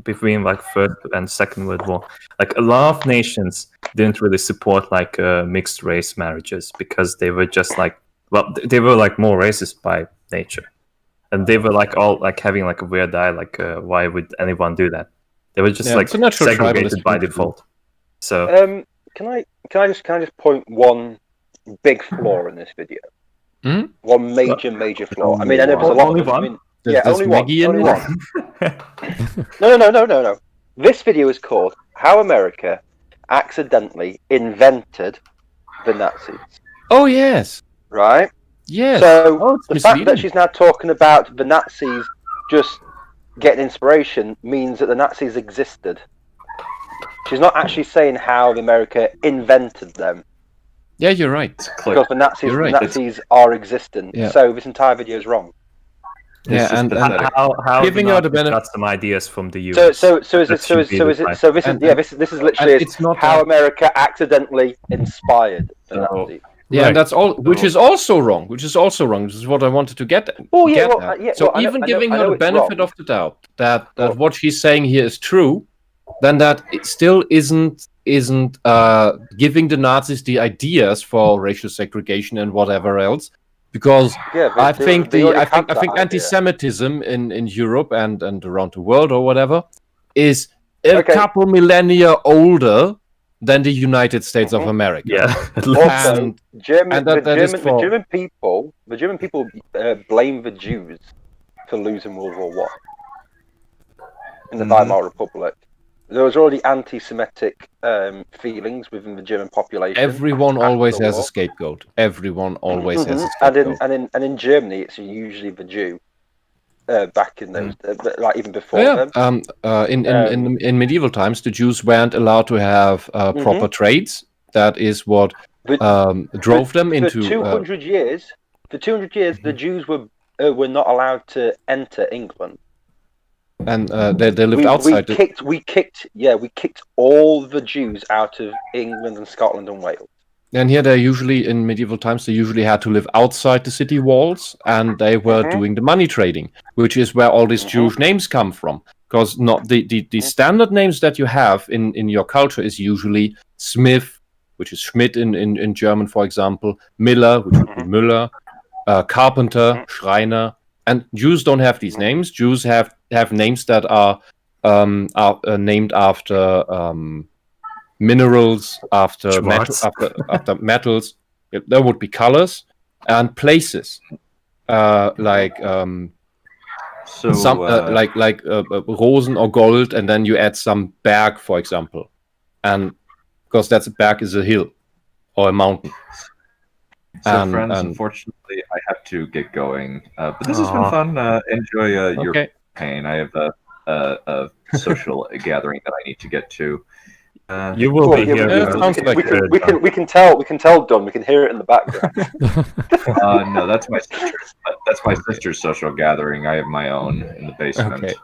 [SPEAKER 3] between like First and Second World War, like a lot of nations didn't really support like mixed race marriages because they were just like, well, they were like more racist by nature. and they were like all like having like a weird eye, like why would anyone do that? They were just like segregated by default. So
[SPEAKER 4] can I just point one big flaw in this video? One major flaw. I mean, I know there's a lot of them. I mean, only one. No. This video is called "How America Accidentally Invented the Nazis."
[SPEAKER 5] Oh yes.
[SPEAKER 4] Right.
[SPEAKER 5] Yes.
[SPEAKER 4] So the fact that she's now talking about the Nazis just getting inspiration means that the Nazis existed. She's not actually saying how America invented them.
[SPEAKER 5] Yeah, you're right.
[SPEAKER 4] Because the Nazis are existent. Yeah. So this entire video is wrong.
[SPEAKER 3] Yeah, and how
[SPEAKER 5] giving her the benefit,
[SPEAKER 3] got some ideas from the US.
[SPEAKER 4] So this is literally how America accidentally inspired the Nazis.
[SPEAKER 5] Yeah, and that's all, which is also wrong. Which is what I wanted to get. Even giving her the benefit of the doubt that what she's saying here is true, then that it still isn't giving the Nazis the ideas for racial segregation and whatever else. Because I think anti-Semitism in Europe and around the world or whatever is a couple millennia older than the United States of America.
[SPEAKER 4] Yeah. Also, the German people blame the Jews for losing World War I in the Weimar Republic. There was already anti-Semitic feelings within the German population.
[SPEAKER 5] Everyone always has a scapegoat. Everyone always has a scapegoat.
[SPEAKER 4] And in Germany, it's usually the Jew. Back in those, like even before them.
[SPEAKER 5] In medieval times, the Jews weren't allowed to have proper trades. That is what drove them into.
[SPEAKER 4] For 200 years, the Jews were not allowed to enter England.
[SPEAKER 5] And they lived outside.
[SPEAKER 4] We kicked all the Jews out of England and Scotland and Wales.
[SPEAKER 5] And here in medieval times, they usually had to live outside the city walls, and they were doing the money trading, which is where all these Jewish names come from. Because not the standard names that you have in your culture is usually Smith, which is Schmidt in German, for example, Miller, which would be Müller, Carpenter, Schreiner. And Jews don't have these names. Jews have names that are named after minerals, after metals. There would be colors and places, like Rosen or gold, and then you add some Berg, for example, and because that's a Berg is a hill or a mountain.
[SPEAKER 6] So, friends, unfortunately, I have to get going. But this has been fun. Enjoy your pain. I have a social gathering that I need to get to.
[SPEAKER 3] You will be here.
[SPEAKER 4] We can tell Dunn. We can hear it in the background.
[SPEAKER 6] No, that's my sister's. That's my sister's social gathering. I have my own in the basement.
[SPEAKER 3] Okay.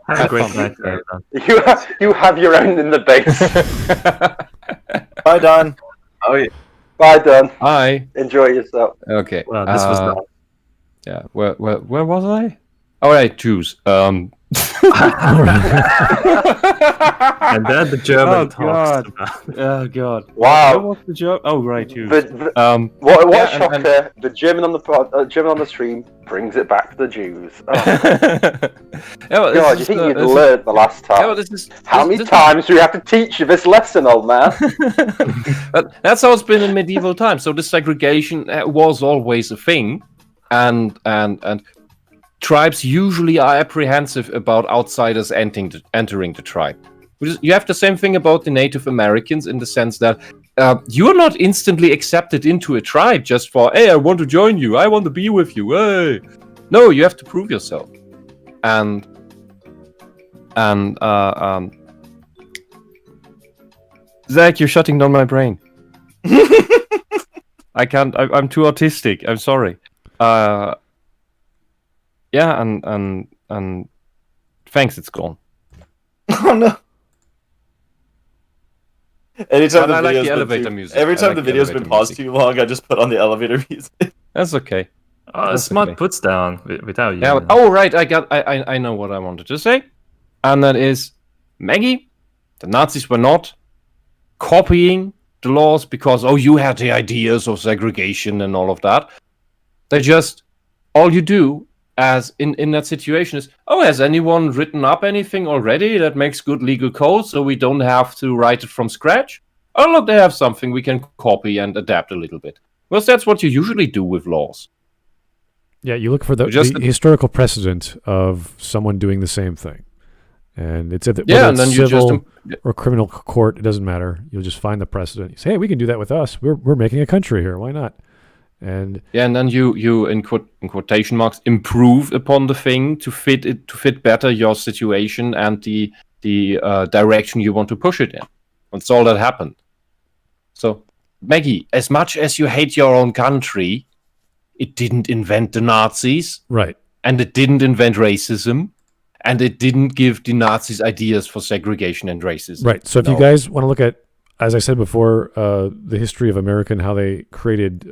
[SPEAKER 3] Have a great night.
[SPEAKER 4] You have your own in the basement.
[SPEAKER 7] Bye, Dunn.
[SPEAKER 6] Oh yeah.
[SPEAKER 4] Bye, Dunn.
[SPEAKER 5] Bye.
[SPEAKER 4] Enjoy yourself.
[SPEAKER 5] Okay.
[SPEAKER 3] Well, this was nice.
[SPEAKER 5] Yeah. Where was I? All right, Jews.
[SPEAKER 3] And then the German talks about.
[SPEAKER 5] Oh God!
[SPEAKER 4] Wow!
[SPEAKER 5] What was the joke? Oh right, Jews.
[SPEAKER 4] What a shocker! The German on the stream brings it back to the Jews. Oh. God, you think you'd learned the last time? How many times do we have to teach you this lesson, old man?
[SPEAKER 5] That's how it's been in medieval times. So the segregation was always a thing, and tribes usually are apprehensive about outsiders entering the tribe. You have the same thing about the Native Americans in the sense that you're not instantly accepted into a tribe just for, hey, I want to join you, I want to be with you, hey. No, you have to prove yourself. And Zach, you're shutting down my brain. I can't, I'm too autistic, I'm sorry. Yeah, and thanks, it's gone.
[SPEAKER 7] Oh no. Anytime
[SPEAKER 5] I like the elevator music.
[SPEAKER 7] Every time the video's been paused too long, I just put on the elevator music.
[SPEAKER 5] That's okay.
[SPEAKER 3] Smart puts down without you.
[SPEAKER 5] Yeah, oh right, I know what I wanted to say. And that is, Maggie, the Nazis were not copying the laws because, you had the ideas of segregation and all of that. They just, all you do as in that situation is, oh, has anyone written up anything already that makes good legal code so we don't have to write it from scratch? Oh, look, they have something we can copy and adapt a little bit. Well, that's what you usually do with laws.
[SPEAKER 2] Yeah, you look for the historical precedent of someone doing the same thing. And it's whether it's civil or criminal court, it doesn't matter. You'll just find the precedent. You say, hey, we can do that with us. We're making a country here. Why not? And
[SPEAKER 5] then you in quotation marks improve upon the thing to fit better your situation and the direction you want to push it in. That's all that happened. So, Maggie, as much as you hate your own country, it didn't invent the Nazis,
[SPEAKER 2] right?
[SPEAKER 5] And it didn't invent racism, and it didn't give the Nazis ideas for segregation and racism.
[SPEAKER 2] Right. So, if you guys want to look at, as I said before, the history of America and how they created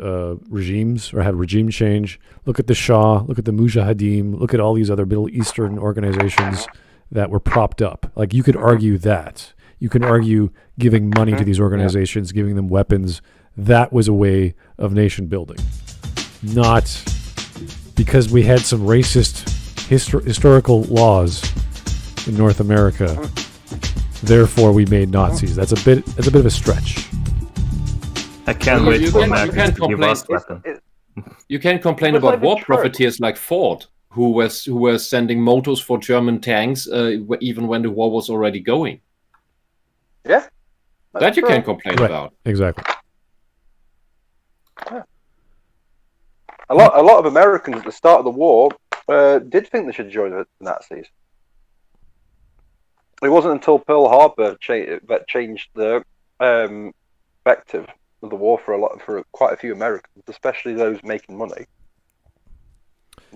[SPEAKER 2] regimes or had regime change. Look at the Shah, look at the Mujahideen, look at all these other Middle Eastern organizations that were propped up. Like, you could argue that. You can argue giving money to these organizations, giving them weapons. That was a way of nation building. Not because we had some racist historical laws in North America. Therefore, we made Nazis. That's a bit of a stretch.
[SPEAKER 3] I can't wait for America to give us weapons.
[SPEAKER 5] You can't complain about war profiteers like Ford, who were sending motors for German tanks even when the war was already going.
[SPEAKER 4] Yeah,
[SPEAKER 5] that you can't complain about.
[SPEAKER 2] Exactly.
[SPEAKER 4] Yeah. A lot of Americans at the start of the war did think they should join the Nazis. It wasn't until Pearl Harbor that changed the perspective of the war for quite a few Americans, especially those making money.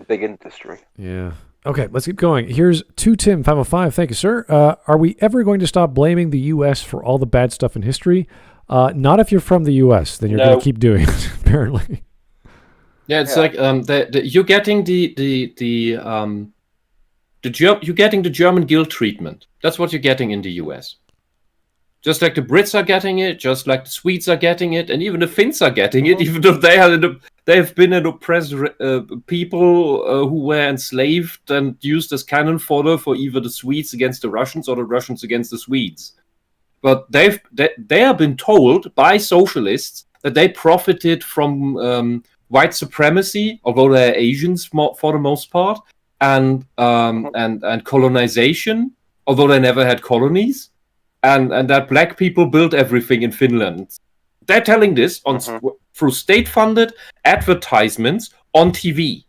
[SPEAKER 4] Big industry.
[SPEAKER 2] Yeah. Okay, let's keep going. Here's 2Tim505. Thank you, sir. Are we ever going to stop blaming the U.S. for all the bad stuff in history? Not if you're from the U.S. Then you're going to keep doing it, apparently.
[SPEAKER 5] Yeah, it's like you're getting you're getting the German guilt treatment. That's what you're getting in the U.S. Just like the Brits are getting it, just like the Swedes are getting it, and even the Finns are getting it, even though they have been an oppressed people who were enslaved and used as cannon fodder for either the Swedes against the Russians or the Russians against the Swedes. But they have been told by socialists that they profited from white supremacy, although they're Asians for the most part, and colonization, although they never had colonies. And that black people built everything in Finland. They're telling this through state-funded advertisements on TV.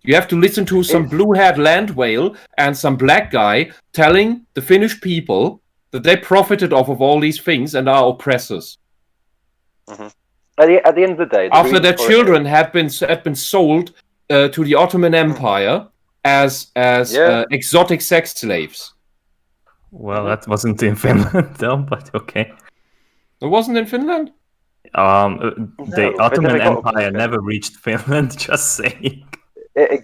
[SPEAKER 5] You have to listen to some blue-haired land whale and some black guy telling the Finnish people that they profited off of all these things and are oppressors.
[SPEAKER 4] Mm-hmm. At the end of the day,
[SPEAKER 5] after their children had been sold to the Ottoman Empire as exotic sex slaves.
[SPEAKER 3] Well, that wasn't in Finland, though, but okay.
[SPEAKER 5] It wasn't in Finland?
[SPEAKER 3] The Ottoman Empire never reached Finland, just saying.
[SPEAKER 4] They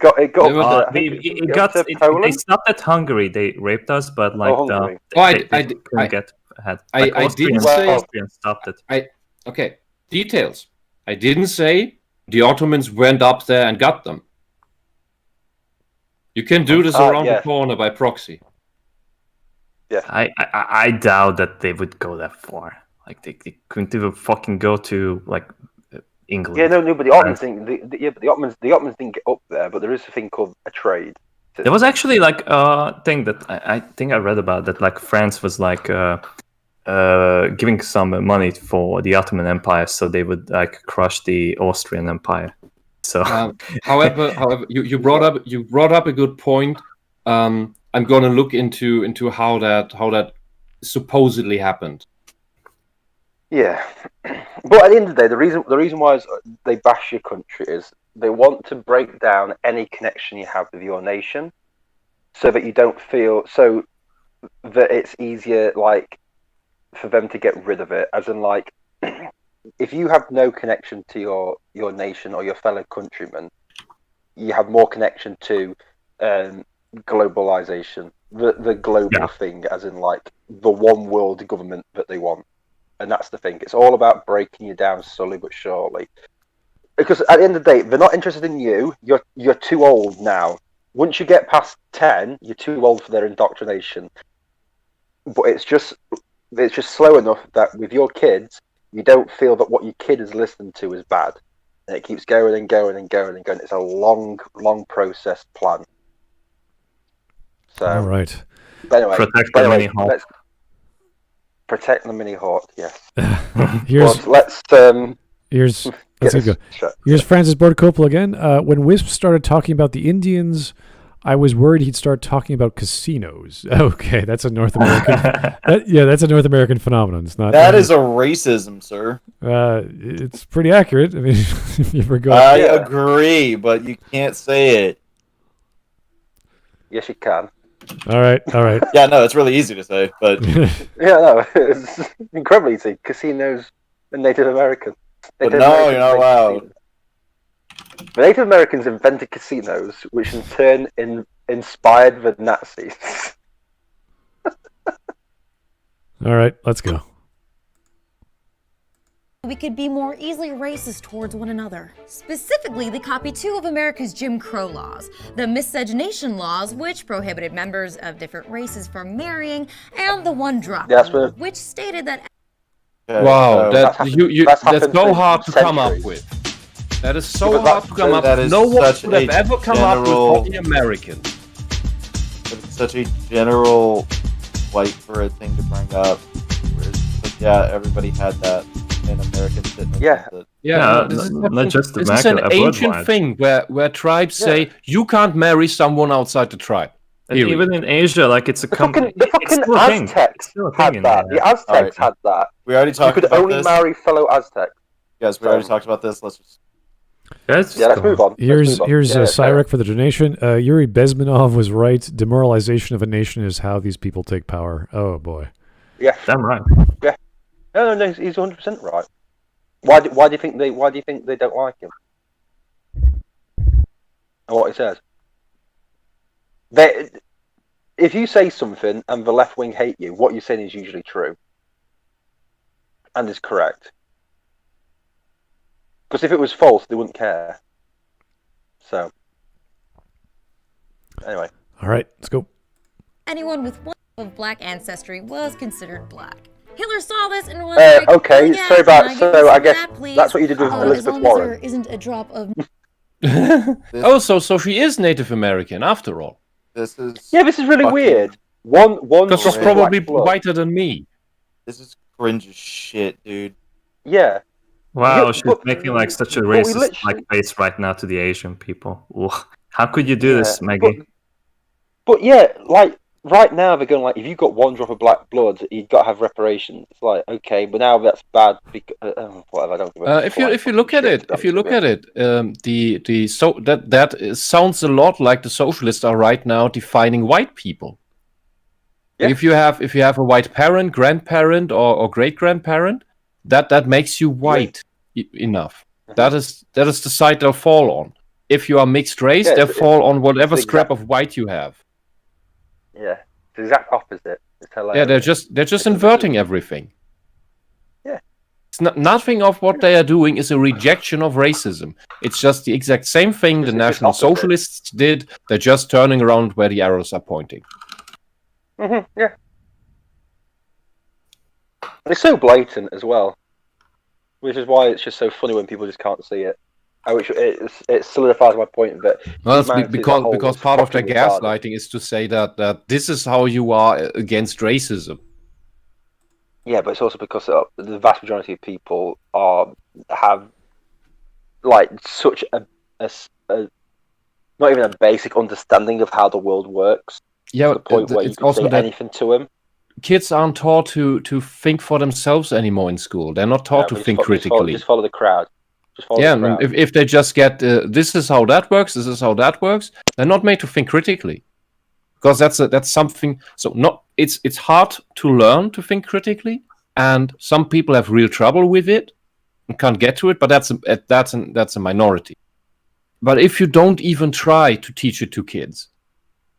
[SPEAKER 3] stopped at Hungary. They raped us, but like they couldn't get ahead.
[SPEAKER 5] I didn't say
[SPEAKER 3] Austrians stopped it.
[SPEAKER 5] Okay, details. I didn't say the Ottomans went up there and got them. You can do this around the corner by proxy.
[SPEAKER 4] Yeah,
[SPEAKER 3] I doubt that they would go that far. Like they couldn't even fucking go to like England.
[SPEAKER 4] Yeah, no, but the Ottomans the Ottomans didn't get up there. But there is a thing called a trade.
[SPEAKER 3] There was actually like a thing that I think I read about that. Like France was like giving some money for the Ottoman Empire, so they would like crush the Austrian Empire. So,
[SPEAKER 5] however, you brought up a good point. I'm going to look into how that supposedly happened.
[SPEAKER 4] Yeah, but at the end of the day, the reason why they bash your country is they want to break down any connection you have with your nation, so that you don't feel so that it's easier, like, for them to get rid of it. As in, like, if you have no connection to your nation or your fellow countrymen, you have more connection to globalization, the global thing, as in like the one world government that they want. And that's the thing. It's all about breaking you down slowly but surely. Because at the end of the day, they're not interested in you. You're too old now. Once you get past 10, you're too old for their indoctrination. But it's just slow enough that with your kids, you don't feel that what your kid is listening to is bad. And it keeps going and going and going and going. It's a long process plan. So,
[SPEAKER 2] all right.
[SPEAKER 4] But anyway,
[SPEAKER 3] protect the mini hawk.
[SPEAKER 4] Let's protect the mini hawk. Yes.
[SPEAKER 2] Here's
[SPEAKER 4] let's
[SPEAKER 2] go. Here's Francis Ford Coppola again. When Wisp started talking about the Indians, I was worried he'd start talking about casinos. Okay, that's a North American. That's a North American phenomenon. It's not.
[SPEAKER 7] That is a racism, sir.
[SPEAKER 2] It's pretty accurate. I mean, if you ever go.
[SPEAKER 7] I agree, but you can't say it.
[SPEAKER 4] Yes, you can.
[SPEAKER 2] All right.
[SPEAKER 7] Yeah, no, it's really easy to say, but
[SPEAKER 4] it's incredibly easy. Casinos and Native Americans.
[SPEAKER 7] But no, you're not allowed.
[SPEAKER 4] The Native Americans invented casinos, which in turn inspired the Nazis.
[SPEAKER 2] All right, let's go.
[SPEAKER 8] We could be more easily racist towards one another. Specifically, they copied 2 of America's Jim Crow laws, the miscegenation laws, which prohibited members of different races from marrying, and the one-drop rule, which stated that...
[SPEAKER 5] Wow, that's so hard to come up with. That is so hard to come up with. No one would have ever come up with for the Americans.
[SPEAKER 7] It's such a general white for a thing to bring up. Yeah, everybody had that in American fitness.
[SPEAKER 3] Not just
[SPEAKER 5] this is an ancient thing where tribes say you can't marry someone outside the tribe.
[SPEAKER 3] And even in Asia, like it's a
[SPEAKER 4] the fucking Aztecs had that. The Aztecs had that.
[SPEAKER 7] We already talked about this.
[SPEAKER 4] You could only marry fellow Aztecs.
[SPEAKER 7] Guys, we already talked about this. Let's
[SPEAKER 4] move on.
[SPEAKER 2] Here's Cyrek for the donation. Yuri Bezmenov was right. Demoralization of a nation is how these people take power. Oh boy.
[SPEAKER 4] Yeah,
[SPEAKER 3] damn right.
[SPEAKER 4] Yeah. No, he's 100% right. Why do you think they don't like him? And what he says. If you say something and the left wing hate you, what you're saying is usually true and is correct. Because if it was false, they wouldn't care. So, anyway.
[SPEAKER 2] All right, let's go.
[SPEAKER 8] Anyone with one of black ancestry was considered black. Hitler saw this and was like,
[SPEAKER 4] okay,
[SPEAKER 8] yes,
[SPEAKER 4] so I guess
[SPEAKER 8] that,
[SPEAKER 4] that's what you did with Elizabeth Warren.
[SPEAKER 8] There isn't a drop of...
[SPEAKER 5] so she is Native American after all.
[SPEAKER 4] This is really weird. One
[SPEAKER 5] because she's probably whiter than me.
[SPEAKER 7] This is cringe as shit, dude.
[SPEAKER 4] Yeah.
[SPEAKER 3] Wow, she's making like such a racist face right now to the Asian people. How could you do this, Maggie?
[SPEAKER 4] But yeah, like right now they're going like, if you've got one drop of black blood, you've got to have reparations. It's like, okay, but now that's bad because whatever. I don't.
[SPEAKER 5] If you look at it, that sounds a lot like the socialists are right now defining white people. Yeah. If you have a white parent, grandparent, or great grandparent, that makes you white enough. That is the side they'll fall on. If you are mixed race, they'll fall on whatever scrap of white you have.
[SPEAKER 4] Yeah, it's the exact opposite. It's hilarious.
[SPEAKER 5] Yeah, they're just inverting everything.
[SPEAKER 4] Yeah,
[SPEAKER 5] it's nothing of what they are doing is a rejection of racism. It's just the exact same thing the National Socialists did. They're just turning around where the arrows are pointing.
[SPEAKER 4] Mm-hmm, yeah. It's so blatant as well, which is why it's just so funny when people just can't see it. Which it solidifies my point that
[SPEAKER 5] because part of their gaslighting is to say that this is how you are against racism.
[SPEAKER 4] Yeah, but it's also because the vast majority of people have like such a not even a basic understanding of how the world works.
[SPEAKER 5] Yeah,
[SPEAKER 4] to the point where you can say anything to them.
[SPEAKER 5] Kids aren't taught to think for themselves anymore in school. They're not taught to think critically.
[SPEAKER 4] Just follow the crowd.
[SPEAKER 5] And if they just get this is how that works, this is how that works, they're not made to think critically, because that's something. So it's hard to learn to think critically, and some people have real trouble with it and can't get to it. But that's a minority. But if you don't even try to teach it to kids,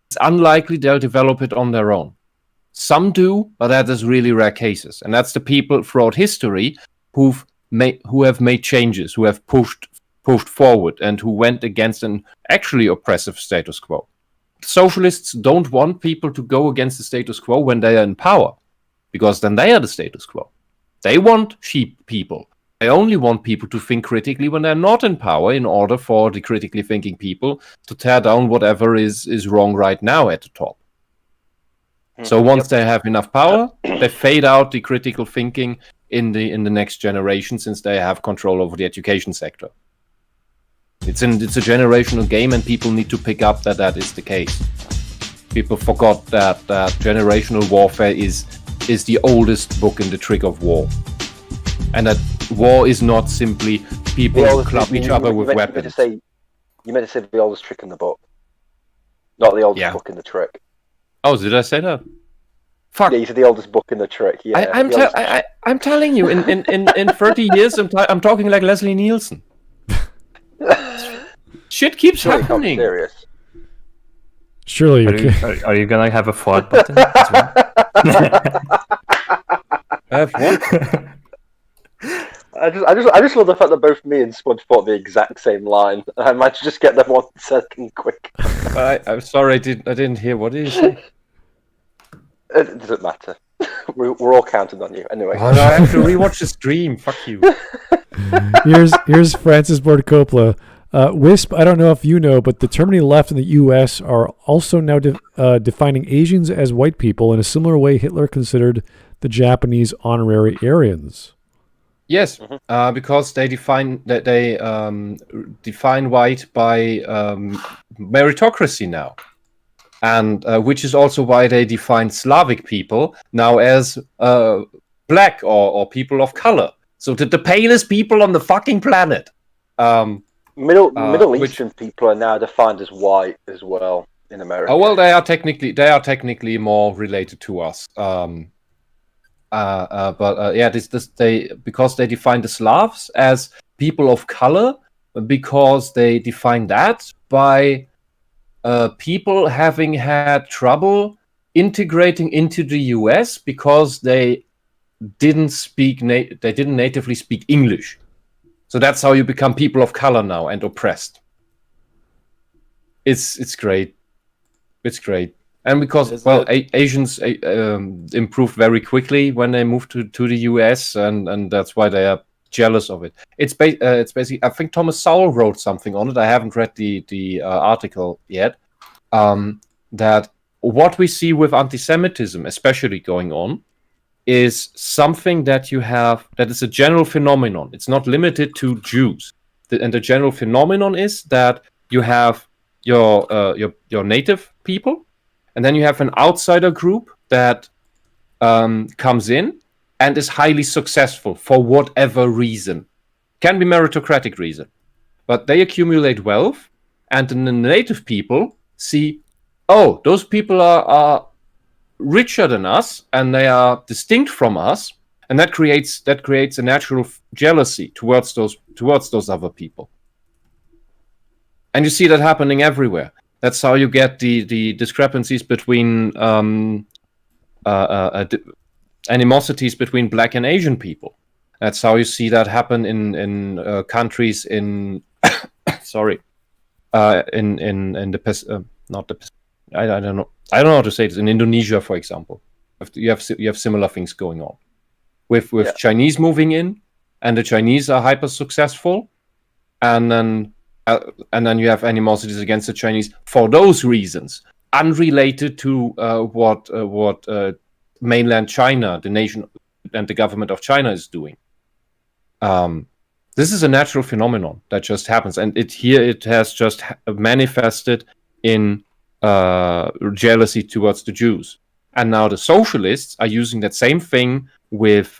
[SPEAKER 5] it's unlikely they'll develop it on their own. Some do, but that is really rare cases, and that's the people throughout history who have made changes, who have pushed pushed forward and who went against an actually oppressive status quo. Socialists don't want people to go against the status quo when they are in power, because then they are the status quo. They want sheep people. They only want people to think critically when they're not in power, in order for the critically thinking people to tear down whatever is wrong right now at the top. So once they have enough power, they fade out the critical thinking in the next generation, since they have control over the education sector. It's a generational game, and people need to pick up that is the case. People forgot that generational warfare is the oldest book in the trick of war, and that war is not simply people who club each other with weapons.
[SPEAKER 4] You meant to say the oldest trick in the book, not the oldest book in the trick.
[SPEAKER 5] Oh, did I say that? Fuck.
[SPEAKER 4] Yeah, you said the oldest book in the trick. Yeah,
[SPEAKER 5] I'm telling you, in 30 years, I'm talking like Leslie Nielsen. Shit keeps happening.
[SPEAKER 4] Serious.
[SPEAKER 2] Surely
[SPEAKER 3] are you gonna have a forward button as well?
[SPEAKER 5] Have what?
[SPEAKER 4] I just love the fact that both me and Smudge thought the exact same line. I might just get them 1 second quick.
[SPEAKER 5] I'm sorry, I didn't hear. What did you say?
[SPEAKER 4] It doesn't matter. We're all counting on you anyway.
[SPEAKER 5] Oh no, I have to rewatch the stream. Fuck you.
[SPEAKER 2] Here's Francis Ford Coppola. Wisp, I don't know if you know, but the terminally left in the U.S. are also now defining Asians as white people in a similar way Hitler considered the Japanese honorary Aryans.
[SPEAKER 5] Yes, because they define white by meritocracy now, and which is also why they define Slavic people now as black or people of color. So the palest people on the fucking planet.
[SPEAKER 4] Middle Eastern people are now defined as white as well in America.
[SPEAKER 5] Oh well, they are technically more related to us. Because they define the Slavs as people of color, because they define that by people having had trouble integrating into the US because they didn't natively speak English. So that's how you become people of color now and oppressed. It's great. It's great. And because Asians improved very quickly when they moved to the US, and that's why they are jealous of it. It's basically, I think Thomas Sowell wrote something on it. I haven't read the article yet. That what we see with anti-Semitism, especially going on, is something that is a general phenomenon. It's not limited to Jews. And the general phenomenon is that you have your native people, and then you have an outsider group that comes in and is highly successful for whatever reason. Can be meritocratic reason. But they accumulate wealth, and then the native people see, oh, those people are richer than us, and they are distinct from us, and that creates a natural jealousy towards those other people. And you see that happening everywhere. That's how you get the discrepancies between animosities between Black and Asian people. That's how you see that happen in countries in sorry, in the not the I don't know how to say this. In Indonesia, for example, you have similar things going on with Chinese moving in, and the Chinese are hyper successful, and then you have animosities against the Chinese for those reasons, unrelated to what mainland China, the nation and the government of China is doing. This is a natural phenomenon that just happens, and it has just manifested in jealousy towards the Jews. And now the socialists are using that same thing with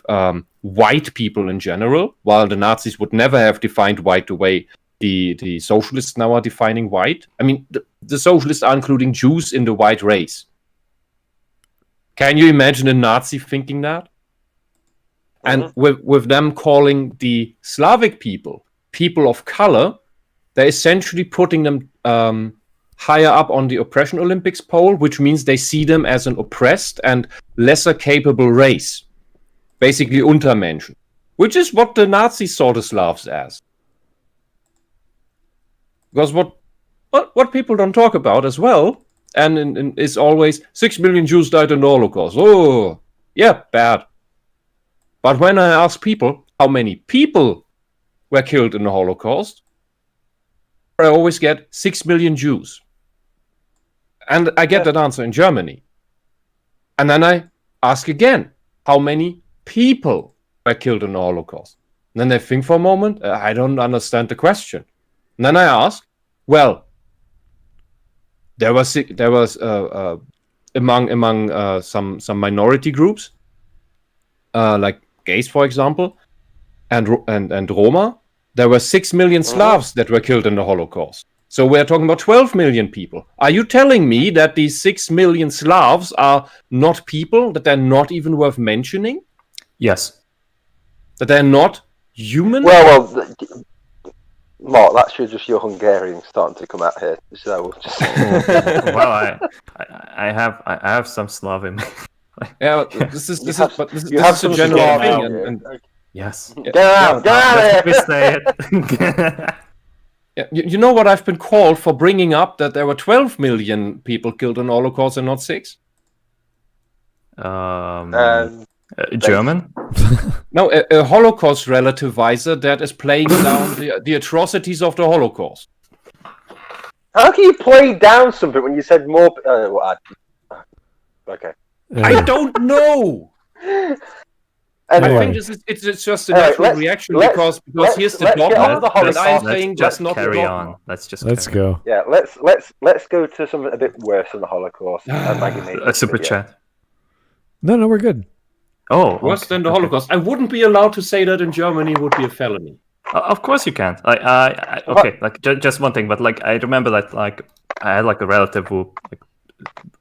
[SPEAKER 5] white people in general, while the Nazis would never have defined white the way the socialists now are defining white. I mean, the socialists are including Jews in the white race. Can you imagine a Nazi thinking that? And with them calling the Slavic people of color, they're essentially putting them higher up on the oppression Olympics pole, which means they see them as an oppressed and lesser capable race. Basically Untermenschen. Which is what the Nazis saw the Slavs as. Because what people don't talk about as well, and is always 6 million Jews died in the Holocaust. Oh, yeah, bad. But when I ask people how many people were killed in the Holocaust, I always get 6 million Jews. And I get that answer in Germany. And then I ask again, how many people were killed in the Holocaust? And then they think for a moment, I don't understand the question. And then I ask, well, there was among some minority groups, like gays, for example, and Roma, there were 6 million Slavs that were killed in the Holocaust. So we're talking about 12 million people. Are you telling me that these 6 million Slavs are not people, that they're not even worth mentioning?
[SPEAKER 3] Yes.
[SPEAKER 5] That they're not human?
[SPEAKER 4] Well, Mark, that's just your Hungarian starting to come out here. So just
[SPEAKER 3] well, I have some Slav in me.
[SPEAKER 5] Yeah, this is a general thing.
[SPEAKER 3] Yes.
[SPEAKER 4] Get out of here!
[SPEAKER 3] Say it.
[SPEAKER 5] Yeah, you know what I've been called for bringing up that there were 12 million people killed in the Holocaust and not 6?
[SPEAKER 3] German?
[SPEAKER 5] No, a Holocaust relativizer that is playing down the atrocities of the Holocaust.
[SPEAKER 4] How can you play down something when you said more? Okay.
[SPEAKER 5] I don't know.
[SPEAKER 4] Anyway.
[SPEAKER 5] I think it's just a natural reaction because here's the dogma that I'm saying just not
[SPEAKER 3] carry
[SPEAKER 5] the
[SPEAKER 3] on.
[SPEAKER 2] Let's go.
[SPEAKER 4] Yeah, let's go to something a bit worse than the Holocaust.
[SPEAKER 3] A super chat.
[SPEAKER 2] No, we're good.
[SPEAKER 3] Oh,
[SPEAKER 5] worse than the Holocaust. I wouldn't be allowed to say that in Germany would be a felony.
[SPEAKER 3] Of course you can. Okay, like just one thing, but like I remember that like I had like a relative who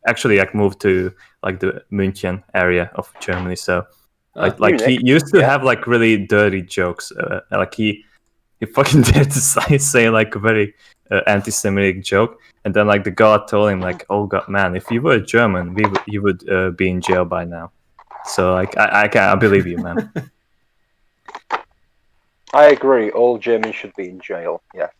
[SPEAKER 3] actually moved to like the München area of Germany, so. Like he used to have like really dirty jokes. Like he fucking dared to say like a very anti-Semitic joke, and then like the God told him like, "Oh God, man, if you were German, you would be in jail by now." So like I believe you, man.
[SPEAKER 4] I agree. All Germans should be in jail. Yes.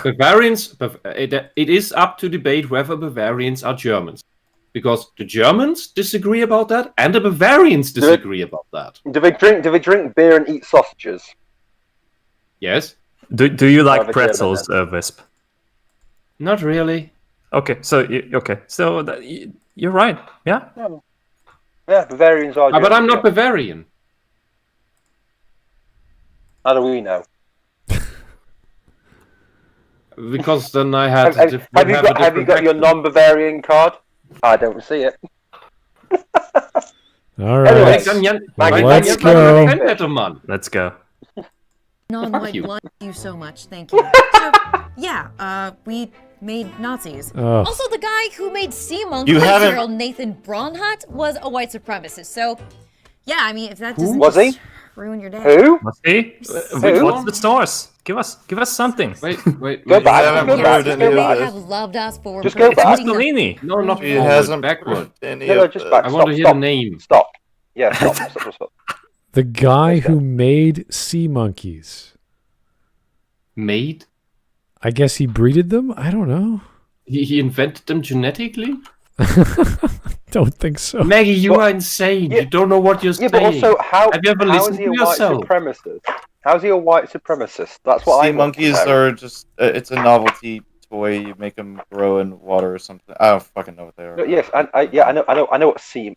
[SPEAKER 5] Bavarians. It is up to debate whether Bavarians are Germans. Because the Germans disagree about that, and the Bavarians disagree about that.
[SPEAKER 4] Do they drink beer and eat sausages?
[SPEAKER 5] Yes.
[SPEAKER 3] Do you like pretzels, Wisp?
[SPEAKER 5] Not really.
[SPEAKER 3] Okay, so you're right. Yeah.
[SPEAKER 4] Yeah, Bavarians are.
[SPEAKER 5] But I'm not Bavarian.
[SPEAKER 4] How do we know?
[SPEAKER 5] Because then I had.
[SPEAKER 4] Have you got your non-Bavarian card? I don't see it.
[SPEAKER 2] All right. Let's go.
[SPEAKER 3] Let's go.
[SPEAKER 8] Non-white blood. Thank you so much. Thank you. So, yeah, we made Nazis. Also, the guy who made Sea Monkey, Gerald Nathan Braunhut, was a white supremacist. So, yeah, I mean, if that doesn't ruin your day.
[SPEAKER 4] Who?
[SPEAKER 3] Was he? What's the source? Give us something.
[SPEAKER 5] Wait.
[SPEAKER 4] Go back.
[SPEAKER 8] Have loved us for
[SPEAKER 4] just go back.
[SPEAKER 3] Mussolini.
[SPEAKER 5] No, not
[SPEAKER 7] It hasn't
[SPEAKER 5] backward.
[SPEAKER 4] No, just back.
[SPEAKER 5] I want to hear the name.
[SPEAKER 4] Stop. Yeah, stop.
[SPEAKER 2] The guy who made sea monkeys.
[SPEAKER 5] Made?
[SPEAKER 2] I guess he breeded them? I don't know.
[SPEAKER 5] He invented them genetically?
[SPEAKER 2] Don't think so.
[SPEAKER 5] Maggie, you are insane. You don't know what you're saying.
[SPEAKER 4] But also, have you ever
[SPEAKER 5] listened
[SPEAKER 4] to
[SPEAKER 5] yourself?
[SPEAKER 4] How's he a white supremacist? That's what
[SPEAKER 7] sea monkeys are just. It's a novelty toy. You make them grow in water or something. I don't fucking know what they are.
[SPEAKER 4] No, yes, I know what sea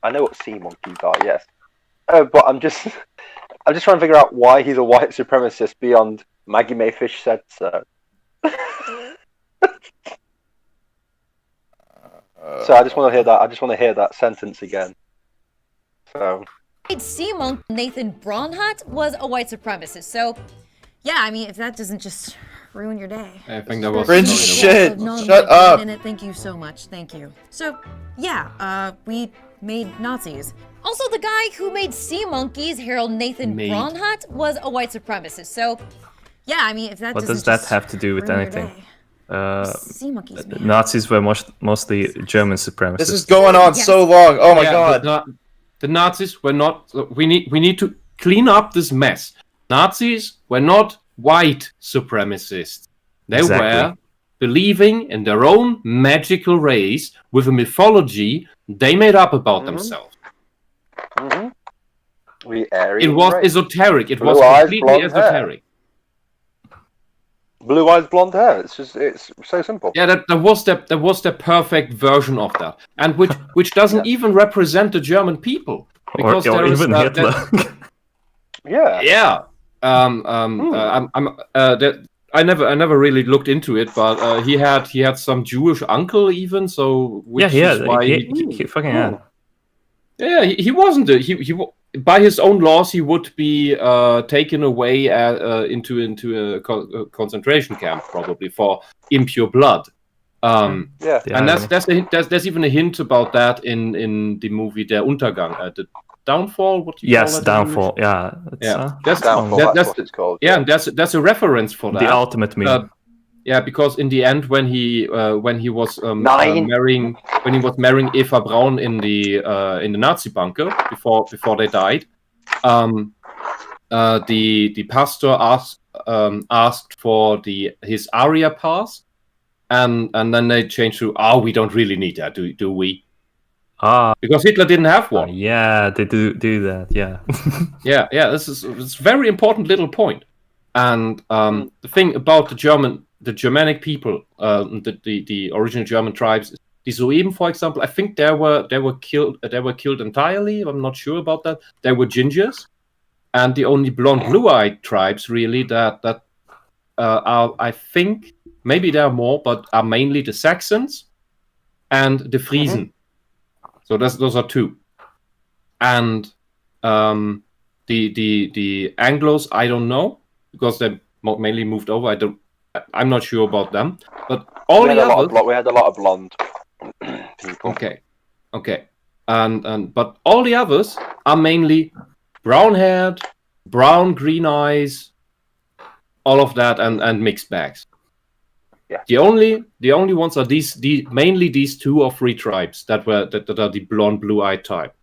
[SPEAKER 4] monkeys are. Yes, but I'm just trying to figure out why he's a white supremacist beyond Maggie Mayfish said so. So I just want to hear that. I just want to hear that sentence again. So.
[SPEAKER 8] Sea Monk Nathan Braunhut was a white supremacist. So, yeah, I mean, if that doesn't just ruin your day.
[SPEAKER 5] I think that was
[SPEAKER 7] cringe shit. Shut up.
[SPEAKER 8] Thank you so much. Thank you. So, yeah, we made Nazis. Also, the guy who made Sea Monkeys, Harold Nathan Braunhut, was a white supremacist. So, yeah, I mean, if that
[SPEAKER 3] what
[SPEAKER 8] doesn't
[SPEAKER 3] does that
[SPEAKER 8] just
[SPEAKER 3] have to do with
[SPEAKER 8] ruin your
[SPEAKER 3] anything?
[SPEAKER 8] day. Sea monkeys, man.
[SPEAKER 3] Nazis were mostly German supremacists.
[SPEAKER 7] This is going on so long. Oh my god.
[SPEAKER 5] The Nazis were not. We need to clean up this mess. Nazis were not white supremacists. They were believing in their own magical race with a mythology they made up about themselves.
[SPEAKER 4] Mm-hmm.
[SPEAKER 5] It was esoteric. It was completely esoteric.
[SPEAKER 4] Blue eyes, blonde hair. It's so simple.
[SPEAKER 5] Yeah, that was the perfect version of that, and which doesn't even represent the German people, because
[SPEAKER 3] or even Hitler.
[SPEAKER 4] Yeah.
[SPEAKER 5] I never really looked into it, but he had some Jewish uncle even, so
[SPEAKER 3] he fucking had.
[SPEAKER 5] Yeah, he wasn't. He by his own laws, he would be taken away into a concentration camp, probably for impure blood. And there's even a hint about that in the movie Der Untergang, the Downfall. What do you call that?
[SPEAKER 3] Downfall.
[SPEAKER 5] That's Downfall. That's what it's called. Yeah, that's a reference for that.
[SPEAKER 3] The ultimate meme.
[SPEAKER 5] Yeah, because in the end, when he was marrying Eva Braun in the Nazi bunker before they died, the pastor asked for his Aria pass, and then they changed to, we don't really need that, do we? Because Hitler didn't have one.
[SPEAKER 3] Yeah, they do that. Yeah.
[SPEAKER 5] yeah. It's a very important little point. And the thing about the Germanic people, the original German tribes, the Sueben, for example, I think they were killed entirely. I'm not sure about that. They were gingers, and the only blonde, blue-eyed tribes really that are, I think, maybe there are more, but are mainly the Saxons and the Friesen. So those are two, and the Anglos, I don't know, because they mainly moved over. I'm not sure about them, but all the others.
[SPEAKER 4] We had a lot of blonde people.
[SPEAKER 5] Okay, but all the others are mainly brown-haired, green eyes, all of that, and mixed bags. Yeah. The only ones are mainly these 2 or 3 tribes that are the blonde, blue-eyed type.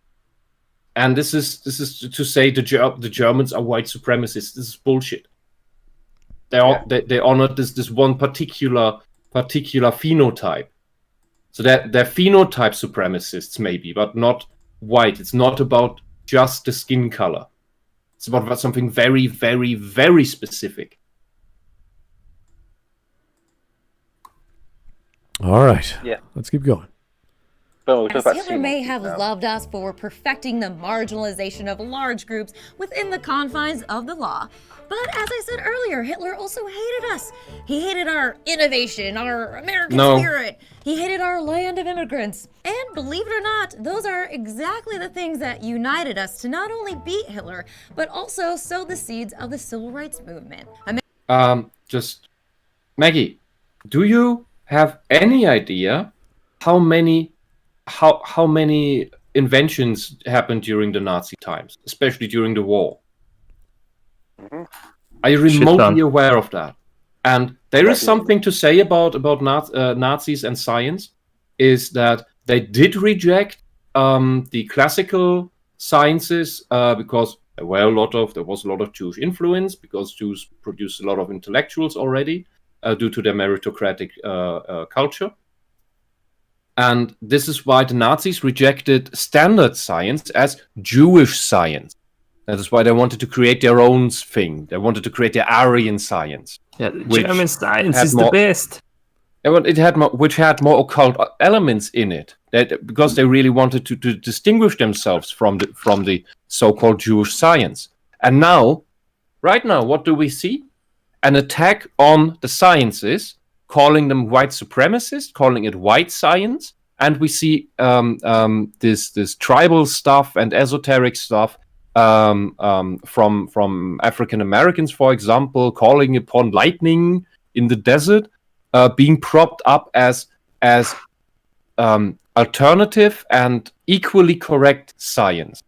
[SPEAKER 5] And this is to say the Germans are white supremacists. This is bullshit. They honor this one particular phenotype. So they're phenotype supremacists maybe, but not white. It's not about just the skin color. It's about something very, very, very specific.
[SPEAKER 2] All right. Yeah. Let's keep going.
[SPEAKER 8] As Hitler may have loved us for perfecting the marginalization of large groups within the confines of the law, but as I said earlier, Hitler also hated us. He hated our innovation, our American spirit. He hated our land of immigrants. And believe it or not, those are exactly the things that united us to not only beat Hitler, but also sow the seeds of the civil rights movement.
[SPEAKER 5] Just, Maggie, do you have any idea how many inventions happened during the Nazi times, especially during the war? Are you remotely aware of that? And there is something to say about Nazis and science, is that they did reject the classical sciences because there was a lot of Jewish influence, because Jews produced a lot of intellectuals already due to their meritocratic culture. And this is why the Nazis rejected standard science as Jewish science. That is why they wanted to create their own thing. They wanted to create their Aryan science.
[SPEAKER 3] Yeah, German science is the best.
[SPEAKER 5] Which had more occult elements in it, because they really wanted to distinguish themselves from the so-called Jewish science. And right now, what do we see? An attack on the sciences, calling them white supremacist, calling it white science, and we see this tribal stuff and esoteric stuff from African Americans, for example, calling upon lightning in the desert, being propped up as alternative and equally correct science,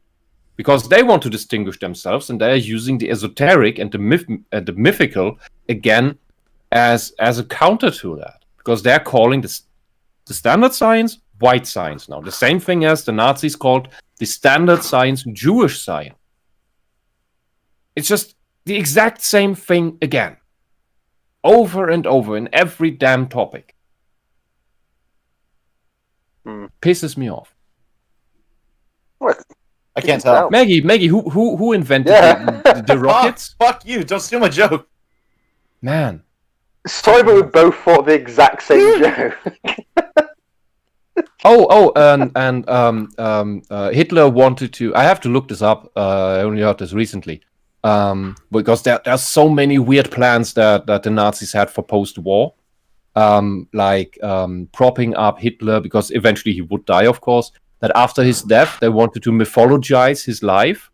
[SPEAKER 5] because they want to distinguish themselves, and they are using the esoteric and the mythical again as a counter to that, because they're calling the standard science white science now. The same thing as the Nazis called the standard science Jewish science. It's just the exact same thing again. over and over in every damn topic. Pisses me off.
[SPEAKER 4] What?
[SPEAKER 7] I can't tell.
[SPEAKER 5] Maggie, who invented the rockets?
[SPEAKER 7] Oh, fuck you! Don't steal my joke.
[SPEAKER 5] Man.
[SPEAKER 4] Sorry, but we both thought the exact same joke.
[SPEAKER 5] Hitler wanted to. I have to look this up. I only heard this recently. Because there's so many weird plans that the Nazis had for post-war, propping up Hitler because eventually he would die, of course. That after his death, they wanted to mythologize his life,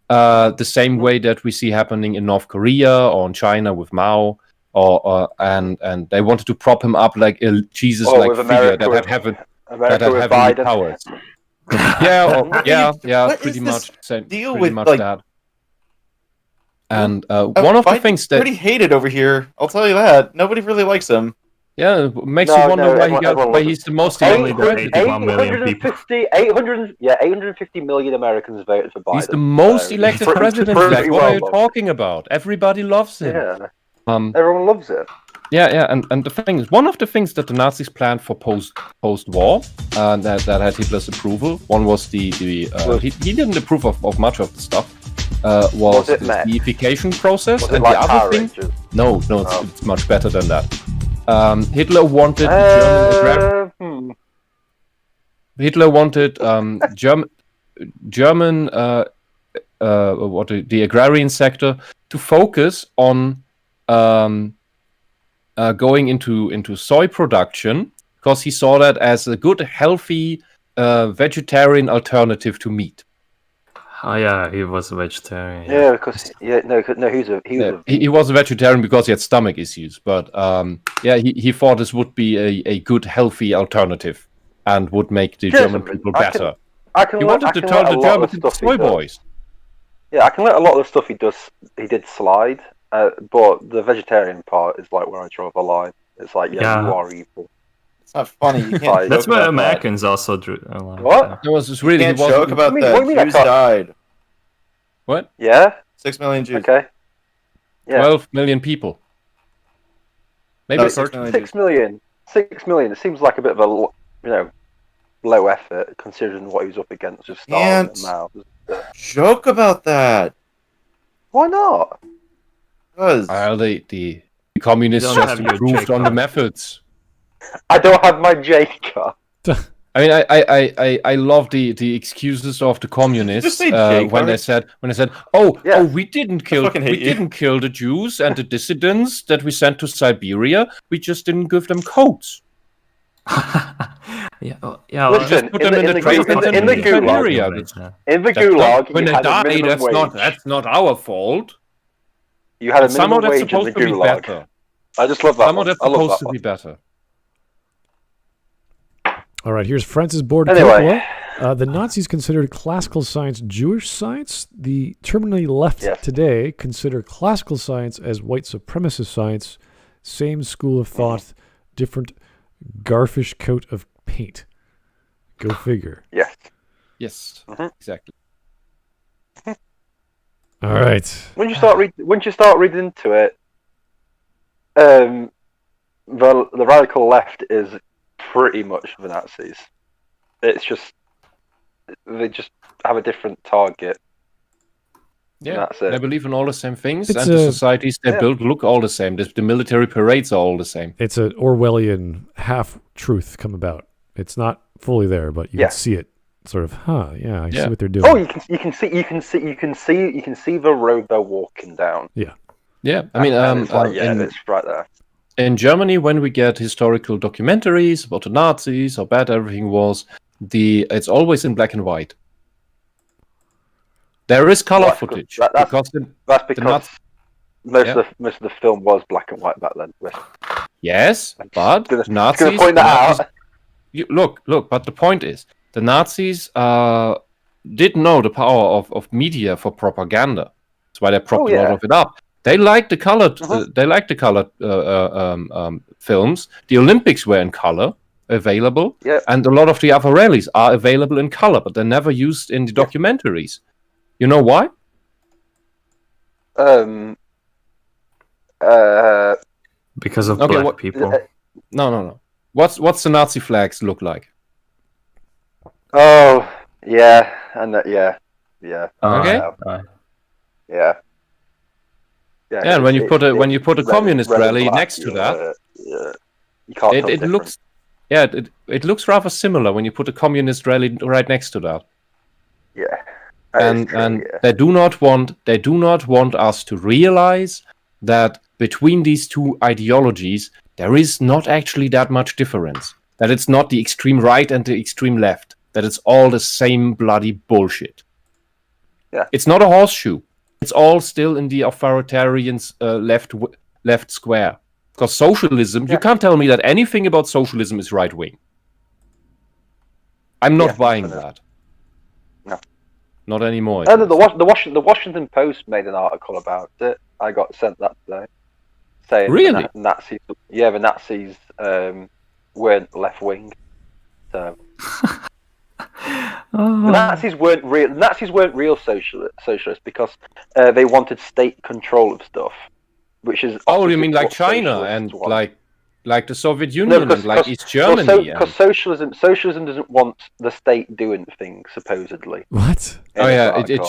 [SPEAKER 5] the same way that we see happening in North Korea or in China with Mao, and they wanted to prop him up like a Jesus-like figure that had heavenly powers. Pretty much same.
[SPEAKER 7] Deal
[SPEAKER 5] pretty
[SPEAKER 7] with
[SPEAKER 5] much
[SPEAKER 7] like
[SPEAKER 5] that. And one of the things that
[SPEAKER 7] pretty hated over here, I'll tell you that nobody really likes him.
[SPEAKER 5] Yeah, it makes you wonder why he's the most
[SPEAKER 3] only 81 million people.
[SPEAKER 4] 850 million Americans voted for Biden.
[SPEAKER 5] He's the most elected president. What are you talking about? Everybody loves him.
[SPEAKER 4] Yeah, everyone loves it.
[SPEAKER 5] Yeah, and the thing is, one of the things that the Nazis planned for post-war that had Hitler's approval. One was he didn't approve of much of the stuff. Was the deification process, and the other thing. No, it's much better than that. Hitler wanted the agrarian sector to focus on going into soy production because he saw that as a good, healthy vegetarian alternative to meat.
[SPEAKER 3] Oh yeah, he was a vegetarian.
[SPEAKER 4] Yeah, because he
[SPEAKER 5] was a vegetarian because he had stomach issues. But he thought this would be a good, healthy alternative and would make the German people better. He wanted to turn the Germans into soy boys.
[SPEAKER 4] Yeah, I can let a lot of the stuff he did slide, but the vegetarian part is like where I draw the line. It's like, you are evil.
[SPEAKER 7] It's not funny. You can't
[SPEAKER 3] That's why Americans also drew.
[SPEAKER 4] What?
[SPEAKER 5] It was just really.
[SPEAKER 7] You can't joke about that. Jews died.
[SPEAKER 5] What?
[SPEAKER 4] Yeah.
[SPEAKER 7] 6 million Jews.
[SPEAKER 4] Okay. Yeah.
[SPEAKER 5] 12 million people. Maybe
[SPEAKER 7] 6 million.
[SPEAKER 4] 6 million. 6 million. It seems like a bit of a low effort considering what he was up against. Just Stalin and Mao.
[SPEAKER 7] Joke about that.
[SPEAKER 4] Why not?
[SPEAKER 7] Because
[SPEAKER 5] the communists just improved on the methods.
[SPEAKER 4] I don't have my J card.
[SPEAKER 5] I mean, I love the excuses of the communists when they said, we didn't kill the Jews and the dissidents that we sent to Siberia. We just didn't give them coats.
[SPEAKER 4] Listen,
[SPEAKER 5] put them in the
[SPEAKER 4] gulag. In the gulag,
[SPEAKER 5] when they die, that's not our fault.
[SPEAKER 4] You had a minimum wage in the gulag. I just love that.
[SPEAKER 5] Somehow that's supposed to be better.
[SPEAKER 2] All right, here's Francis Board
[SPEAKER 4] anyway.
[SPEAKER 2] The Nazis considered classical science Jewish science. The terminally left today consider classical science as white supremacist science. Same school of thought, different garfish coat of paint. Go figure.
[SPEAKER 4] Yes.
[SPEAKER 5] Yes, exactly.
[SPEAKER 2] All right.
[SPEAKER 4] Once you start reading into it, the radical left is pretty much the Nazis. It's just they just have a different target.
[SPEAKER 5] Yeah,
[SPEAKER 4] that's it.
[SPEAKER 5] They believe in all the same things, and the societies they build look all the same. The military parades are all the same.
[SPEAKER 2] It's an Orwellian half-truth come about. It's not fully there, but you can see it. Sort of, I see what they're doing.
[SPEAKER 4] Oh, you can see the road they're walking down.
[SPEAKER 2] Yeah.
[SPEAKER 5] Yeah, I mean,
[SPEAKER 4] it's right there.
[SPEAKER 5] In Germany, when we get historical documentaries about the Nazis, how bad everything was, it's always in black and white. There is color footage.
[SPEAKER 4] That's because most of the film was black and white back then.
[SPEAKER 5] Yes, but Nazis.
[SPEAKER 4] Gonna point that out.
[SPEAKER 5] Look. But the point is, the Nazis did know the power of media for propaganda. That's why they propped a lot of it up. They liked the colored. They liked the colored films. The Olympics were in color, available, and a lot of the other rallies are available in color, but they're never used in the documentaries. You know why?
[SPEAKER 3] Because of black people.
[SPEAKER 5] No. What's the Nazi flags look like?
[SPEAKER 4] Oh, yeah, and yeah.
[SPEAKER 5] Okay.
[SPEAKER 4] Yeah.
[SPEAKER 5] Yeah, and when you put a communist rally next to that,
[SPEAKER 4] you can't
[SPEAKER 5] it looks. Yeah, it looks rather similar when you put a communist rally right next to that.
[SPEAKER 4] Yeah.
[SPEAKER 5] And they do not want us to realize that between these two ideologies there is not actually that much difference. That it's not the extreme right and the extreme left. That it's all the same bloody bullshit.
[SPEAKER 4] Yeah.
[SPEAKER 5] It's not a horseshoe. It's all still in the authoritarian left square. Because socialism, you can't tell me that anything about socialism is right wing. I'm not buying that.
[SPEAKER 4] No.
[SPEAKER 5] Not anymore.
[SPEAKER 4] No, the Washington Post made an article about it. I got sent that today, saying
[SPEAKER 5] really
[SPEAKER 4] the Nazis weren't left wing. So the Nazis weren't real socialists because they wanted state control of stuff, which is
[SPEAKER 5] you mean like China and like the Soviet Union and like East Germany?
[SPEAKER 4] Because socialism doesn't want the state doing things, supposedly.
[SPEAKER 2] What?
[SPEAKER 5] It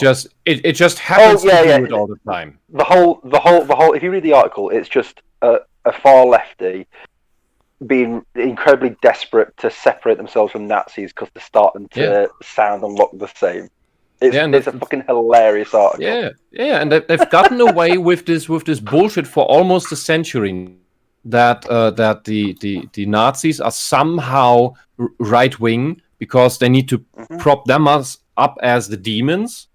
[SPEAKER 5] just happens to do it all the time.
[SPEAKER 4] The whole. If you read the article, it's just a far lefty being incredibly desperate to separate themselves from Nazis because they're starting to sound and look the same. It's a fucking hilarious article.
[SPEAKER 5] Yeah, and they've gotten away with this bullshit for almost a century. That the Nazis are somehow right wing because they need to prop them up as the demons.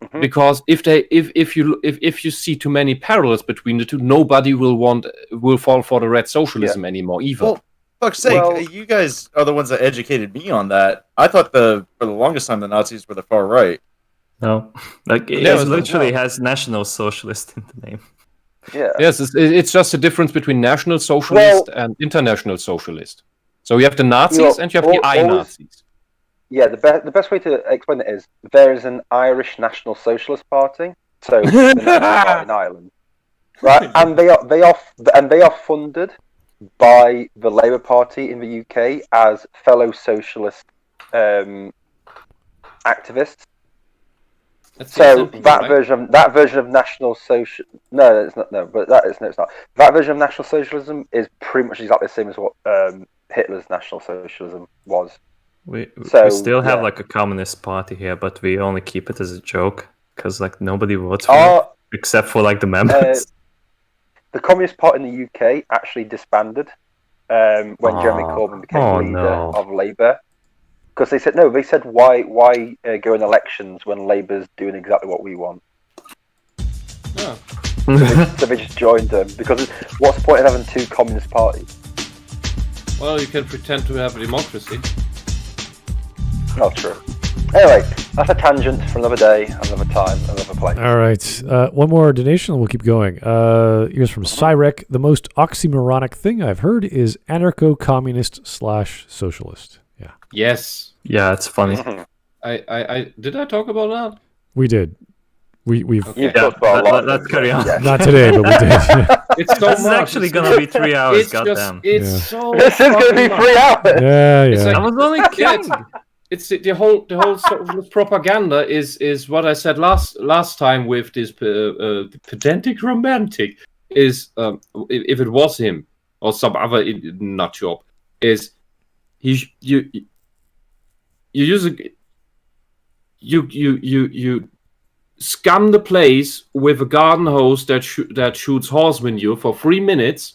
[SPEAKER 5] Mm-hmm. Because if you see too many parallels between the two, nobody will fall for the red socialism anymore either.
[SPEAKER 7] Well, fuck's sake, you guys are the ones that educated me on that. I thought for the longest time the Nazis were the far right.
[SPEAKER 3] No, it literally has National Socialist in the name.
[SPEAKER 4] Yeah.
[SPEAKER 5] Yes, it's just a difference between National Socialist and International Socialist. So you have the Nazis and you have the I-Nazis.
[SPEAKER 4] Yeah, the best way to explain it is there is an Irish National Socialist Party, so the National Party in Ireland, right? And they are funded by the Labour Party in the UK as fellow socialist activists. So that version of National Social it's not. That version of National Socialism is pretty much exactly the same as what Hitler's National Socialism was.
[SPEAKER 3] We still have like a communist party here, but we only keep it as a joke because like nobody votes for it except for like the members.
[SPEAKER 4] The Communist Party in the UK actually disbanded when Jeremy Corbyn became leader of Labour. Because they said why go in elections when Labour's doing exactly what we want?
[SPEAKER 5] Yeah.
[SPEAKER 4] So they just joined them because what's the point of having two communist parties?
[SPEAKER 5] Well, you can pretend to have a democracy.
[SPEAKER 4] Not true. Anyway, that's a tangent for another day, another time, another place.
[SPEAKER 2] All right, one more donation, and we'll keep going. Here's from Cyrek. The most oxymoronic thing I've heard is anarcho-communist / socialist. Yeah.
[SPEAKER 5] Yes.
[SPEAKER 3] Yeah, it's funny.
[SPEAKER 5] I did I talk about that?
[SPEAKER 2] We did. We've.
[SPEAKER 4] You've talked about a lot.
[SPEAKER 3] Let's carry on.
[SPEAKER 2] Yeah. Not today, but we did.
[SPEAKER 5] It's so
[SPEAKER 3] this is
[SPEAKER 5] much.
[SPEAKER 3] actually gonna be 3 hours. Goddamn.
[SPEAKER 4] This is gonna be 3 hours.
[SPEAKER 2] Yeah.
[SPEAKER 5] It's like,
[SPEAKER 3] I was only kidding.
[SPEAKER 5] It's the whole socialist propaganda is what I said last time with this pedantic romantic is if it was him or some other nut job is you scum the place with a garden hose that shoots horse manure for 3 minutes,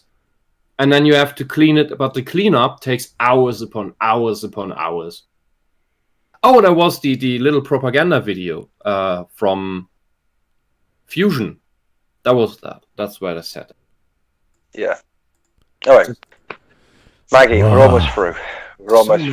[SPEAKER 5] and then you have to clean it. But the cleanup takes hours upon hours upon hours. Oh, there was the little propaganda video from Fusion. That was that. That's where I said it.
[SPEAKER 4] Yeah. All right, Maggie, we're almost through. We're almost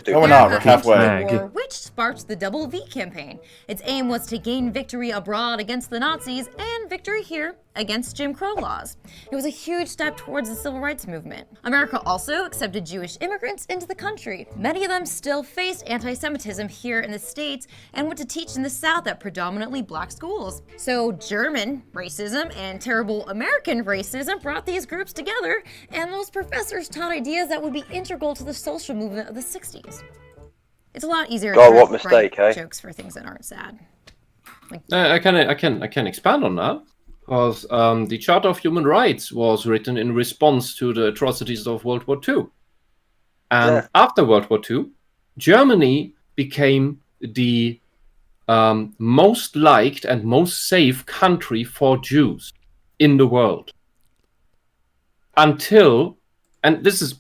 [SPEAKER 4] doing
[SPEAKER 7] we're not. We're halfway.
[SPEAKER 8] War, which sparked the Double V campaign. Its aim was to gain victory abroad against the Nazis and victory here against Jim Crow laws. It was a huge step towards the civil rights movement. America also accepted Jewish immigrants into the country. Many of them still faced anti-Semitism here in the States and went to teach in the South at predominantly black schools. So German racism and terrible American racism brought these groups together, and those professors taught ideas that would be integral to the social movement of the 60s. It's a lot easier to write jokes for things that aren't sad.
[SPEAKER 5] I can expand on that, because the Charter of Human Rights was written in response to the atrocities of World War II. And after World War II, Germany became the most liked and most safe country for Jews in the world. Until, and this is...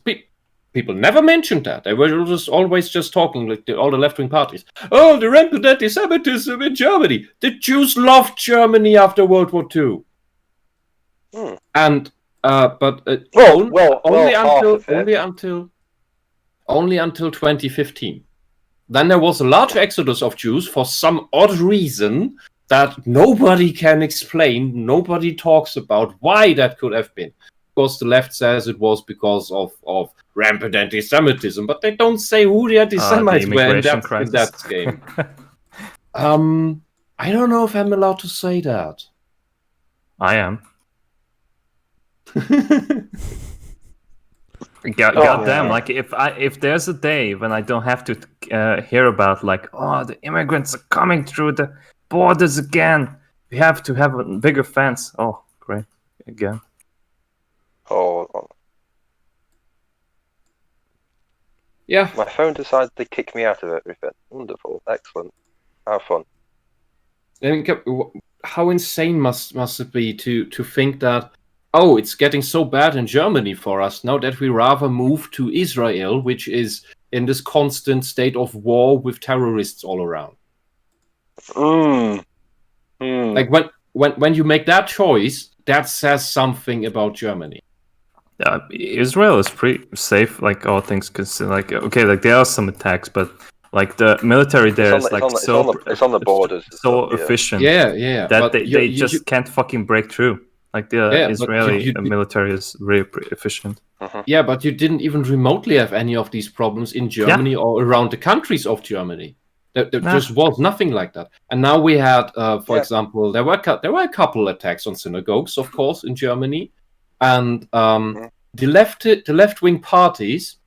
[SPEAKER 5] People never mentioned that. They were always just talking, like all the left-wing parties. Oh, the rampant anti-Semitism in Germany. The Jews loved Germany after World War II. And only until 2015. Then there was a large exodus of Jews for some odd reason that nobody can explain. Nobody talks about why that could have been. Of course, the left says it was because of rampant anti-Semitism, but they don't say who the anti-Semites were in that game. I don't know if I'm allowed to say that.
[SPEAKER 3] I am. Goddamn! Like if there's a day when I don't have to hear about like, oh, the immigrants are coming through the borders again, we have to have a bigger fence. Oh, great! Again.
[SPEAKER 4] Oh.
[SPEAKER 5] Yeah.
[SPEAKER 4] My phone decided to kick me out of everything. Wonderful. Excellent. How fun.
[SPEAKER 5] How insane must it be to think that, oh, it's getting so bad in Germany for us now that we rather move to Israel, which is in this constant state of war with terrorists all around. Like when you make that choice, that says something about Germany.
[SPEAKER 3] Israel is pretty safe, like all things considered. Like okay, like there are some attacks, but like the military there is like
[SPEAKER 4] it's on the borders,
[SPEAKER 3] so efficient.
[SPEAKER 5] Yeah.
[SPEAKER 3] That they just can't fucking break through. Like the Israeli military is really pretty efficient.
[SPEAKER 5] Yeah, but you didn't even remotely have any of these problems in Germany or around the countries of Germany. There just was nothing like that. And now we had, for example, there were a couple attacks on synagogues, of course, in Germany. And the left-wing parties,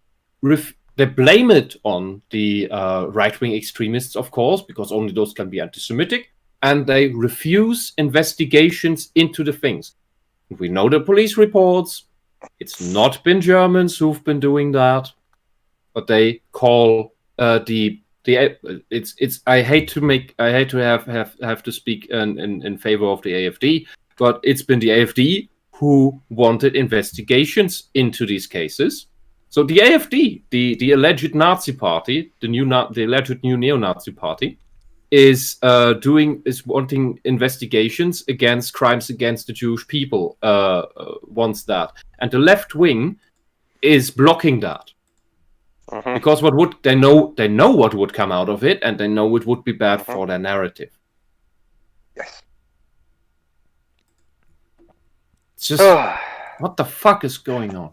[SPEAKER 5] they blame it on the right-wing extremists, of course, because only those can be anti-Semitic, and they refuse investigations into the things. We know the police reports. It's not been Germans who've been doing that, but they call it's. I hate to have to speak in favor of the AfD, but it's been the AfD who wanted investigations into these cases. So the AfD, the alleged Nazi party, the alleged new neo-Nazi party, is wanting investigations against crimes against the Jewish people. Wants that, and the left wing is blocking that because they know what would come out of it, and they know it would be bad for their narrative.
[SPEAKER 4] Yes.
[SPEAKER 5] It's just what the fuck is going on?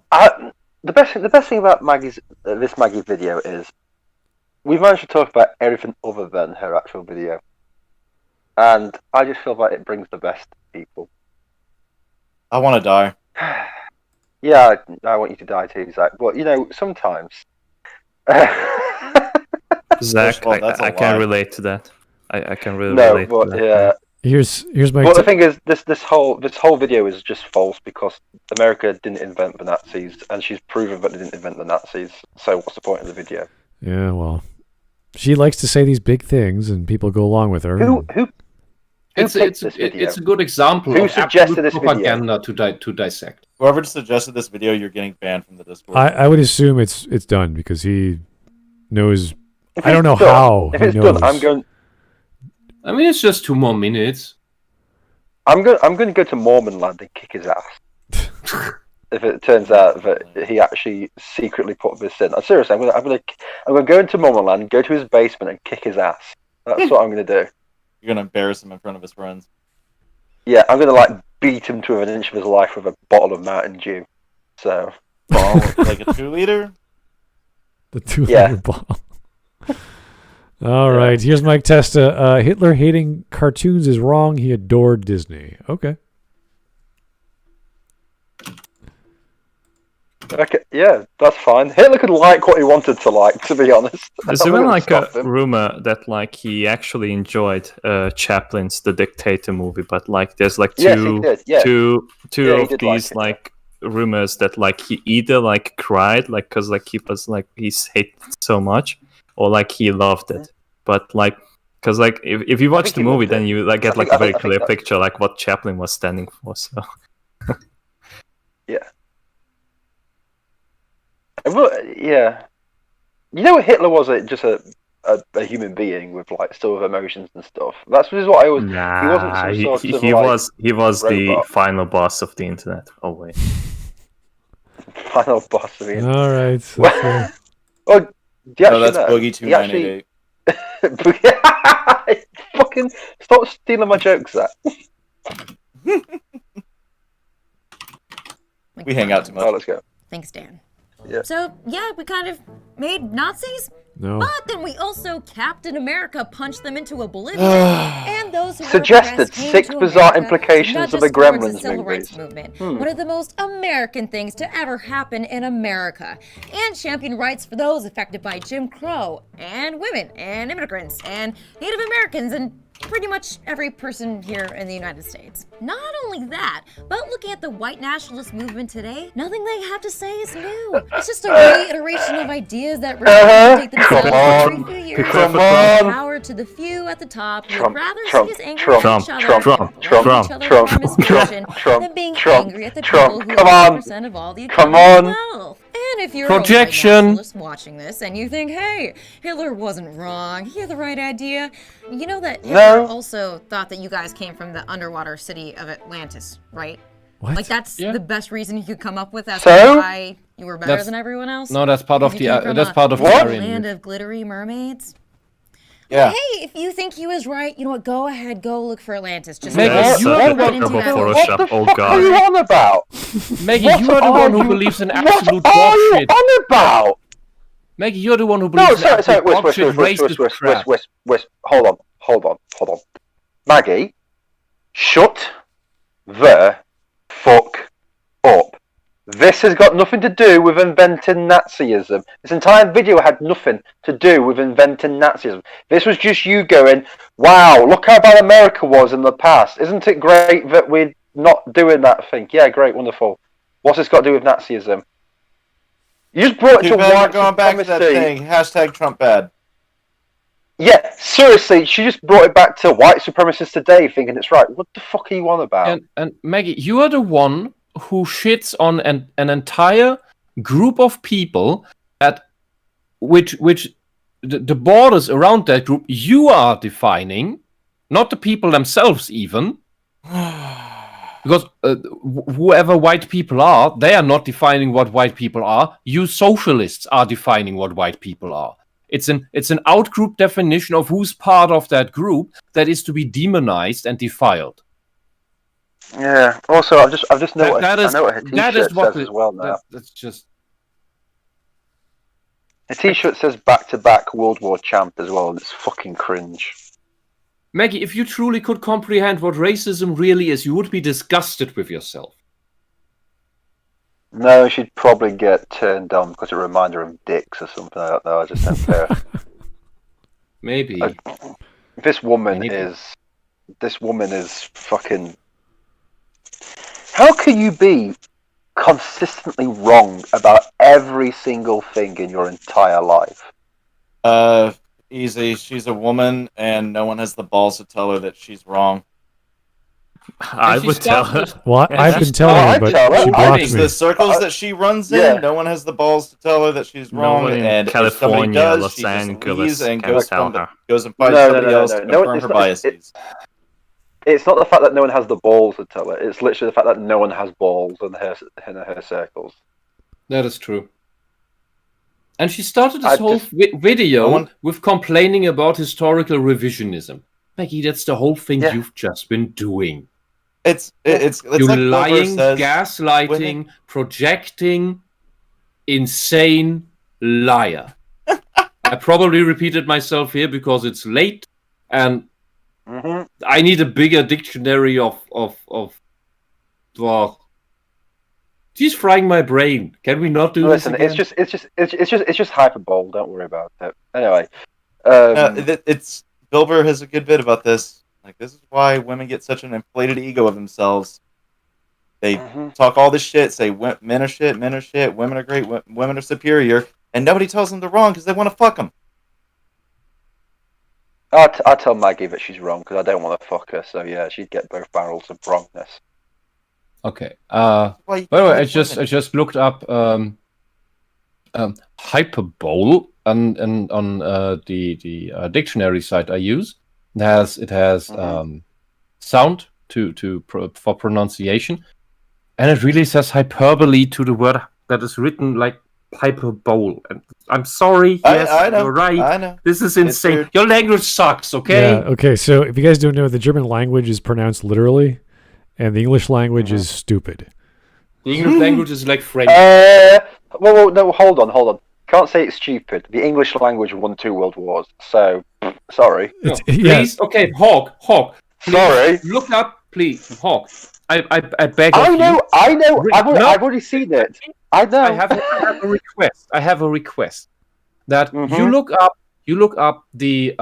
[SPEAKER 4] The best thing about this Maggie video is we've managed to talk about everything other than her actual video, and I just feel like it brings the best to people.
[SPEAKER 7] I want to die.
[SPEAKER 4] Yeah, I want you to die too, Zach. But sometimes.
[SPEAKER 3] Zach, I can relate to that. I can really relate to that.
[SPEAKER 4] Yeah.
[SPEAKER 2] Here's my.
[SPEAKER 4] But the thing is, this whole video is just false because America didn't invent the Nazis, and she's proven that they didn't invent the Nazis. So what's the point of the video?
[SPEAKER 2] Yeah, well, she likes to say these big things, and people go along with her.
[SPEAKER 5] It's a good example
[SPEAKER 4] Who
[SPEAKER 5] of
[SPEAKER 4] suggested this
[SPEAKER 5] propaganda to dissect.
[SPEAKER 7] Whoever suggested this video, you're getting banned from the Discord.
[SPEAKER 2] I would assume it's done because he knows. I don't know how.
[SPEAKER 4] If it's done, I'm going.
[SPEAKER 5] I mean, it's just 2 more minutes.
[SPEAKER 4] I'm going to go to Mormon land and kick his ass. If it turns out that he actually secretly put this in, seriously, I'm going to go into Mormon land, go to his basement, and kick his ass. That's what I'm going to do.
[SPEAKER 7] You're going to embarrass him in front of his friends.
[SPEAKER 4] Yeah, I'm going to beat him to within an inch of his life with a bottle of Mountain Dew. So,
[SPEAKER 7] like a 2-liter?
[SPEAKER 2] The 2-liter bottle. All right, here's Mike Testa. Hitler hating cartoons is wrong. He adored Disney. Okay.
[SPEAKER 4] Okay, yeah, that's fine. Hitler could like what he wanted to like, to be honest.
[SPEAKER 3] There's even like a rumor that like he actually enjoyed Chaplin's The Dictator movie, but like there's like two of these like rumors that like he either like cried like because like he was like he's hated so much, or like he loved it. But like because like if you watch the movie, then you like get like a very clear picture like what Chaplin was standing for. So
[SPEAKER 4] yeah. Yeah, you know, Hitler was just a human being with like still with emotions and stuff. That's what I always.
[SPEAKER 3] Nah,
[SPEAKER 4] he wasn't some sort of
[SPEAKER 3] he was
[SPEAKER 4] robot.
[SPEAKER 3] the final boss of the internet. Oh wait,
[SPEAKER 4] final boss of the internet.
[SPEAKER 2] All right.
[SPEAKER 4] Well,
[SPEAKER 7] that's Boogie 298.
[SPEAKER 4] Fucking stop stealing my jokes, Zach.
[SPEAKER 7] We hang out too much.
[SPEAKER 4] Oh, let's go.
[SPEAKER 8] Thanks, Dan.
[SPEAKER 4] Yeah.
[SPEAKER 8] So, yeah, we kind of made Nazis, but then we also Captain America punched them into oblivion, and those who
[SPEAKER 4] suggested 6 bizarre implications of the Gremlins movies.
[SPEAKER 8] Movement, one of the most American things to ever happen in America, and champion rights for those affected by Jim Crow, and women, and immigrants, and Native Americans, and pretty much every person here in the United States. Not only that, but looking at the white nationalist movement today, nothing they have to say is new. It's just a reiteration of ideas that take themselves every few years. Power to the few at the top who would rather see us angry at each other for misfortune than being angry at the people who are 100% of all the economic wealth. And if you're a white nationalist watching this and you think, hey, Hitler wasn't wrong, he had the right idea, you know that Hitler also thought that you guys came from the underwater city of Atlantis, right?
[SPEAKER 2] What?
[SPEAKER 8] Like that's the best reason you could come up with as to why you were better than everyone else?
[SPEAKER 5] No, that's part of the
[SPEAKER 8] land of glittery mermaids.
[SPEAKER 7] Yeah.
[SPEAKER 8] Hey, if you think he was right, you know what? Go ahead, go look for Atlantis. Just
[SPEAKER 3] Maggie,
[SPEAKER 8] you
[SPEAKER 3] are you
[SPEAKER 4] on about?
[SPEAKER 5] Maggie, you are the one who believes in absolute bullshit.
[SPEAKER 4] What are you on about?
[SPEAKER 5] Maggie, you're the one who believes in absolute bullshit.
[SPEAKER 4] Hold on. Maggie, shut the fuck up. This has got nothing to do with inventing Nazism. This entire video had nothing to do with inventing Nazism. This was just you going, wow, look how bad America was in the past. Isn't it great that we're not doing that thing? Yeah, great, wonderful. What's this got to do with Nazism? You just brought it to white
[SPEAKER 7] going back to that thing. Hashtag Trump bad.
[SPEAKER 4] Yeah, seriously, she just brought it back to white supremacists today thinking it's right. What the fuck are you on about?
[SPEAKER 5] And Maggie, you are the one who shits on an entire group of people at which the borders around that group you are defining, not the people themselves even. Because whoever white people are, they are not defining what white people are. You socialists are defining what white people are. It's an outgroup definition of who's part of that group that is to be demonized and defiled.
[SPEAKER 4] Yeah. Also, I've just noticed. I know what her T-shirt says as well now.
[SPEAKER 5] That's just.
[SPEAKER 4] Her T-shirt says "back-to-back World War champ" as well, and it's fucking cringe.
[SPEAKER 5] Maggie, if you truly could comprehend what racism really is, you would be disgusted with yourself.
[SPEAKER 4] No, she'd probably get turned on because it reminded her of dicks or something. I don't know. I just don't care.
[SPEAKER 5] Maybe.
[SPEAKER 4] This woman is fucking. How can you be consistently wrong about every single thing in your entire life?
[SPEAKER 7] She's a woman, and no one has the balls to tell her that she's wrong.
[SPEAKER 3] I would tell her.
[SPEAKER 2] Well, I've been telling her, but she blocks me.
[SPEAKER 7] The circles that she runs in, no one has the balls to tell her that she's wrong. And
[SPEAKER 3] California,
[SPEAKER 7] does,
[SPEAKER 3] Los Angeles,
[SPEAKER 7] and
[SPEAKER 3] goes
[SPEAKER 7] and finds somebody else to confirm her biases.
[SPEAKER 4] It's not the fact that no one has the balls to tell her. It's literally the fact that no one has balls in her circles.
[SPEAKER 5] That is true. And she started this whole video with complaining about historical revisionism. Maggie, that's the whole thing you've just been doing.
[SPEAKER 7] It's
[SPEAKER 5] you
[SPEAKER 7] like
[SPEAKER 5] lying,
[SPEAKER 7] says,
[SPEAKER 5] gaslighting, projecting, insane liar. I probably repeated myself here because it's late, and I need a bigger dictionary of. Well, she's frying my brain. Can we not do this again?
[SPEAKER 4] It's just hyperbole. Don't worry about it. Anyway,
[SPEAKER 7] it's Bilber has a good bit about this. Like, this is why women get such an inflated ego of themselves. They talk all this shit, say men are shit, women are great, women are superior, and nobody tells them they're wrong because they want to fuck them.
[SPEAKER 4] I tell Maggie that she's wrong because I don't want to fuck her. So yeah, she'd get both barrels of wrongness.
[SPEAKER 5] Okay. By the way, I just looked up hyperbole on the dictionary site I use. It has sound for pronunciation, and it really says hyperbole to the word that is written like hyperbole. And I'm sorry. Yes,
[SPEAKER 7] I know,
[SPEAKER 5] you're right.
[SPEAKER 7] I know.
[SPEAKER 5] This is insane. Your language sucks. Okay.
[SPEAKER 2] Yeah. Okay. So if you guys don't know, the German language is pronounced literally, and the English language is stupid.
[SPEAKER 5] The English language is like French.
[SPEAKER 4] Well, no, hold on. Can't say it's stupid. The English language won 2 world wars, so sorry.
[SPEAKER 5] Please, okay, Hawk. Please,
[SPEAKER 4] sorry.
[SPEAKER 5] Look up, please, Hawk. I beg of you.
[SPEAKER 4] I know. I've already seen it. I know.
[SPEAKER 5] I have a request. I have a request that you look up the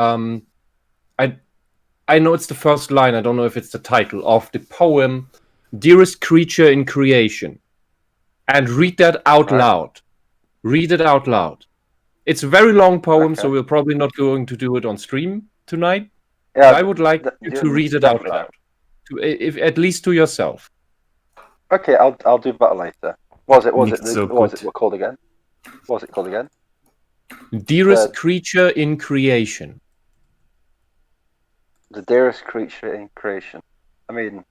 [SPEAKER 5] I know it's the first line. I don't know if it's the title of the poem "Dearest Creature in Creation," and read that out loud. Read it out loud. It's a very long poem, so we're probably not going to do it on stream tonight. Yeah, I would like you to read it out loud, if at least to yourself.
[SPEAKER 4] Okay, I'll do that later. What was it called again? What was it called again?
[SPEAKER 5] Dearest Creature in Creation.
[SPEAKER 4] The dearest creature in creation. I mean,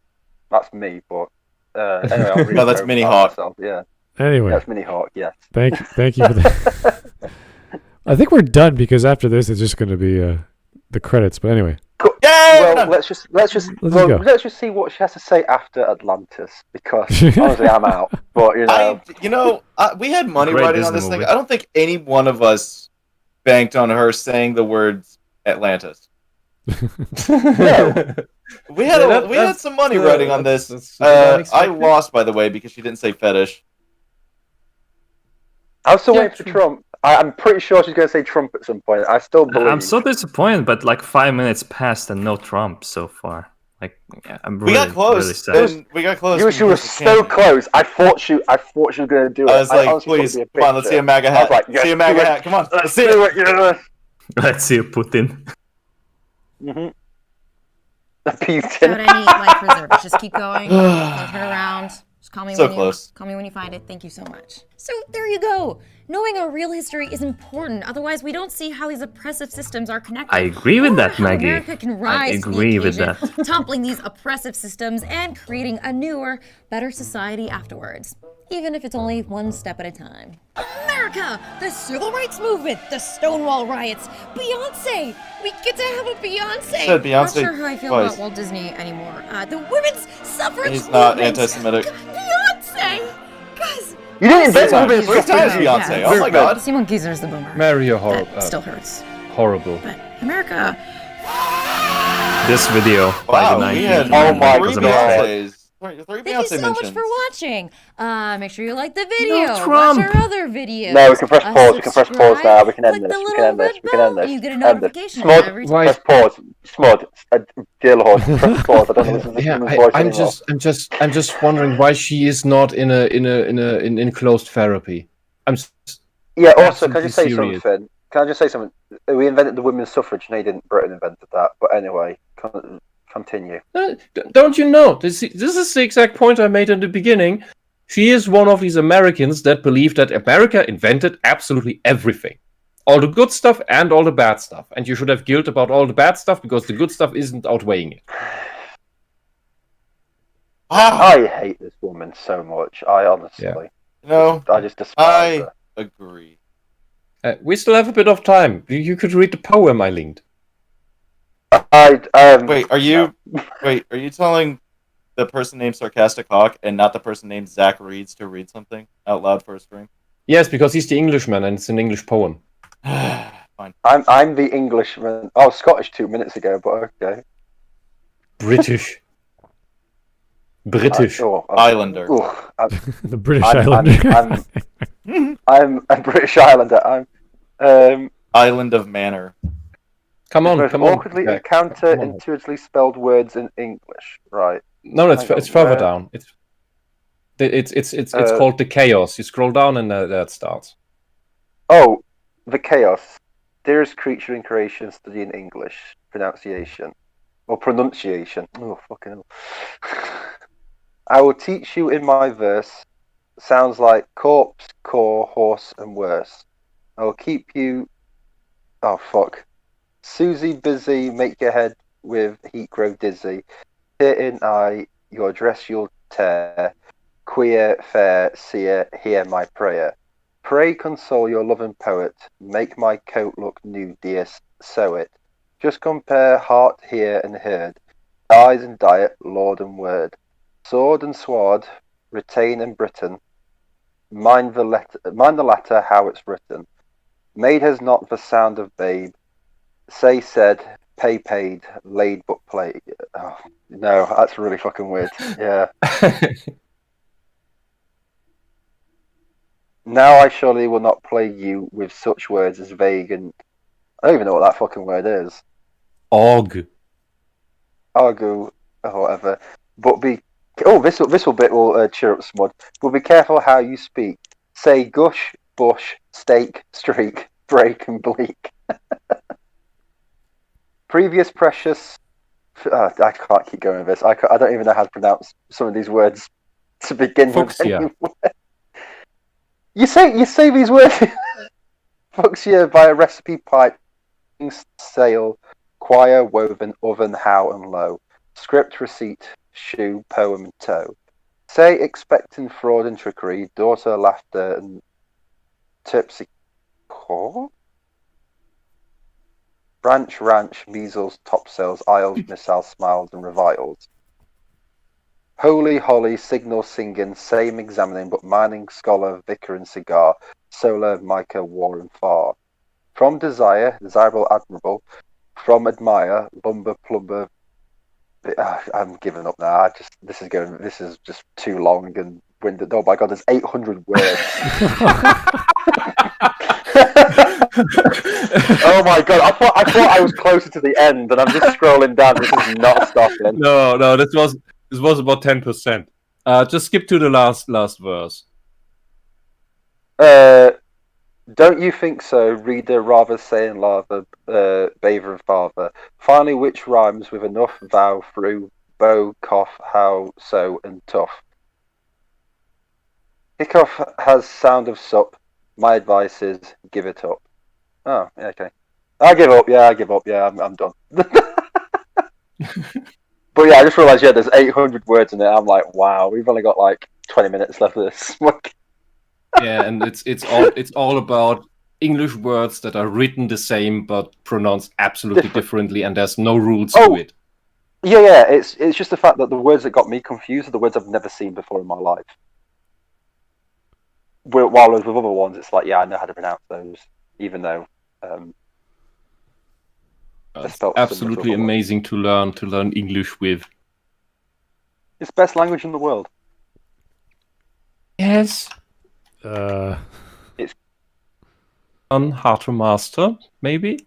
[SPEAKER 4] that's me, but anyway, I'll read
[SPEAKER 7] that's Mini Hawk.
[SPEAKER 4] Yeah.
[SPEAKER 2] Anyway,
[SPEAKER 4] that's Mini Hawk. Yes.
[SPEAKER 2] Thank you for that. I think we're done because after this it's just going to be the credits. But anyway.
[SPEAKER 4] Cool. Yeah. Well, let's just see what she has to say after Atlantis, because honestly, I'm out. But
[SPEAKER 7] we had money riding on this thing. I don't think any one of us banked on her saying the words Atlantis. No. We had some money riding on this. I lost, by the way, because she didn't say fetish.
[SPEAKER 4] I was still waiting for Trump. I'm pretty sure she's going to say Trump at some point. I still believe.
[SPEAKER 3] I'm so disappointed, but like 5 minutes passed and no Trump so far. Like, I'm really,
[SPEAKER 7] we got close.
[SPEAKER 3] Really sad.
[SPEAKER 7] We got close.
[SPEAKER 4] She was so close. I thought she was going to do it.
[SPEAKER 7] I was like, please, come on, let's see a MAGA hat. Like, yes, see a MAGA hat. Come on, let's see it.
[SPEAKER 4] Yeah.
[SPEAKER 3] Let's see a Putin.
[SPEAKER 8] Without any reserves, just keep going. Don't turn around. Just call me when you find it. Thank you so much. So there you go. Knowing our real history is important. Otherwise, we don't see how these oppressive systems are connected.
[SPEAKER 3] I agree with that, Maggie.
[SPEAKER 8] America can rise to the occasion, toppling these oppressive systems and creating a newer, better society afterwards. Even if it's only one step at a time. America! The civil rights movement! The Stonewall riots! Beyonce! We get to have a Beyonce!
[SPEAKER 7] Said Beyonce
[SPEAKER 8] Not sure how I feel
[SPEAKER 7] twice.
[SPEAKER 8] about Walt Disney anymore. The women's suffrage
[SPEAKER 7] He's not
[SPEAKER 8] movement.
[SPEAKER 7] anti-Semitic.
[SPEAKER 8] Beyonce! Guys!
[SPEAKER 4] You didn't invent
[SPEAKER 7] women's suffrage. 3 times Beyonce. Oh my god.
[SPEAKER 8] Simon Gieser's the boomer.
[SPEAKER 5] Mary, you're horrible.
[SPEAKER 8] That still hurts.
[SPEAKER 5] Horrible.
[SPEAKER 8] But America...
[SPEAKER 3] This video by the 90s.
[SPEAKER 4] Oh my
[SPEAKER 7] god. 3
[SPEAKER 8] Thank
[SPEAKER 7] Beyonce
[SPEAKER 8] you so
[SPEAKER 7] mentions.
[SPEAKER 8] much for watching. Make sure you like the video.
[SPEAKER 3] No Trump.
[SPEAKER 8] Watch our other videos.
[SPEAKER 4] No, we can press pause. We can press pause now. We can end
[SPEAKER 8] Click
[SPEAKER 4] this.
[SPEAKER 8] the
[SPEAKER 4] We can end this.
[SPEAKER 8] little
[SPEAKER 4] We can end
[SPEAKER 8] red
[SPEAKER 4] this.
[SPEAKER 8] bell. You get a
[SPEAKER 4] End this.
[SPEAKER 8] notification
[SPEAKER 4] Smud,
[SPEAKER 8] every
[SPEAKER 5] Why-
[SPEAKER 4] press pause. Smud, dear Lord, press pause. I don't know this woman's voice anymore.
[SPEAKER 5] I'm just wondering why she is not in enclosed therapy.
[SPEAKER 4] Yeah. Also, can I just say
[SPEAKER 5] serious.
[SPEAKER 4] something? Can I just say something? We invented the women's suffrage. No, you didn't. Britain invented that. But anyway, continue.
[SPEAKER 5] Don't you know? This is the exact point I made in the beginning. She is one of these Americans that believe that America invented absolutely everything. All the good stuff and all the bad stuff. And you should have guilt about all the bad stuff because the good stuff isn't outweighing it.
[SPEAKER 4] I hate this woman so much. I honestly.
[SPEAKER 5] Yeah.
[SPEAKER 7] No,
[SPEAKER 4] I just despise her.
[SPEAKER 7] agree.
[SPEAKER 5] We still have a bit of time. You could read the poem I linked.
[SPEAKER 7] Wait, are you telling the person named Sarcastic Hawk and not the person named Zach Reeds to read something out loud for a stream?
[SPEAKER 5] Yes, because he's the Englishman and it's an English poem.
[SPEAKER 7] Fine.
[SPEAKER 4] I'm the Englishman. I was Scottish 2 minutes ago, but okay.
[SPEAKER 5] British.
[SPEAKER 7] Islander.
[SPEAKER 2] The British Islander.
[SPEAKER 4] I'm a British Islander. I'm
[SPEAKER 7] Island of Manor.
[SPEAKER 5] Come on.
[SPEAKER 4] Awkwardly counterintuitively spelled words in English, right?
[SPEAKER 5] No, it's further down. It's called the chaos. You scroll down and that starts.
[SPEAKER 4] Oh, the chaos. Dearest creature in creation, studying English pronunciation or pronunciation. Oh, fucking hell. I will teach you in my verse. Sounds like corpse, core, horse, and worse. I will keep you. Oh fuck. Susie busy, make your head with heat grow dizzy. Here in eye, your dress you'll tear. Queer, fair, seer, hear my prayer. Pray console your loving poet. Make my coat look new, dear, sew it. Just compare heart here and heard. Eyes and diet, lord and word. Sword and sword, retain and Britain. Mind the latter how it's written. Maid has not the sound of babe. Say said, pay paid, laid but played. Oh, no, that's really fucking weird. Yeah. Now I surely will not plague you with such words as vague and I don't even know what that fucking word is.
[SPEAKER 5] Argu,
[SPEAKER 4] or whatever. But this bit will cheer up Smud. But be careful how you speak. Say gush, bush, stake, streak, break, and bleak. Previous precious. I can't keep going with this. I don't even know how to pronounce some of these words to begin with. Anyway. You say these words. Fuchsia via recipe pipe, sale, choir, woven, oven, how and low. Script, receipt, shoe, poem, and toe. Say expecting fraud and trickery, daughter, laughter, and tipsy core. Branch, ranch, measles, topsails, aisles, missiles, smiles, and reviles. Holy, holly, signal, singing, same examining, but mining, scholar, vicar, and cigar, solar, mica, war, and far. From desire, desirable, admirable. From admire, lumber, plumber. I'm giving up now. This is just too long and winded. Oh my god, there's 800 words. Oh my god, I thought I was closer to the end, and I'm just scrolling down. This is not stopping.
[SPEAKER 5] No, this was about 10%. Just skip to the last verse.
[SPEAKER 4] Don't you think so, reader? Rather saying lava, bather and father. Finally, which rhymes with enough vow through bow, cough, how, so, and tough. Kickoff has sound of sup. My advice is give it up. Oh, yeah, okay. I give up. Yeah, I'm done. But yeah, I just realised, there's 800 words in it. I'm like, wow, we've only got like 20 minutes left of this.
[SPEAKER 5] Yeah, and it's all about English words that are written the same but pronounced absolutely differently, and there's no rules to it.
[SPEAKER 4] Yeah, it's just the fact that the words that got me confused are the words I've never seen before in my life. While with other ones, it's like, I know how to pronounce those, even though
[SPEAKER 5] it's absolutely amazing to learn English with.
[SPEAKER 4] It's the best language in the world.
[SPEAKER 5] Yes.
[SPEAKER 4] It's
[SPEAKER 5] hard to master, maybe.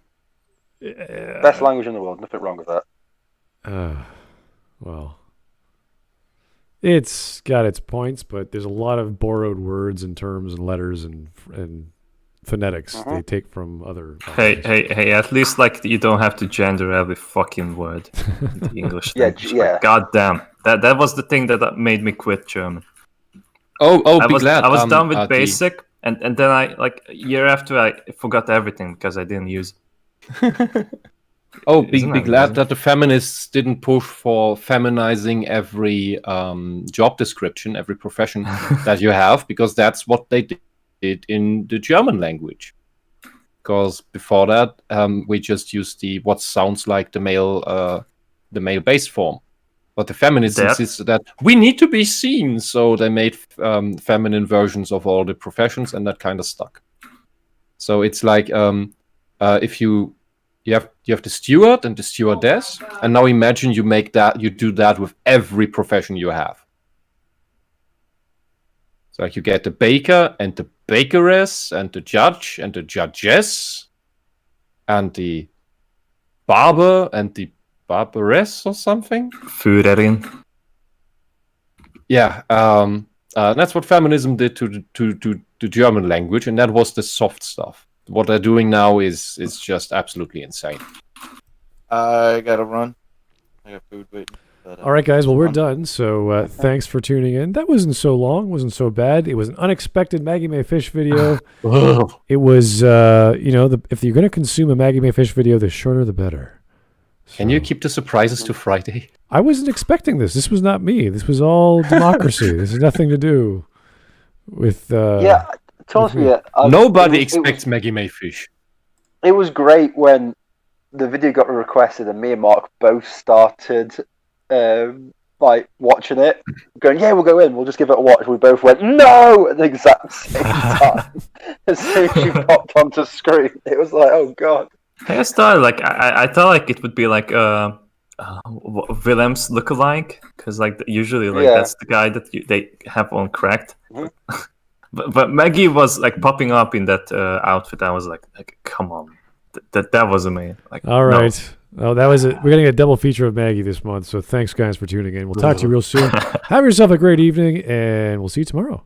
[SPEAKER 4] Best language in the world. Nothing wrong with that.
[SPEAKER 2] Well, it's got its points, but there's a lot of borrowed words and terms and letters and phonetics they take from other.
[SPEAKER 3] Hey! At least you don't have to gender every fucking word in the English language.
[SPEAKER 4] Yeah.
[SPEAKER 3] God damn, that was the thing that made me quit German.
[SPEAKER 5] I
[SPEAKER 3] was done with basic, and then a year after I forgot everything because I didn't use it.
[SPEAKER 5] Be glad that the feminists didn't push for feminizing every job description, every profession that you have, because that's what they did in the German language. Because before that, we just used what sounds like the male base form. But the feminists insist that we need to be seen, so they made feminine versions of all the professions, and that kind of stuck. So it's like if you have the steward and the stewardess, and now imagine you do that with every profession you have. So like you get the baker and the bakeress and the judge and the judgess and the barber and the barbaress or something.
[SPEAKER 3] Führerin.
[SPEAKER 5] Yeah, that's what feminism did to the German language, and that was the soft stuff. What they're doing now is just absolutely insane.
[SPEAKER 7] I gotta run. I got food waiting.
[SPEAKER 2] All right, guys. Well, we're done. So thanks for tuning in. That wasn't so long. Wasn't so bad. It was an unexpected Maggie May Fish video. It was, if you're going to consume a Maggie May Fish video, the shorter the better. So,
[SPEAKER 5] can you keep the surprises to Friday?
[SPEAKER 2] I wasn't expecting this. This was not me. This was all democracy. This has nothing to do with.
[SPEAKER 5] Nobody expects Maggie May Fish.
[SPEAKER 4] It was great when the video got requested, and me and Mark both started watching it, going, "Yeah, we'll go in. We'll just give it a watch." We both went, "No!" at the exact same time. As soon as you popped onto screen, it was like, "Oh god."
[SPEAKER 3] I thought I thought like it would be like Willem's lookalike, because usually that's the guy that they have on Cracked. Mm-hmm. but Maggie was popping up in that outfit. I was like come on, that was amazing.
[SPEAKER 2] All right. No. Oh, that was it. We're getting a double feature of Maggie this month. So thanks guys for tuning in. We'll talk to you real soon. Have yourself a great evening, and we'll see you tomorrow.